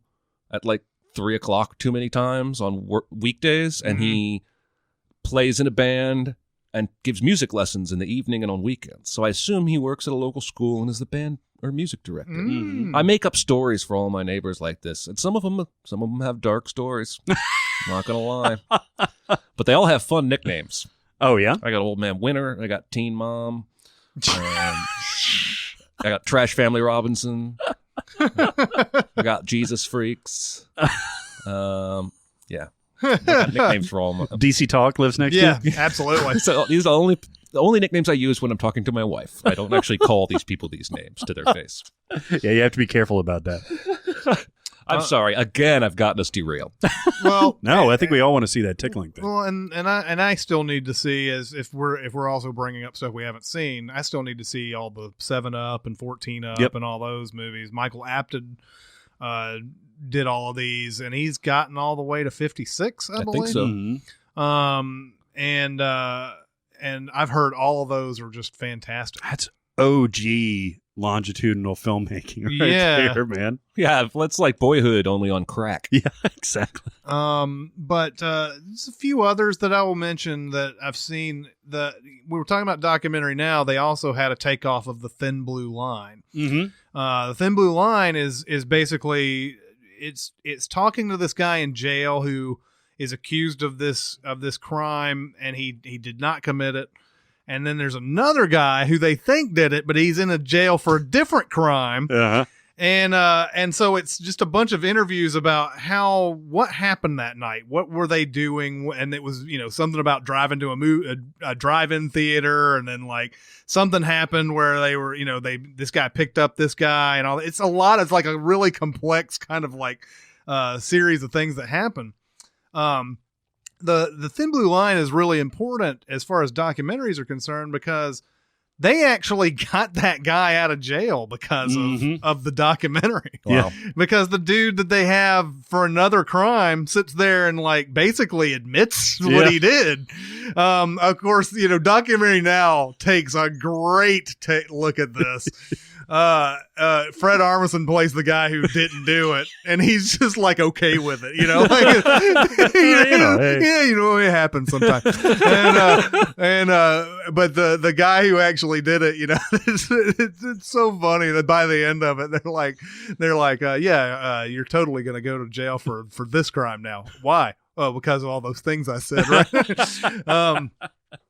at 3:00 too many times on weekdays, and he plays in a band and gives music lessons in the evening and on weekends. So I assume he works at a local school and is the band or music director. I make up stories for all my neighbors like this, and some of them have dark stories. I'm not gonna lie, but they all have fun nicknames. Oh yeah, I got Old Man Winter, I got Teen Mom, I got Trash Family Robinson, I got Jesus Freaks. Yeah, I got nicknames for all my DC Talk lives next to you. Yeah, absolutely. So these are the only nicknames I use when I'm talking to my wife. I don't actually call these people these names to their face. Yeah, you have to be careful about that. I'm sorry. Again, I've gotten us derailed. Well, no, I think we all want to see that tickling thing. Well, and I still need to see, as if we're also bringing up stuff we haven't seen, I still need to see all the 7 Up and 14 Up and all those movies. Michael Apted did all of these, and he's gotten all the way to 56, I believe. Think so. Mm-hmm. And I've heard all of those are just fantastic. That's OG longitudinal filmmaking right there, man. Yeah, it's like Boyhood, only on crack. Yeah, exactly. But there's a few others that I will mention that I've seen. We were talking about documentary now. They also had a takeoff of the Thin Blue Line. Mm-hmm. The Thin Blue Line is basically it's talking to this guy in jail who is accused of this crime, and he did not commit it. And then there's another guy who they think did it, but he's in a jail for a different crime. Uh-huh. And so it's just a bunch of interviews about what happened that night. What were they doing? And it was, something about driving to a drive-in theater, and then something happened where they were, this guy picked up this guy and all. It's like a really complex kind of series of things that happen. The Thin Blue Line is really important as far as documentaries are concerned, because they actually got that guy out of jail because of the documentary. Wow. Because the dude that they have for another crime sits there and basically admits what he did. Of course, documentary now takes a great look at this. Fred Armisen plays the guy who didn't do it, and he's just okay with it, it happens sometimes. But the guy who actually did it, it's so funny that by the end of it, they're like, you're totally gonna go to jail for this crime now. Why? Oh, because of all those things I said, right?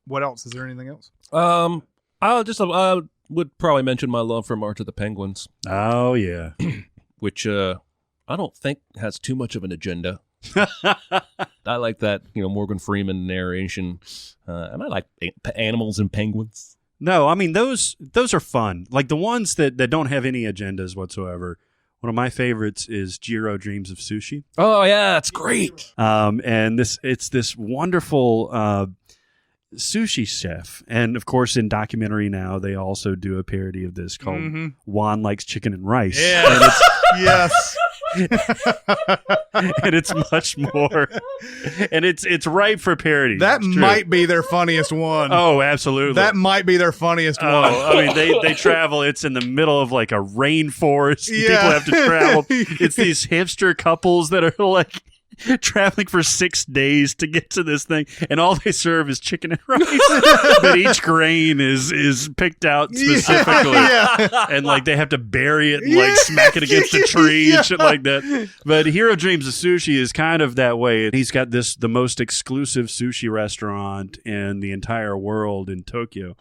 What else? Is there anything else? I would probably mention my love for March of the Penguins. Oh, yeah. Which I don't think has too much of an agenda. I like that, Morgan Freeman narration. And I like animals and penguins. No, I mean, those are fun. Like the ones that don't have any agendas whatsoever. One of my favorites is Jiro Dreams of Sushi. Oh, yeah, that's great. And it's this wonderful sushi chef, and of course in documentary now they also do a parody of this called Juan Likes Chicken and Rice. Yeah. Yes. And it's much more, and it's ripe for parody. That might be their funniest one. Oh, absolutely. That might be their funniest one. I mean, they travel. It's in the middle of a rainforest. Yeah. People have to travel. It's these hipster couples that are traveling for 6 days to get to this thing, and all they serve is chicken and rice. But each grain is picked out specifically, and like they have to bury it and like smack it against a tree and shit like that. But Hero Dreams of Sushi is kind of that way. He's got the most exclusive sushi restaurant in the entire world in Tokyo.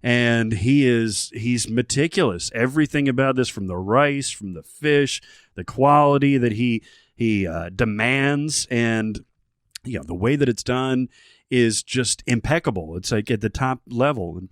And he's meticulous. Everything about this, from the rice, from the fish, the quality that he demands, and the way that it's done is just impeccable. It's like at the top level, and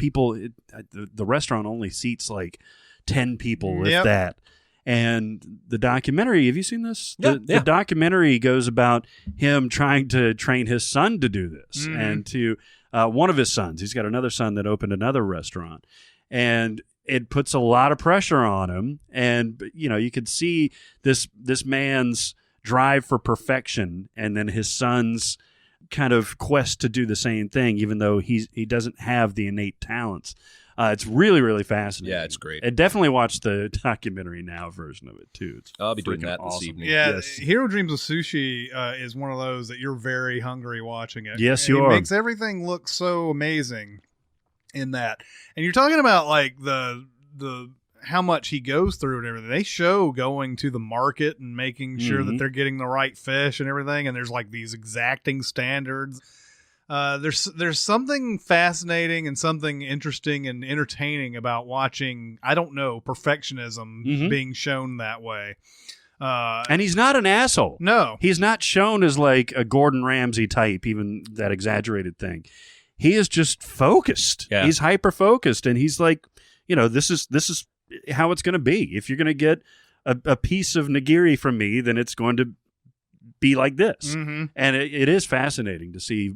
the restaurant only seats like 10 people, if that. And the documentary, have you seen this? The documentary goes about him trying to train his son to do this, and to one of his sons. He's got another son that opened another restaurant, and it puts a lot of pressure on him. And you could see this man's drive for perfection, and then his son's kind of quest to do the same thing, even though he doesn't have the innate talents. It's really, really fascinating. Yeah, it's great. And definitely watch the documentary now version of it, too. I'll be doing that this evening. Yeah, yes. Hero Dreams of Sushi is one of those that you're very hungry watching it. Yes, you are. It makes everything look so amazing in that. And you're talking about like the how much he goes through and everything. They show going to the market and making sure that they're getting the right fish and everything. And there's like these exacting standards. There's something fascinating and something interesting and entertaining about watching, I don't know, perfectionism being shown that way. And he's not an asshole. No. He's not shown as like a Gordon Ramsay type, even that exaggerated thing. He is just focused. Yeah. He's hyper-focused, and he's like, this is how it's going to be. If you're going to get a piece of nigiri from me, then it's going to be like this. And it is fascinating to see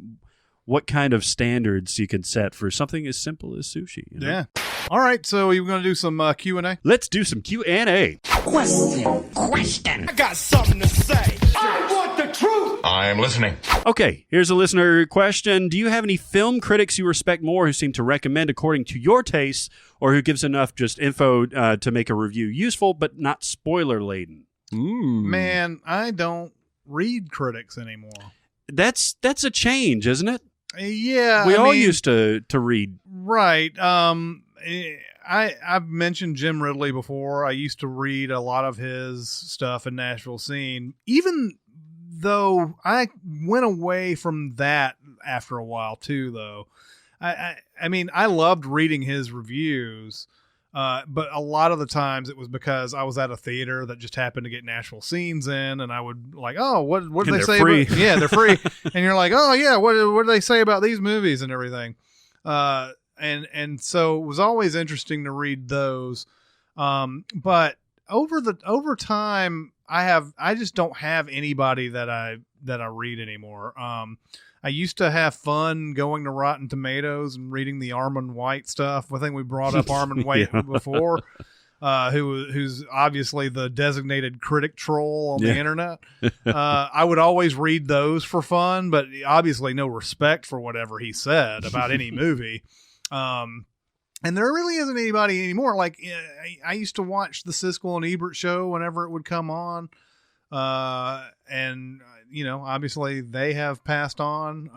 what kind of standards you can set for something as simple as sushi. Yeah. All right, so we're going to do some Q&A? Let's do some Q&A. Question. I got something to say. I want the truth. I am listening. Okay, here's a listener question. Do you have any film critics you respect more who seem to recommend according to your tastes, or who gives enough just info to make a review useful but not spoiler-laden? Man, I don't read critics anymore. That's a change, isn't it? Yeah. We all used to read. Right. I've mentioned Jim Ridley before. I used to read a lot of his stuff in Nashville Scene, even though I went away from that after a while too, though. I mean, I loved reading his reviews, but a lot of the times it was because I was at a theater that just happened to get Nashville Scenes in, and I would like, oh, what did they say? Free. Yeah, they're free. And you're like, oh yeah, what do they say about these movies and everything? And so it was always interesting to read those. But over time, I just don't have anybody that I read anymore. I used to have fun going to Rotten Tomatoes and reading the Armond White stuff. I think we brought up Armond White before, who's obviously the designated critic troll on the internet. I would always read those for fun, but obviously no respect for whatever he said about any movie. And there really isn't anybody anymore. Like I used to watch the Siskel and Ebert show whenever it would come on. And obviously they have passed on.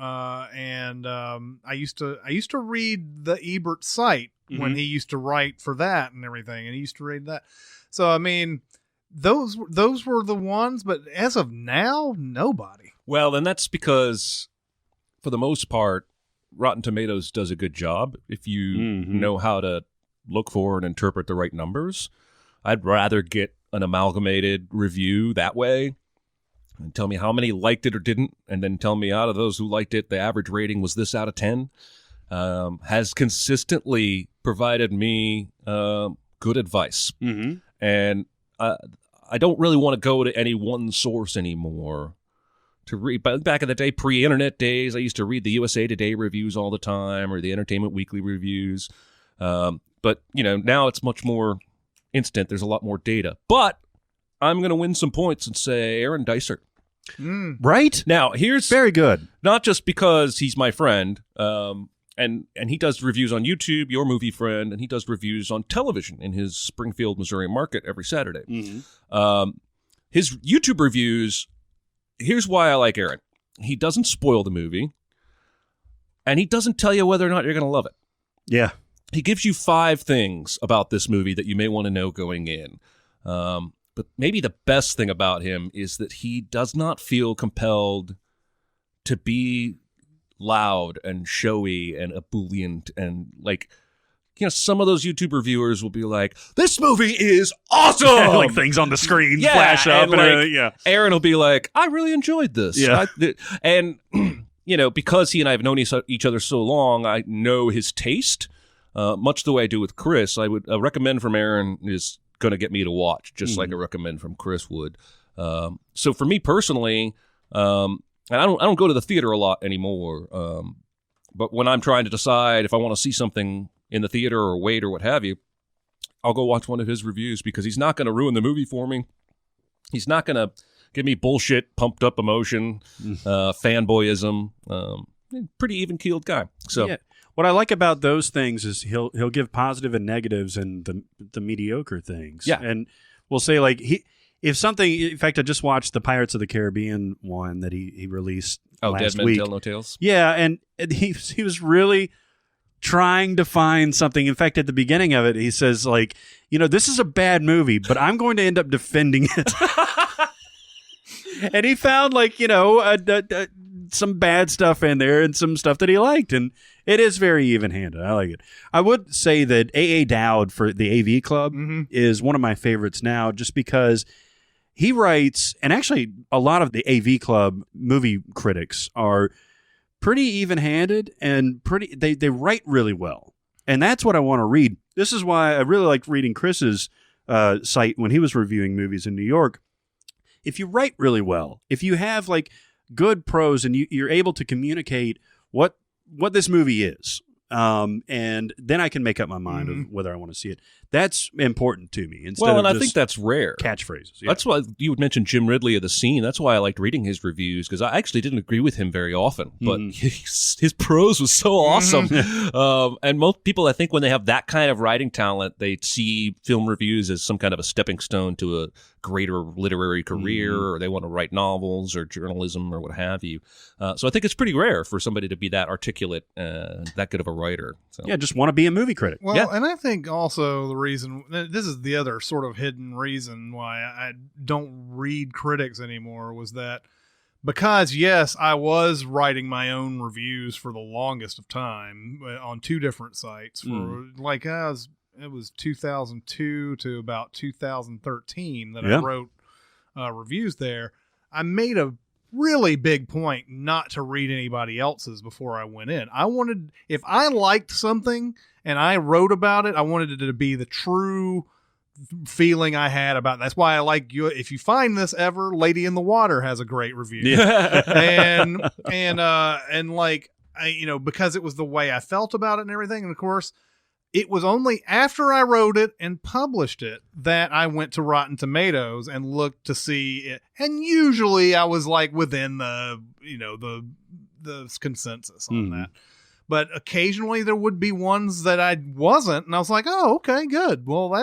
And I used to read the Ebert site when he used to write for that and everything, and he used to read that. So I mean, those were the ones, but as of now, nobody. Well, then that's because for the most part, Rotten Tomatoes does a good job if you know how to look for and interpret the right numbers. I'd rather get an amalgamated review that way and tell me how many liked it or didn't, and then tell me out of those who liked it, the average rating was this out of 10. Has consistently provided me good advice. And I don't really want to go to any one source anymore to read. But back in the day, pre-internet days, I used to read the USA Today reviews all the time, or the Entertainment Weekly reviews. But now it's much more instant. There's a lot more data. But I'm going to win some points and say Aaron Dicer. Right? Now, here's very good. Not just because he's my friend, and he does reviews on YouTube, your movie friend, and he does reviews on television in his Springfield, Missouri market every Saturday. His YouTube reviews here's why I like Aaron. He doesn't spoil the movie, and he doesn't tell you whether or not you're going to love it. Yeah. He gives you 5 things about this movie that you may want to know going in. But maybe the best thing about him is that he does not feel compelled to be loud and showy and ebullient and like, some of those YouTube reviewers will be like, this movie is awesome! Like things on the screen flash up. And Aaron will be like, I really enjoyed this. Yeah. And, because he and I have known each other so long, I know his taste, much the way I do with Chris. I would recommend from Aaron is going to get me to watch, just like a recommend from Chris would. So for me personally, and I don't go to the theater a lot anymore, but when I'm trying to decide if I want to see something in the theater or wait or what have you, I'll go watch one of his reviews because he's not going to ruin the movie for me. He's not going to give me bullshit, pumped up emotion, fanboyism. Pretty even-keeled guy. So. Yeah. What I like about those things is he'll give positive and negatives and the mediocre things. Yeah. And we'll say if something, in fact, I just watched the Pirates of the Caribbean one that he released last Dead week. Men Tell No Tales? Yeah, and he was really trying to find something. In fact, at the beginning of it, he says this is a bad movie, but I'm going to end up defending it. And he found some bad stuff in there and some stuff that he liked, and it is very even-handed. I like it. I would say that A.A. Dowd for the AV Club is one of my favorites now, just because he writes, and actually a lot of the AV Club movie critics are pretty even-handed and they write really well, and that's what I want to read. This is why I really liked reading Chris's site when he was reviewing movies in New York. If you write really well, if you have good prose and you're able to communicate what this movie is, and then I can make up my mind of whether I want to see it. That's important to me. I think that's rare. Catchphrases. Yeah. That's why you would mention Jim Ridley of The Scene. That's why I liked reading his reviews, because I actually didn't agree with him very often, but his prose was so awesome. And most people, I think, when they have that kind of writing talent, they see film reviews as some kind of a stepping stone to a greater literary career, or they want to write novels or journalism or what have you. So I think it's pretty rare for somebody to be that articulate, that good of a writer. So. Yeah, just want to be a movie critic. Well, and I think also the reason, this is the other sort of hidden reason why I don't read critics anymore, was that because, yes, I was writing my own reviews for the longest of time on 2 different sites for it was 2002 to about 2013 that I wrote reviews there. I made a really big point not to read anybody else's before I went in. If I liked something and I wrote about it, I wanted it to be the true feeling I had about it. That's why I like you. If you find this ever, Lady in the Water has a great review. Yeah. Because it was the way I felt about it and everything. And of course, it was only after I wrote it and published it that I went to Rotten Tomatoes and looked to see it. And usually I was within the consensus on that. But occasionally there would be ones that I wasn't. And I was like, oh, okay, good. Well,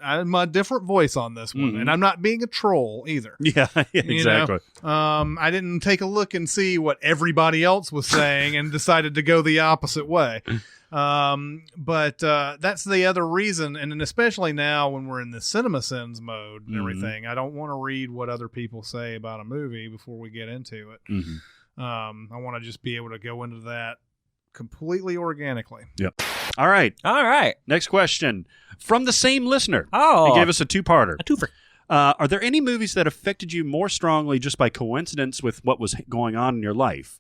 I'm a different voice on this one. And I'm not being a troll either. Yeah, exactly. I didn't take a look and see what everybody else was saying and decided to go the opposite way. But that's the other reason, and especially now when we're in the Cinemasins mode and everything, I don't want to read what other people say about a movie before we get into it. I want to just be able to go into that completely organically. Yep. All right. Next question from the same listener. He gave us a 2-parter. A twofer. Are there any movies that affected you more strongly just by coincidence with what was going on in your life?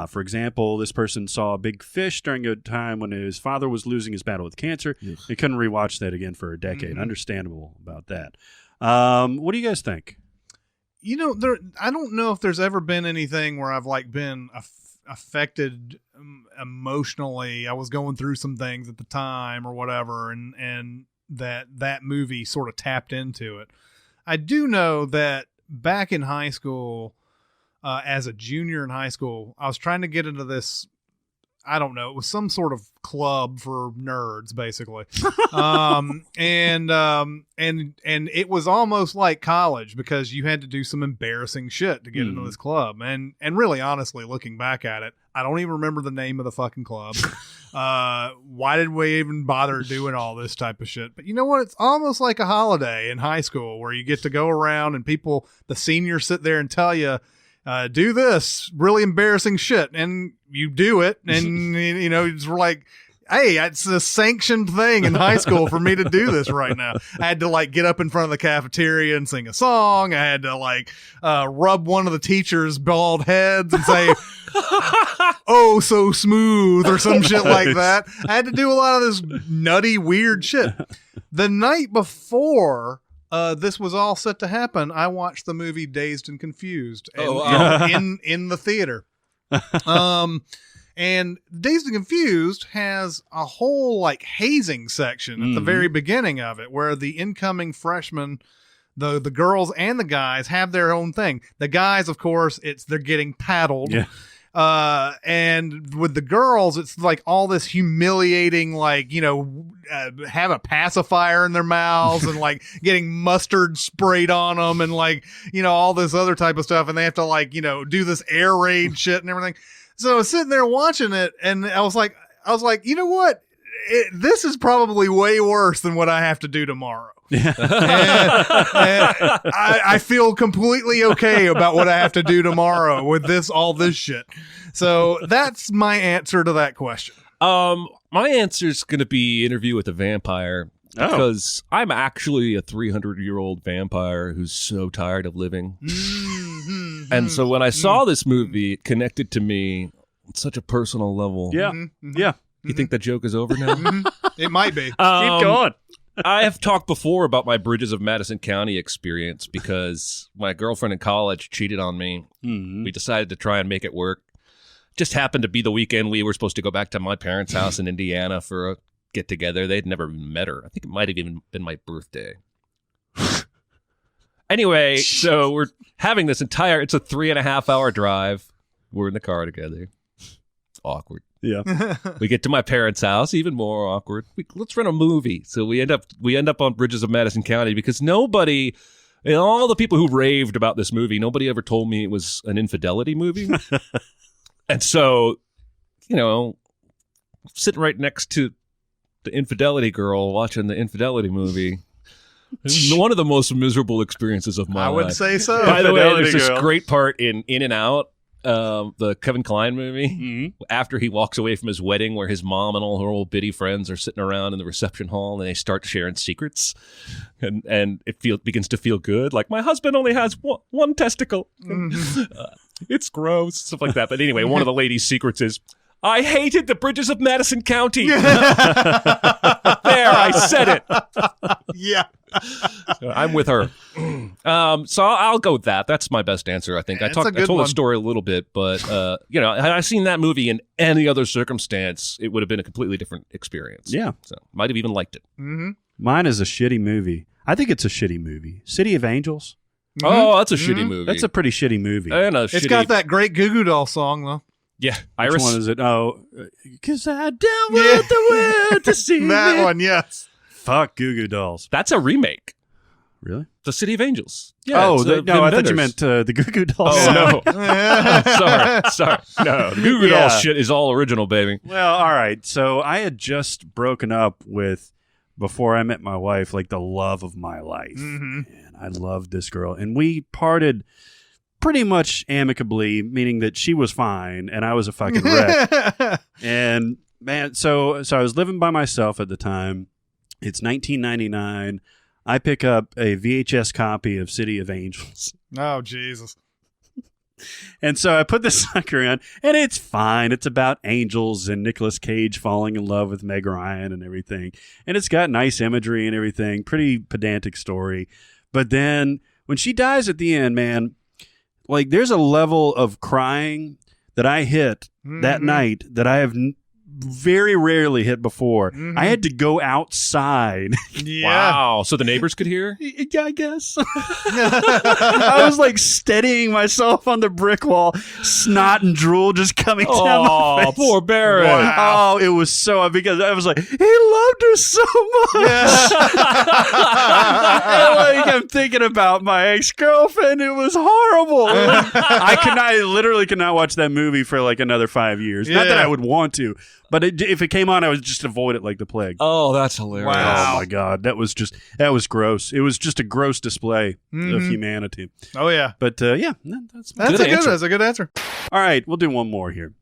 For example, this person saw Big Fish during a time when his father was losing his battle with cancer. He couldn't rewatch that again for a decade. Understandable about that. What do you guys think? I don't know if there's ever been anything where I've been affected emotionally. I was going through some things at the time or whatever, and that movie sort of tapped into it. I do know that back in high school, as a junior in high school, I was trying to get into this. I don't know. It was some sort of club for nerds, basically. And it was almost like college because you had to do some embarrassing shit to get into this club. And really, honestly, looking back at it, I don't even remember the name of the fucking club. Why did we even bother doing all this type of shit? But you know what? It's almost like a holiday in high school where you get to go around and the seniors sit there and tell you, do this really embarrassing shit, and you do it, and you know, it's like, hey, it's a sanctioned thing in high school for me to do this right now. I had to like get up in front of the cafeteria and sing a song. I had to like rub one of the teachers' bald heads and say, "Oh, so smooth" or some shit like that. I had to do a lot of this nutty, weird shit. The night before this was all set to happen, I watched the movie Dazed and Confused in the theater. And Dazed and Confused has a whole like hazing section at the very beginning of it where the incoming freshmen, the girls and the guys have their own thing. The guys, of course, they're getting paddled. Yeah. And with the girls, it's like all this humiliating, like, you know, have a pacifier in their mouths and like getting mustard sprayed on them and like, you know, all this other type of stuff. And they have to like, you know, do this air raid shit and everything. So I was sitting there watching it and I was like, you know what? This is probably way worse than what I have to do tomorrow. and I feel completely okay about what I have to do tomorrow with all this shit. So that's my answer to that question. My answer is going to be Interview with a Vampire because I'm actually a 300-year-old vampire who's so tired of living. And so when I saw this movie, it connected to me on such a personal level. Yeah. Yeah. You think that joke is over now? It might be. Keep going. I have talked before about my Bridges of Madison County experience because my girlfriend in college cheated on me. We decided to try and make it work. Just happened to be the weekend we were supposed to go back to my parents' house in Indiana for a get-together. They'd never met her. I think it might have even been my birthday. Anyway, so we're having this it's a 3.5-hour drive. We're in the car together. Awkward. Yeah. We get to my parents' house, even more awkward. Let's rent a movie. So we end up on Bridges of Madison County because nobody, all the people who raved about this movie, nobody ever told me it was an infidelity movie. And so, you know, sitting right next to the infidelity girl watching the infidelity movie. One of the most miserable experiences of my life. I would say so. By the way, there's this great part in and Out, the Kevin Kline movie, after he walks away from his wedding where his mom and all her old biddy friends are sitting around in the reception hall and they start sharing secrets. And it begins to feel good. Like, my husband only has one testicle. It's gross, stuff like that. But anyway, one of the ladies' secrets is, I hated the Bridges of Madison County. There, I said it. Yeah. So I'm with her. So I'll go with that. That's my best answer, I think. I told the story a little bit, but you know, had I seen that movie in any other circumstance, it would have been a completely different experience. Yeah. So might have even liked it. Mine is a shitty movie. I think it's a shitty movie. City of Angels. Oh, that's a shitty movie. That's a pretty shitty movie. It's got that great Goo Goo Doll song, though. Yeah, Iris. Which one is it? Oh, because I dealt with the will to see that one. Yes. Fuck Goo Goo Dolls. That's a remake. Really? The City of Angels. Yeah. Oh, no, I thought you meant the Goo Goo Dolls. Oh, no. Sorry. No, the Goo Goo Dolls shit is all original, baby. Well, all right. So I had just broken up with, before I met my wife, like the love of my life. And I loved this girl. And we parted pretty much amicably, meaning that she was fine and I was a fucking wreck. And man, so I was living by myself at the time. It's 1999. I pick up a VHS copy of City of Angels. Oh, Jesus. And so I put this sucker in, and it's fine. It's about angels and Nicolas Cage falling in love with Meg Ryan and everything. And it's got nice imagery and everything. Pretty pedantic story. But then when she dies at the end, man, like there's a level of crying that I hit that night that I have very rarely hit before. Mm-hmm. I had to go outside. Yeah. Wow. So the neighbors could hear? Yeah, I guess. I was like steadying myself on the brick wall, snot and drool just coming down my face. Oh, poor Barrett. Wow. Oh, it was so, because I was like, he loved her so much. Like, I'm thinking about my ex-girlfriend. It was horrible. I literally could not watch that movie for like another 5 years. Not that I would want to, but if it came on, I would just avoid it like the plague. Oh, that's hilarious. Wow. Oh my God. That was gross. It was just a gross display of humanity. Oh yeah. But that's a good answer. All right. We'll do one more here.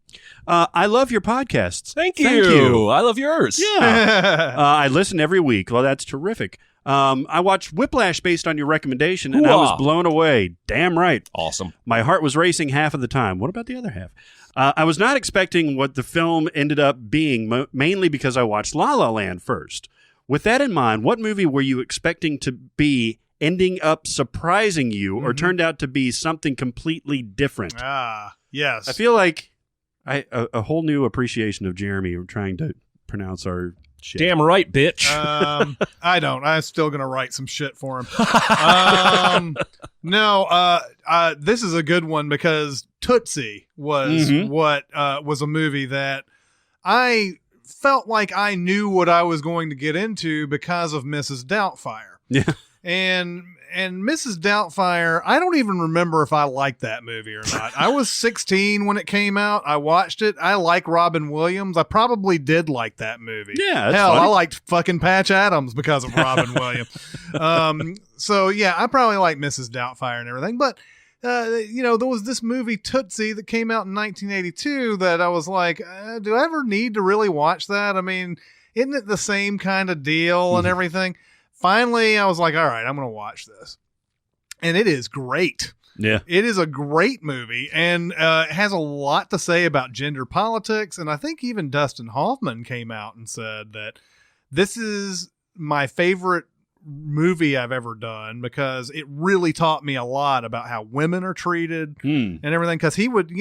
I love your podcasts. Thank you. I love yours. Yeah. I listen every week. Well, that's terrific. I watched Whiplash based on your recommendation, and I was blown away. Damn right. Awesome. My heart was racing half of the time. What about the other half? I was not expecting what the film ended up being, mainly because I watched La La Land first. With that in mind, what movie were you expecting to be ending up surprising you or turned out to be something completely different? Yes. I feel like a whole new appreciation of Jeremy trying to pronounce our shit. Damn right, bitch. I don't. I'm still going to write some shit for him. No, this is a good one because Tootsie was was a movie that I felt like I knew what I was going to get into because of Mrs. Doubtfire. Yeah. And Mrs. Doubtfire, I don't even remember if I liked that movie or not. I was 16 when it came out. I watched it. I like Robin Williams. I probably did like that movie. Yeah, that's hell, funny. I liked fucking Patch Adams because of Robin Williams. So yeah, I probably like Mrs. Doubtfire and everything. But there was this movie Tootsie that came out in 1982 that I was like, do I ever need to really watch that? I mean, isn't it the same kind of deal and everything? Finally, I was like, all right, I'm going to watch this. And it is great. Yeah. It is a great movie and it has a lot to say about gender politics. And I think even Dustin Hoffman came out and said that this is my favorite movie I've ever done because it really taught me a lot about how women are treated and everything. Because he would,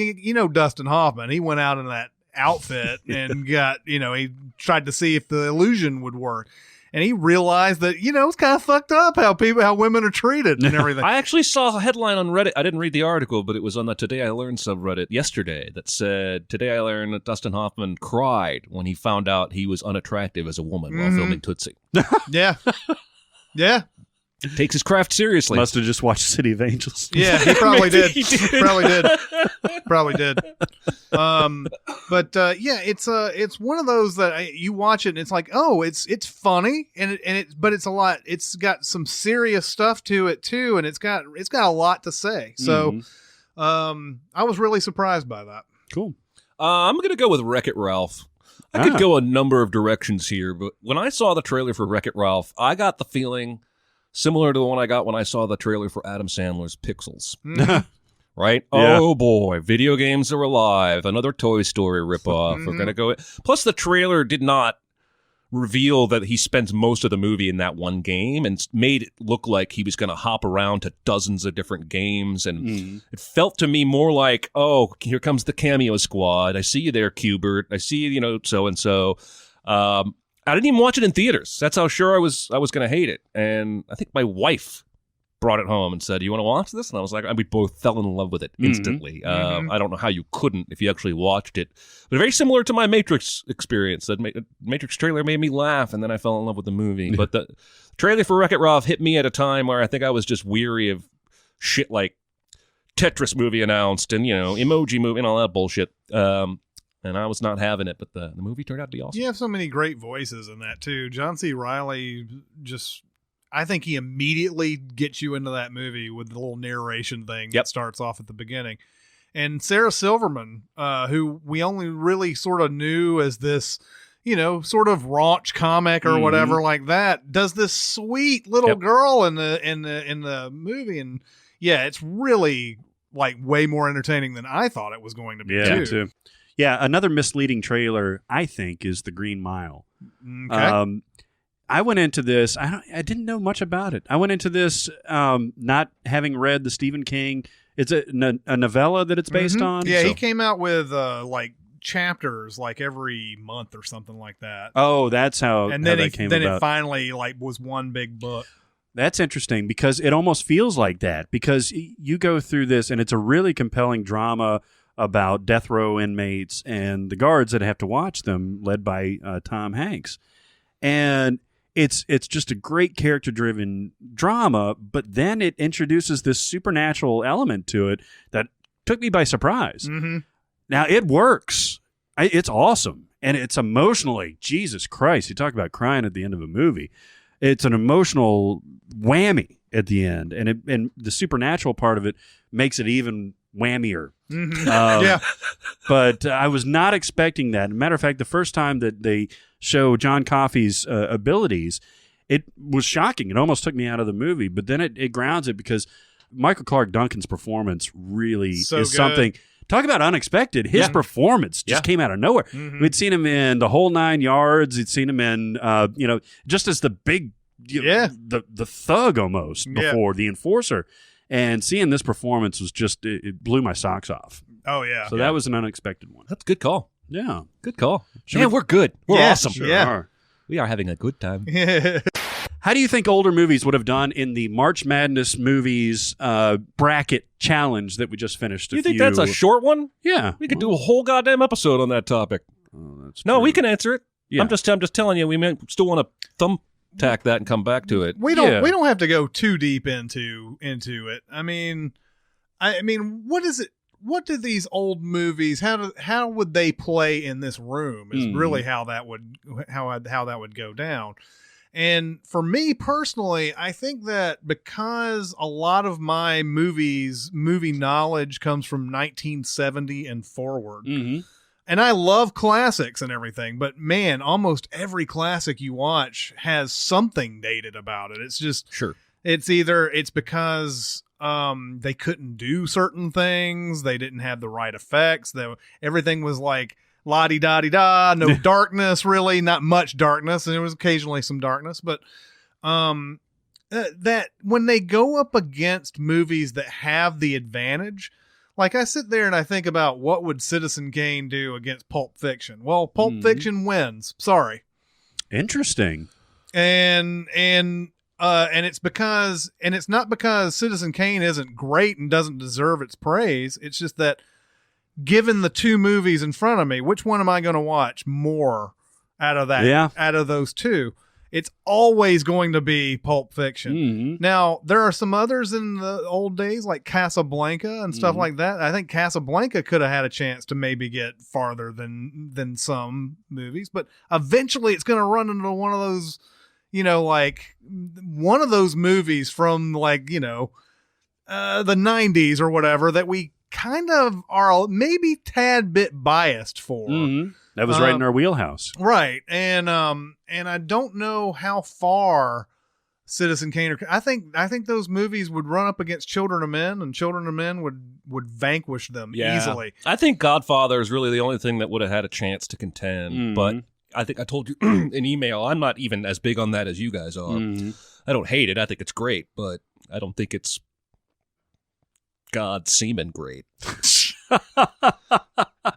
Dustin Hoffman, he went out in that outfit and got, he tried to see if the illusion would work. And he realized that, it's kind of fucked up how women are treated and everything. I actually saw a headline on Reddit. I didn't read the article, but it was on the Today I Learned subreddit yesterday that said, Today I learned that Dustin Hoffman cried when he found out he was unattractive as a woman while filming Tootsie. Yeah. Yeah. Takes his craft seriously. Must have just watched City of Angels. Yeah, he probably did. Probably did. It's one of those that you watch it and it's like, oh, it's funny but it's a lot. It's got some serious stuff to it too, and it's got a lot to say. So, I was really surprised by that. Cool. I'm gonna go with Wreck-It Ralph. I could go a number of directions here, but when I saw the trailer for Wreck-It Ralph, I got the feeling similar to the one I got when I saw the trailer for Adam Sandler's Pixels. Right? Yeah. Oh, boy. Video games are alive. Another Toy Story ripoff. We're going to go... Plus, the trailer did not reveal that he spends most of the movie in that one game and made it look like he was going to hop around to dozens of different games. And it felt to me more like, oh, here comes the cameo squad. I see you there, Qbert. I see you, so-and-so. I didn't even watch it in theaters. That's how sure I was going to hate it. And I think my wife brought it home and said, "You want to watch this?" And I was like, we both fell in love with it instantly. I don't know how you couldn't if you actually watched it. But very similar to my Matrix experience. That Matrix trailer made me laugh, and then I fell in love with the movie. But the trailer for Wreck-It Ralph hit me at a time where I think I was just weary of shit like Tetris movie announced and, Emoji movie and all that bullshit. And I was not having it, but the movie turned out to be awesome. You have so many great voices in that, too. John C. Reilly I think he immediately gets you into that movie with the little narration thing that starts off at the beginning. And Sarah Silverman, who we only really sort of knew as this, sort of raunch comic or whatever like that, does this sweet little girl in the movie. And yeah, it's really like way more entertaining than I thought it was going to be too. Yeah, another misleading trailer, I think, is The Green Mile. Okay. I went into this, I didn't know much about it. I went into this not having read the Stephen King. It's a novella that it's based on. Yeah, he came out with chapters like every month or something like that. Oh, that's how. And then that came then about. it finally like was one big book. That's interesting because it almost feels like that because you go through this and it's a really compelling drama about death row inmates and the guards that have to watch them, led by Tom Hanks. And it's just a great character-driven drama, but then it introduces this supernatural element to it that took me by surprise. Mm-hmm. Now, it works. It's awesome. And it's emotionally, Jesus Christ, you talk about crying at the end of a movie. It's an emotional whammy at the end. And the supernatural part of it makes it even whammier. Mm-hmm. Yeah. But I was not expecting that. As a matter of fact, the first time that they show John Coffey's abilities, it was shocking. It almost took me out of the movie. But then it grounds it because Michael Clark Duncan's performance really is good. Something. Talk about unexpected. His performance just came out of nowhere. Mm-hmm. We'd seen him in The Whole Nine Yards. We'd seen him in, just as the big, the thug almost before, the enforcer. And seeing this performance was just, it blew my socks off. Oh, yeah. So that was an unexpected one. That's a good call. Yeah. Good call. We're good. We're awesome. Sure Yeah. are. We are having a good time. How do you think older movies would have done in the March Madness movies bracket challenge that we just finished? You think that's a short one? Yeah. We could do a whole goddamn episode on that topic. Oh, that's no, true. we can answer it. Yeah. I'm just telling you, we still want to thumbtack that and come back to it. We don't have to go too deep into it. I mean, what is it? What do these old movies? How would they play in this room? Is really how that would go down. And for me personally, I think that because a lot of my movie knowledge comes from 1970 and forward, and I love classics and everything, but man, almost every classic you watch has something dated about it. It's just it's because they couldn't do certain things, they didn't have the right effects, everything was like la-di-da-di-da, no darkness, really, not much darkness, and there was occasionally some darkness, but that when they go up against movies that have the advantage, like I sit there and I think about what would Citizen Kane do against Pulp Fiction. Well, Pulp Fiction wins. Sorry. Interesting. And it's not because Citizen Kane isn't great and doesn't deserve its praise. It's just that given the two movies in front of me, which one am I going to watch more out of that? Yeah. Out of those two, it's always going to be Pulp Fiction. Now, there are some others in the old days like Casablanca and stuff like that. I think Casablanca could have had a chance to maybe get farther than some movies, but eventually it's going to run into one of those, like one of those movies from like, the 90s or whatever that we kind of are maybe tad bit biased for. That was right in our wheelhouse. Right. And I don't know how far Citizen Kane I think those movies would run up against Children of Men, and Children of Men would vanquish them easily. I think Godfather is really the only thing that would have had a chance to contend, but I think I told you in email, I'm not even as big on that as you guys are. I don't hate it. I think it's great, but I don't think it's God semen great.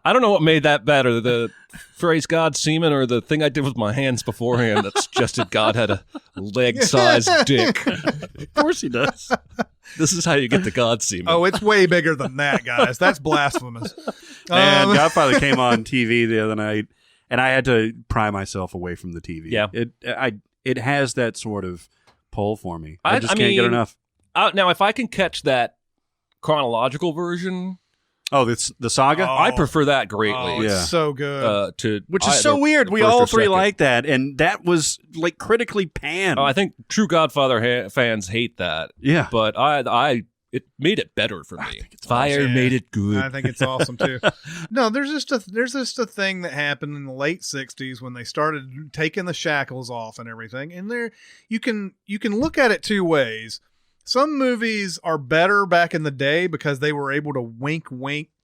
I don't know what made that better, the phrase God semen or the thing I did with my hands beforehand that suggested God had a leg-sized dick. Of course he does. This is how you get the God semen. Oh, it's way bigger than that, guys. That's blasphemous. And Godfather came on TV the other night, and I had to pry myself away from the TV. Yeah. It has that sort of pull for me. I can't get enough. Now, if I can catch that chronological version... Oh, the saga? I prefer that greatly. Oh, it's so good. Which is so weird. We all three like that, and that was like critically panned. Oh, I think true Godfather fans hate that. Yeah, but it made it better for me. Fire made it good. I think it's awesome too. No, there's just a thing that happened in the late '60s when they started taking the shackles off and everything. And you can look at it two ways. Some movies are better back in the day because they were able to wink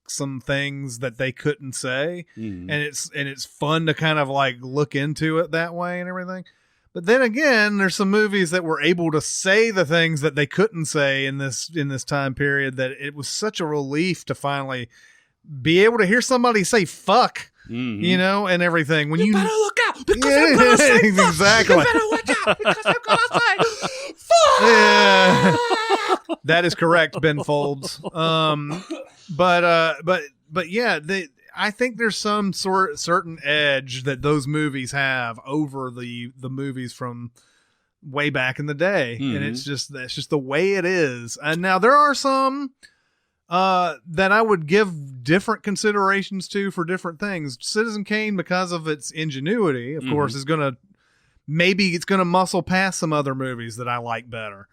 some things that they couldn't say, and it's fun to kind of like look into it that way and everything. But then again, there's some movies that were able to say the things that they couldn't say in this time period that it was such a relief to finally be able to hear somebody say fuck you know, and everything. When you better look out because I'm gonna say fuck. Exactly. You better watch out because I'm gonna say fuck. Yeah. That is correct, Ben Folds. But yeah, I think there's some certain edge that those movies have over the movies from way back in the day, and that's just the way it is. And now there are some that I would give different considerations to for different things. Citizen Kane, because of its ingenuity, of course, is gonna muscle past some other movies that I like better.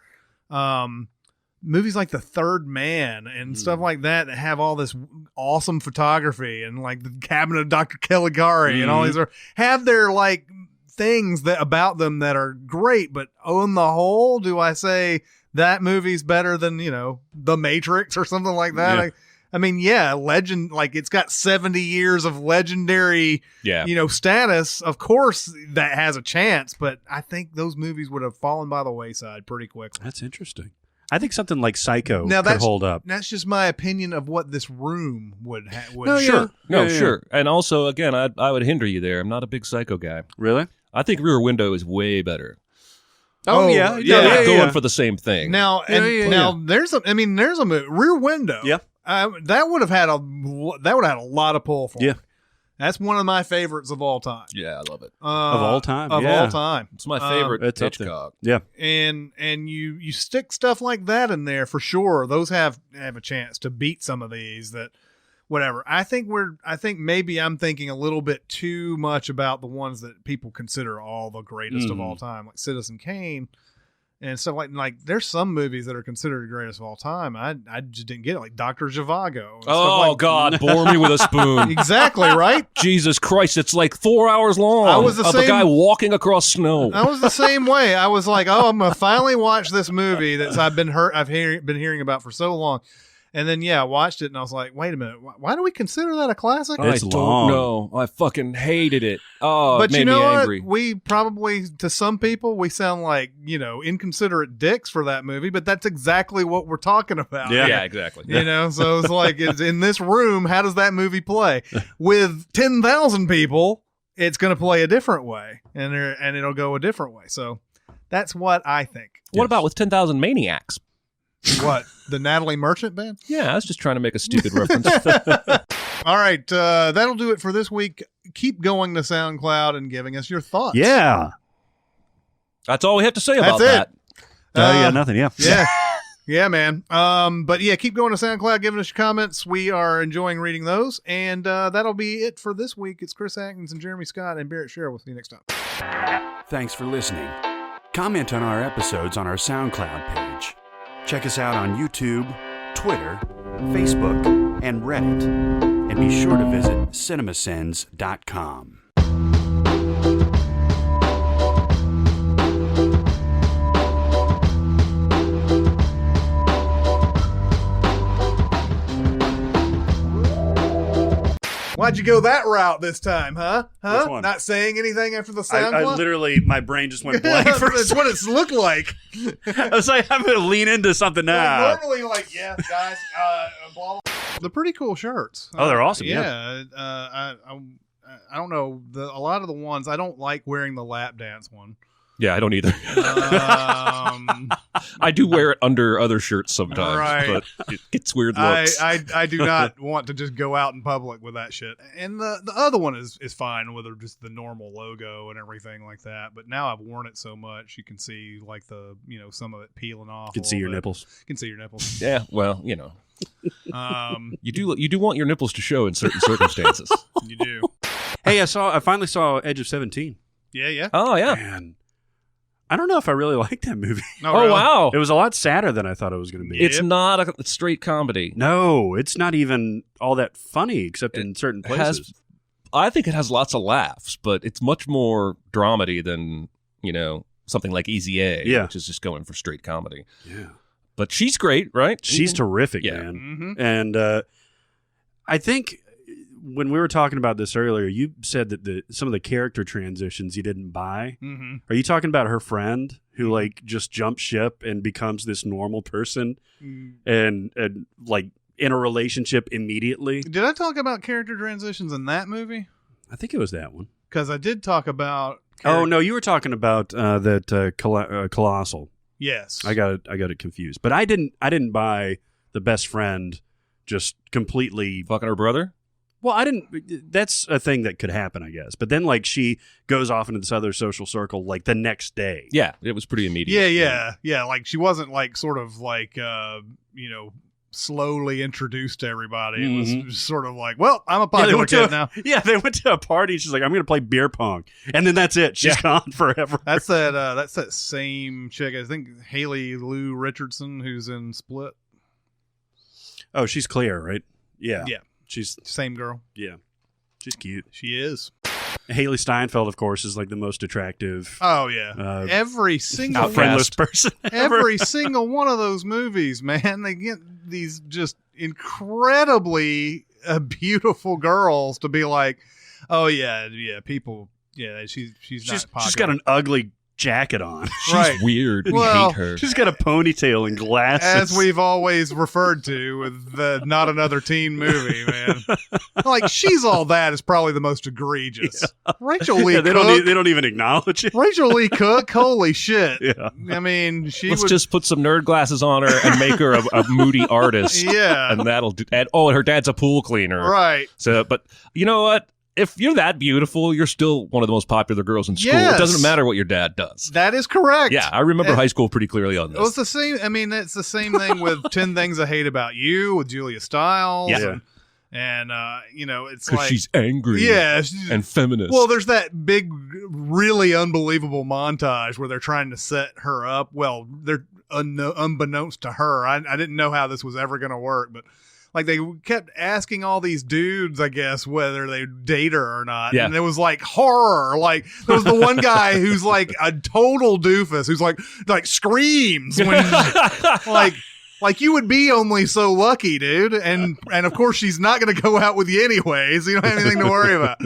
Movies like The Third Man and stuff like that have all this awesome photography, and like The Cabinet of Dr. Caligari and all these have their like things that about them that are great, but on the whole, do I say that movie's better than, you know, The Matrix or something like that? I mean, legend, like it's got 70 years of legendary, you know, status. Of course that has a chance, but I think those movies would have fallen by the wayside pretty quickly. That's interesting. I think something like Psycho now could hold up. That's just my opinion of what this room would. Sure. And also, again, I would hinder you there. I'm not a big Psycho guy. Really? I think Rear Window is way better. Yeah. Going for the same thing. Now, there's a movie, Rear Window. Yeah. That would have had a lot of pull for me. That's one of my favorites of all time. Yeah, I love it. Of all time. All time. It's my favorite it's Hitchcock. Yeah. And you stick stuff like that in there for sure. Those have a chance to beat some of these that whatever. I think maybe I'm thinking a little bit too much about the ones that people consider all the greatest of all time, like Citizen Kane and stuff like there's some movies that are considered the greatest of all time. I just didn't get it, like Dr. Zhivago. Oh, God, bore me with a spoon. Exactly, right? Jesus Christ, it's like 4 hours long. I was a guy walking across snow. I was the same way. I was like, I'm gonna finally watch this movie that I've been hearing about for so long. And then, I watched it, and I was like, wait a minute. Why do we consider that a classic? It's long. I don't know. I fucking hated it. Oh, but it made you know me what? angry. We probably, to some people, we sound like, inconsiderate dicks for that movie, but that's exactly what we're talking about. Yeah, exactly. So it's like, it's in this room, how does that movie play? With 10,000 people, it's going to play a different way, and it'll go a different way. So that's what I think. What about with 10,000 Maniacs? What, the Natalie Merchant Band? Yeah, I was just trying to make a stupid reference. All right, that'll do it for this week. Keep going to SoundCloud and giving us your thoughts. Yeah. That's all we have to say about that. Nothing. Yeah. Yeah, man. But keep going to SoundCloud, giving us your comments. We are enjoying reading those. And that'll be it for this week. It's Chris Atkins and Jeremy Scott and Barrett Sherrill. We'll see you next time. Thanks for listening. Comment on our episodes on our SoundCloud page. Check us out on YouTube, Twitter, Facebook, and Reddit. And be sure to visit Cinemasins.com. Why'd you go that route this time, huh? Which one? Not saying anything after the sound I literally, my brain just went blank. That's what it's looked like. I was like, I'm going to lean into something now. Normally, guys, blah, blah. They're pretty cool shirts. Oh, they're awesome. I don't know. A lot of the ones, I don't like wearing the lap dance one. Yeah, I don't either. I do wear it under other shirts sometimes, but it gets weird looks. I do not want to just go out in public with that shit. And the other one is fine with just the normal logo and everything like that. But now I've worn it so much, you can see like the some of it peeling off. You can see your nipples. You can see your nipples. Yeah, well, you do want your nipples to show in certain circumstances. You do. Hey, I finally saw Edge of 17. Yeah. Oh yeah. Man. I don't know if I really like that movie. Oh, really? Wow. It was a lot sadder than I thought it was going to be. It's not a straight comedy. No, it's not even all that funny, except in certain places. I think it has lots of laughs, but it's much more dramedy than, something like Easy A, which is just going for straight comedy. Yeah. But she's great, right? She's terrific, Yeah. man. Mm-hmm. And I think when we were talking about this earlier, you said that some of the character transitions you didn't buy. Mm-hmm. Are you talking about her friend who just jumps ship and becomes this normal person and in a relationship immediately? Did I talk about character transitions in that movie? I think it was that one. Because I did talk about. Oh no, you were talking about that Colossal. Yes, I got it confused. But I didn't buy the best friend just completely fucking her brother. Well, I didn't. That's a thing that could happen, I guess. But then, like, she goes off into this other social circle, like the next day. Yeah, it was pretty immediate. Yeah. Like she wasn't like sort of like slowly introduced to everybody. It was just sort of like, well, I'm a popular kid now. Yeah, they went to a party. She's like, I'm going to play beer pong, and then that's it. She's gone forever. That's that same chick. I think Haley Lou Richardson, who's in Split. Oh, she's Clear, right? Yeah. She's same girl. Yeah. She's cute. She is. Haley Steinfeld, of course, is like the most attractive. Oh, yeah. Every single friendless person. Every single one of those movies, man. They get these just incredibly beautiful girls to be like, oh, yeah, people. Yeah, she's not popular. She's got an ugly jacket on. She's weird. We hate her. She's got a ponytail and glasses. As we've always referred to with the Not Another Teen Movie, man. Like, She's All That is probably the most egregious. Yeah. Rachel Lee Cook. They don't even acknowledge it. Rachel Lee Cook, holy shit. Yeah. I mean, Let's just put some nerd glasses on her and make her a moody artist. Yeah. And that'll do. And her dad's a pool cleaner. Right. So, but you know what? If you're that beautiful, you're still one of the most popular girls in school. Yes. It doesn't matter what your dad does. That is correct. Yeah, I remember high school pretty clearly on this. It was the same. I mean, it's the same thing with 10 Things I Hate About You with Julia Stiles. Yeah. And it's like she's angry. Yeah. And feminist. Well, there's that big, really unbelievable montage where they're trying to set her up. Well, they're unbeknownst to her. I didn't know how this was ever going to work, but like they kept asking all these dudes, I guess, whether they date her or not. Yeah. And it was like horror. Like there was the one guy who's like a total doofus who's like screams when like you would be only so lucky, dude. And of course she's not going to go out with you anyways. So you don't have anything to worry about.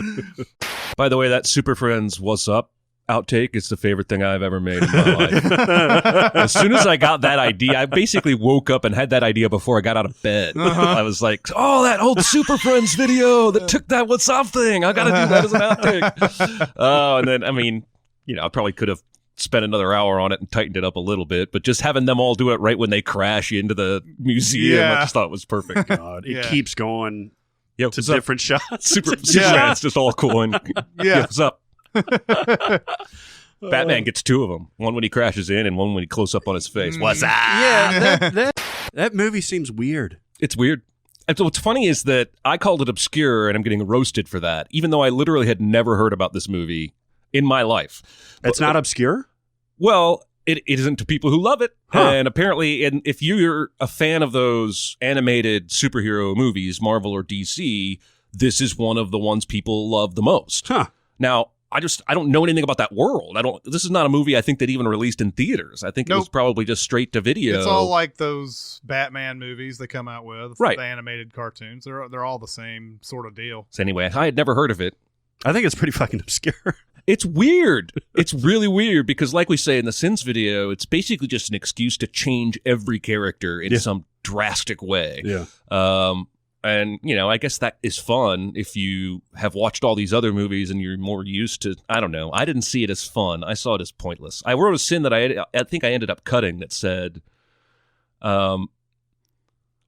By the way, that Super Friends What's Up outtake is the favorite thing I've ever made in my life. As soon as I got that idea, I basically woke up and had that idea before I got out of bed. I was like, oh, that old Super Friends video that took that What's Up thing. I got to do that as an outtake. And then, I mean, I probably could have spent another hour on it and tightened it up a little bit, but just having them all do it right when they crash into the museum, I just thought it was perfect. God, it keeps going to different shots. Super Friends, just all cool. And what's up? Batman gets two of them. One when he crashes in and one when he close up on his face. What's up? Yeah, that movie seems weird. It's weird. And so what's funny is that I called it obscure and I'm getting roasted for that, even though I literally had never heard about this movie in my life. It's not obscure? Well, it isn't to people who love it. And apparently, and if you're a fan of those animated superhero movies, Marvel or DC, this is one of the ones people love the most. Now, I don't know anything about that world. This is not a movie I think that even released in theaters. I think it was probably just straight to video. It's all like those Batman movies they come out with, right? The animated cartoons. They're all the same sort of deal. So anyway, I had never heard of it. I think it's pretty fucking obscure. It's weird. It's really weird because like we say in the Sins video, it's basically just an excuse to change every character in some drastic way. Yeah. And, I guess that is fun if you have watched all these other movies and you're more used to, I don't know. I didn't see it as fun. I saw it as pointless. I wrote a sin that I think I ended up cutting that said,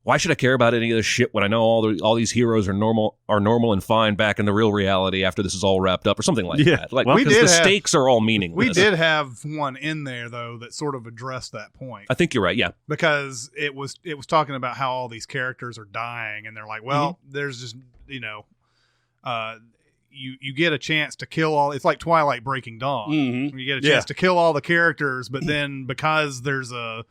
why should I care about any of this shit when I know all these heroes are normal and fine back in the real reality after this is all wrapped up or something like that? Like, because the stakes are all meaningless. We did have one in there though that sort of addressed that point. I think you're right. Yeah, because it was talking about how all these characters are dying, and they're like, well, there's just you get a chance to kill all. It's like Twilight Breaking Dawn. You get a chance to kill all the characters, but then because there's a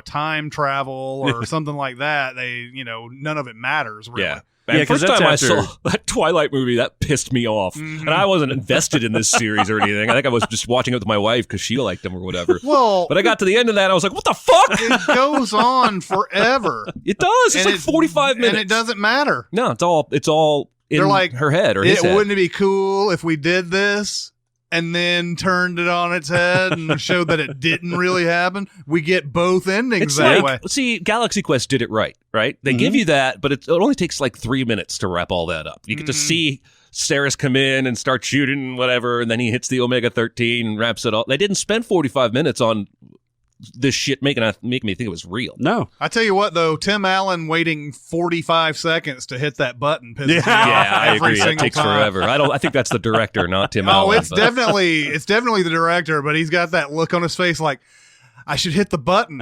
time travel or something like that, none of it matters really. Yeah. The first time I saw that Twilight movie, that pissed me off. And I wasn't invested in this series or anything. I think I was just watching it with my wife because she liked them or whatever. Well, but I got to the end of that and I was like, what the fuck? It goes on forever. It does. It's like 45 minutes. And it doesn't matter. No, it's all in her head or his head. Wouldn't it be cool if we did this and then turned it on its head and showed that it didn't really happen? We get both endings that way. See, Galaxy Quest did it right? They give you that, but it only takes like 3 minutes to wrap all that up. You get to see Sarah's come in and start shooting and whatever, and then he hits the Omega-13 and wraps it all. They didn't spend 45 minutes on this shit making me think it was real. No. I tell you what, though, Tim Allen waiting 45 seconds to hit that button pisses me off I every agree. That takes time. forever. I think that's the director, not Tim Allen. Oh, it's definitely the director, but he's got that look on his face like, I should hit the button.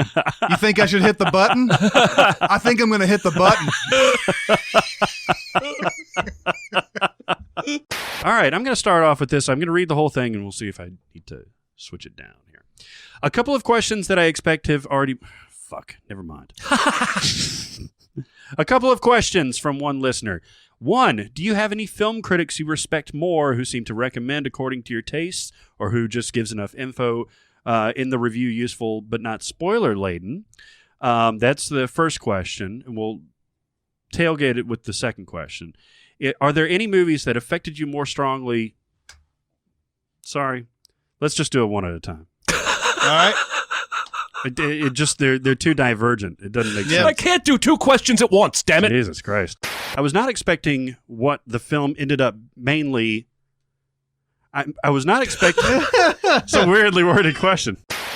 You think I should hit the button? I think I'm going to hit the button. All right, I'm going to start off with this. I'm going to read the whole thing, and we'll see if I need to switch it down here. A couple of questions that I expect have already... Fuck, never mind. A couple of questions from one listener. 1, do you have any film critics you respect more who seem to recommend according to your tastes, or who just gives enough info in the review useful but not spoiler-laden? That's the first question, and we'll tailgate it with the second question. Are there any movies that affected you more strongly? Sorry. Let's just do it one at a time. All right. It just they're too divergent. It doesn't make sense. I can't do 2 questions at once, damn it. Jesus Christ. I was not expecting what the film ended up mainly... I was not expecting... It's a weirdly worded question.